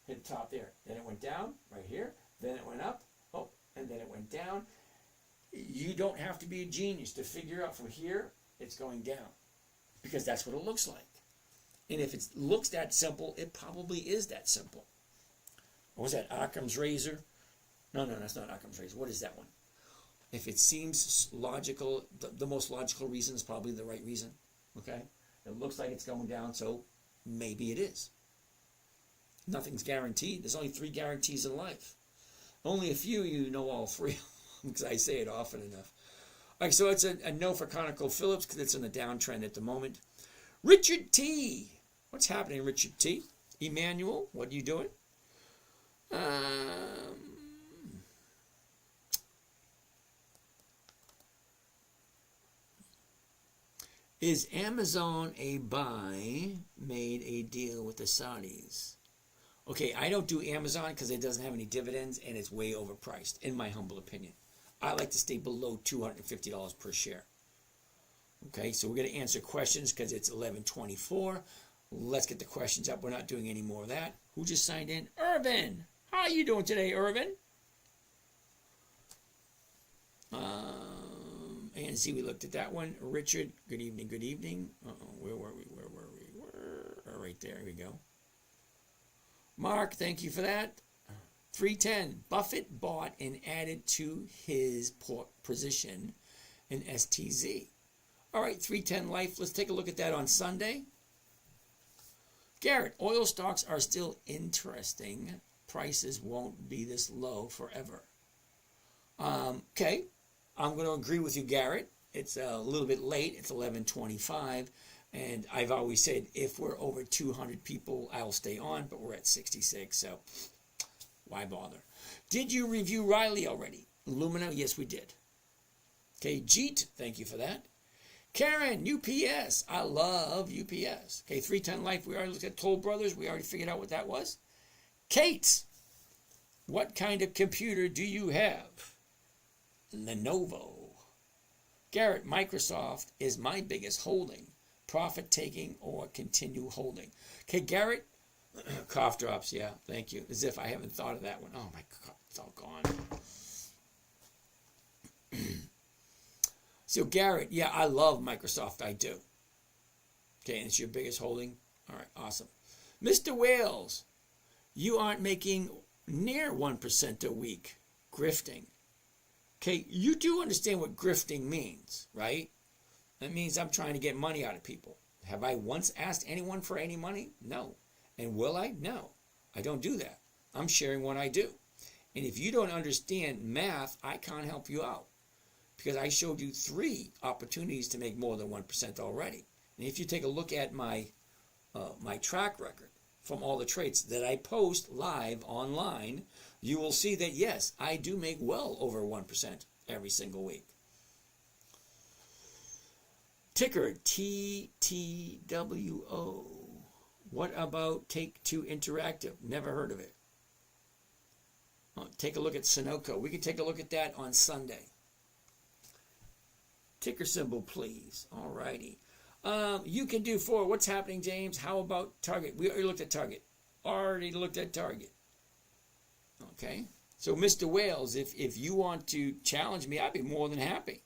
hit the top there. Then it went down right here. Then it went up, oh, and then it went down. You don't have to be a genius to figure out from here it's going down, because that's what it looks like. And if it looks that simple, it probably is that simple. What was that, Occam's razor? No, that's not Occam's razor. What is that one? If it seems logical, the most logical reason is probably the right reason. Okay? It looks like it's going down, so maybe it is. Nothing's guaranteed. There's only 3 guarantees in life. Only a few you know all 3, because I say it often enough. All right, so it's a no for ConocoPhillips because it's in a downtrend at the moment. Richard T. What's happening, Richard T? Emmanuel, what are you doing? Is Amazon a buy? Made a deal with the Saudis. Okay, I don't do Amazon because it doesn't have any dividends and it's way overpriced, in my humble opinion. I like to stay below $250 per share. Okay, so we're going to answer questions because it's 11:24. Let's get the questions up. We're not doing any more of that. Who just signed in? Irvin. How are you doing today, Irvin? And see, we looked at that one. Richard, good evening, good evening. Where were we? Right there, here we go. Mark, thank you for that. 310. Buffett bought and added to his position in STZ. All right, 310 Life. Let's take a look at that on Sunday. Garrett, oil stocks are still interesting. Prices won't be this low forever. Okay, I'm going to agree with you, Garrett. It's a little bit late. It's 11:25, and I've always said if we're over 200 people, I'll stay on, but we're at 66, so why bother? Did you review Riley already? Lumina, yes, we did. Okay, Jeet, thank you for that. Karen, UPS. I love UPS. Okay, 310 Life. We already looked at Toll Brothers. We already figured out what that was. Kate, what kind of computer do you have? Lenovo. Garrett, Microsoft is my biggest holding. Profit taking or continue holding. Okay, Garrett, cough drops. Yeah, thank you. As if I haven't thought of that one. Oh my God, it's all gone. So Garrett, yeah, I love Microsoft. I do. Okay, and it's your biggest holding? All right, awesome. Mr. Wales, you aren't making near 1% a week grifting. Okay, you do understand what grifting means, right? That means I'm trying to get money out of people. Have I once asked anyone for any money? No. And will I? No. I don't do that. I'm sharing what I do. And if you don't understand math, I can't help you out. Because I showed you 3 opportunities to make more than 1% already. And if you take a look at my track record from all the trades that I post live online, you will see that yes, I do make well over 1% every single week. Ticker TTWO. What about Take-Two Interactive? Never heard of it. Oh, take a look at Sunoco. We can take a look at that on Sunday. Ticker symbol, please. All righty. You can do 4. What's happening, James? How about Target? We already looked at Target. Okay. So, Mr. Wales, if you want to challenge me, I'd be more than happy.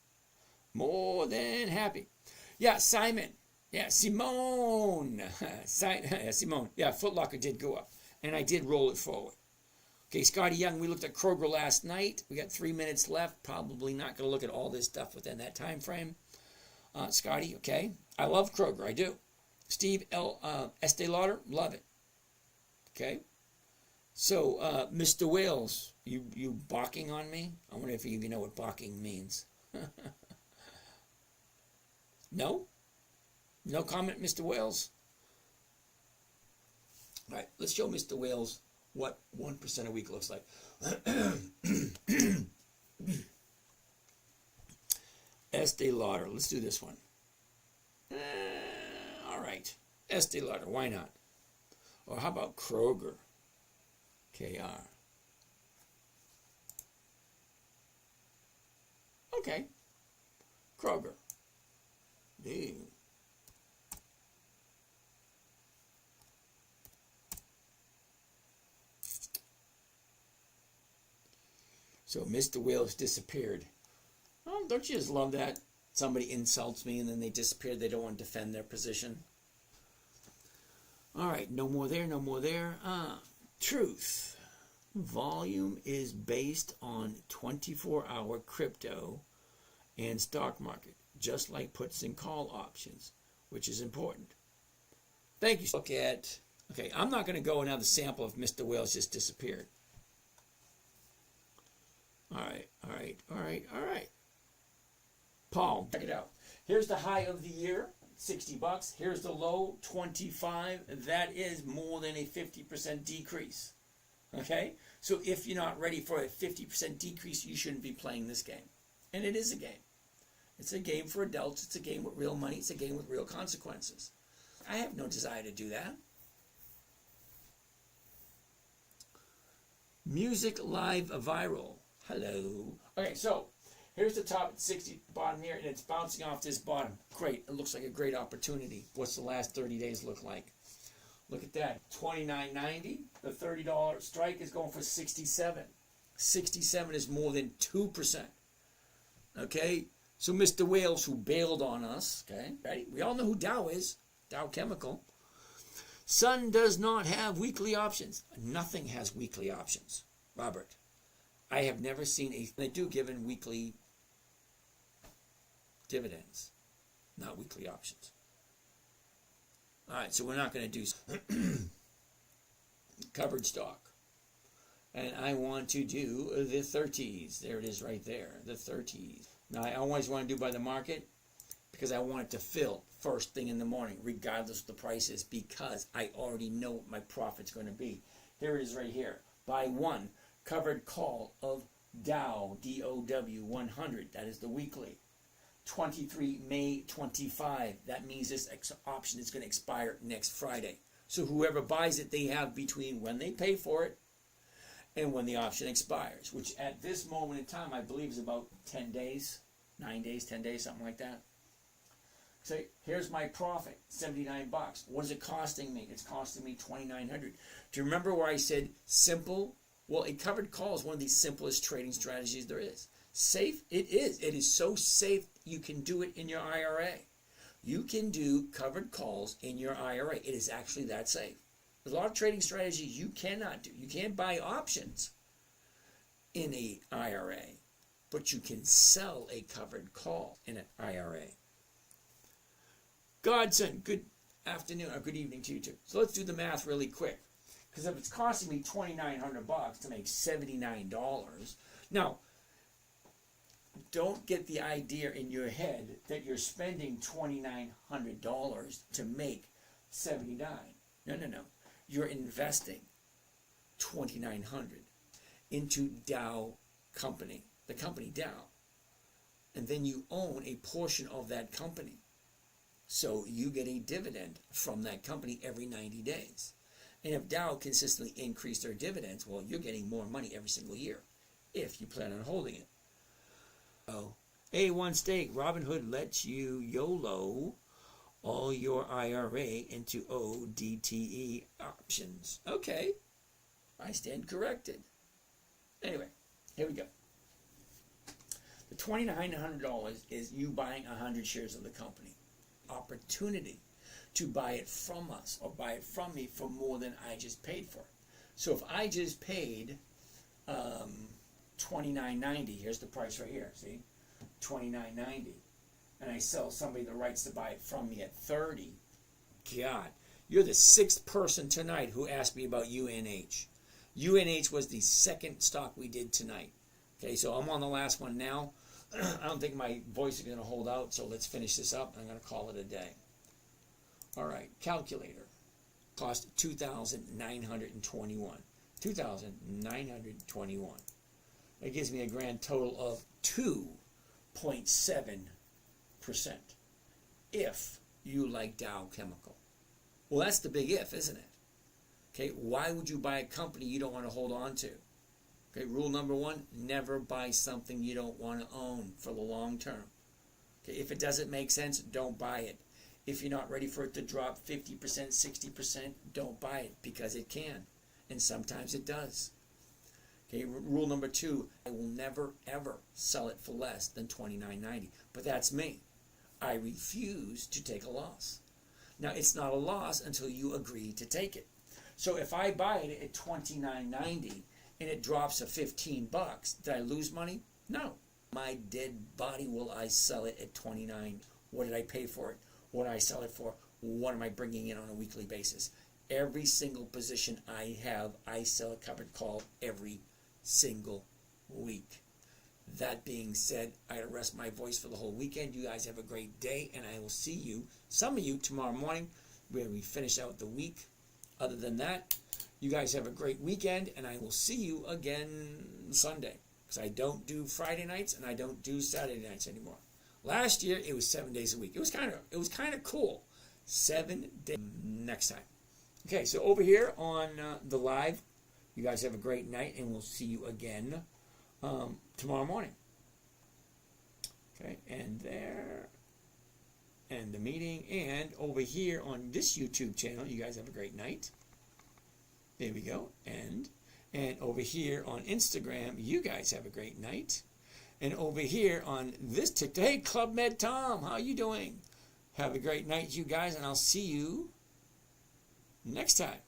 Yeah, Simon. Yeah, Simone. Simone. Yeah, Foot Locker did go up. And I did roll it forward. Okay, Scotty Young, we looked at Kroger last night. We got 3 minutes left. Probably not going to look at all this stuff within that time frame. Scotty, okay. I love Kroger, I do. Steve Estee Lauder, love it. Okay. So, Mr. Wales, you balking on me? I wonder if you even know what balking means. No? No comment, Mr. Wales? All right, let's show Mr. Wales what 1% a week looks like. Estee Lauder, let's do this one. All right, Estee Lauder, why not? Or how about Kroger? KR. Okay, Kroger. Dude. So Mr. Wales disappeared. Oh, don't you just love that? Somebody insults me and then they disappear. They don't want to defend their position. All right, no more there, no more there. Truth. Volume is based on 24-hour crypto and stock market, just like puts and call options, which is important. Thank you. Look at, okay, I'm not going to go another sample if Mr. Wales just disappeared. All right. Paul, check it out. Here's the high of the year, $60. Here's the low, $25. That is more than a 50% decrease. Okay? So if you're not ready for a 50% decrease, you shouldn't be playing this game. And it is a game. It's a game for adults. It's a game with real money. It's a game with real consequences. I have no desire to do that. Music Live Viral. Hello. Okay, so here's the top at 60, bottom here, and it's bouncing off this bottom. Great. It looks like a great opportunity. What's the last 30 days look like? Look at that. $29.90. The $30 strike is going for 67. 67 is more than 2%. Okay? So Mr. Wales, who bailed on us, okay, ready? We all know who Dow is. Dow Chemical. Sun does not have weekly options. Nothing has weekly options. Robert, I have never seen they do given weekly dividends, not weekly options. All right, so we're not going to do covered stock. And I want to do the 30s. There it is right there, the 30s. Now, I always want to do by the market because I want it to fill first thing in the morning, regardless of the price is, because I already know what my profit's going to be. Here it is right here. Buy one covered call of Dow, D-O-W 100. That is the weekly. 23 May 25. That means this option is going to expire next Friday. So whoever buys it, they have between when they pay for it and when the option expires, which at this moment in time, I believe is about 10 days, 9 days, 10 days, something like that. So here's my profit, $79. What is it costing me? It's costing me $2,900. Do you remember where I said simple? Well, a covered call is one of the simplest trading strategies there is. Safe? It is. It is so safe you can do it in your IRA. You can do covered calls in your IRA. It is actually that safe. There's a lot of trading strategies you cannot do. You can't buy options in an IRA, but you can sell a covered call in an IRA. Godson, good afternoon or good evening to you too. So let's do the math really quick. Because if it's costing me $2,900 to make $79, now, don't get the idea in your head that you're spending $2,900 to make $79. No. You're investing $2,900 into Dow Company, the company Dow. And then you own a portion of that company. So you get a dividend from that company every 90 days. And if Dow consistently increased their dividends, well, you're getting more money every single year if you plan on holding it. Oh, A1 Stake, Robinhood lets you YOLO all your IRA into ODTE options. Okay, I stand corrected. Anyway, here we go. The $2,900 is you buying 100 shares of the company. Opportunity to buy it from us or buy it from me for more than I just paid for it. So if I just paid $29.90, here's the price right here, see? $29.90. And I sell somebody the rights to buy it from me at $30. God, you're the sixth person tonight who asked me about UNH. UNH was the second stock we did tonight. Okay, so I'm on the last one now. I don't think my voice is going to hold out, so let's finish this up. I'm going to call it a day. All right, calculator. Cost $2,921. $2,921. That gives me a grand total of 2.7% if you like Dow Chemical. Well, that's the big if, isn't it? Okay, why would you buy a company you don't want to hold on to? Okay, rule number one, never buy something you don't want to own for the long term. Okay, if it doesn't make sense, don't buy it. If you're not ready for it to drop 50%, 60%, don't buy it because it can. And sometimes it does. Okay, rule number two, I will never ever sell it for less than $29.90. But that's me. I refuse to take a loss. Now, it's not a loss until you agree to take it. So if I buy it at $29.90 and it drops to $15, did I lose money? No. My dead body will I sell it at $29. What did I pay for it? What did I sell it for? What am I bringing in on a weekly basis? Every single position I have, I sell a covered call every single week. That being said, I gotta rest my voice for the whole weekend. You guys have a great day, and I will see you, some of you, tomorrow morning, where we finish out the week. Other than that, you guys have a great weekend, and I will see you again Sunday. Because I don't do Friday nights, and I don't do Saturday nights anymore. Last year, it was 7 days a week. It was kind of cool. 7 days next time. Okay, so over here on the live, you guys have a great night, and we'll see you again tomorrow morning. Okay, and there, and the meeting, and over here on this YouTube channel, you guys have a great night. There we go, and over here on Instagram, you guys have a great night. And over here on this TikTok, hey, Club Med Tom, how you doing? Have a great night, you guys, and I'll see you next time.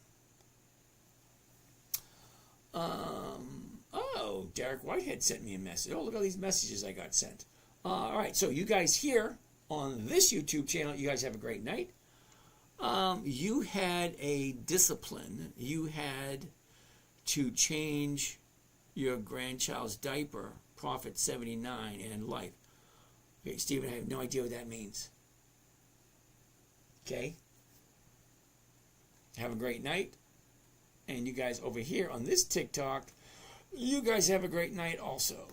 Oh, Derek Whitehead sent me a message. Oh, look at all these messages I got sent. All right, so you guys here on this YouTube channel, you guys have a great night. You had a discipline. You had to change your grandchild's diaper, Profit 79 and life. Okay, Stephen, I have no idea what that means. Okay? Have a great night. And you guys over here on this TikTok, you guys have a great night also.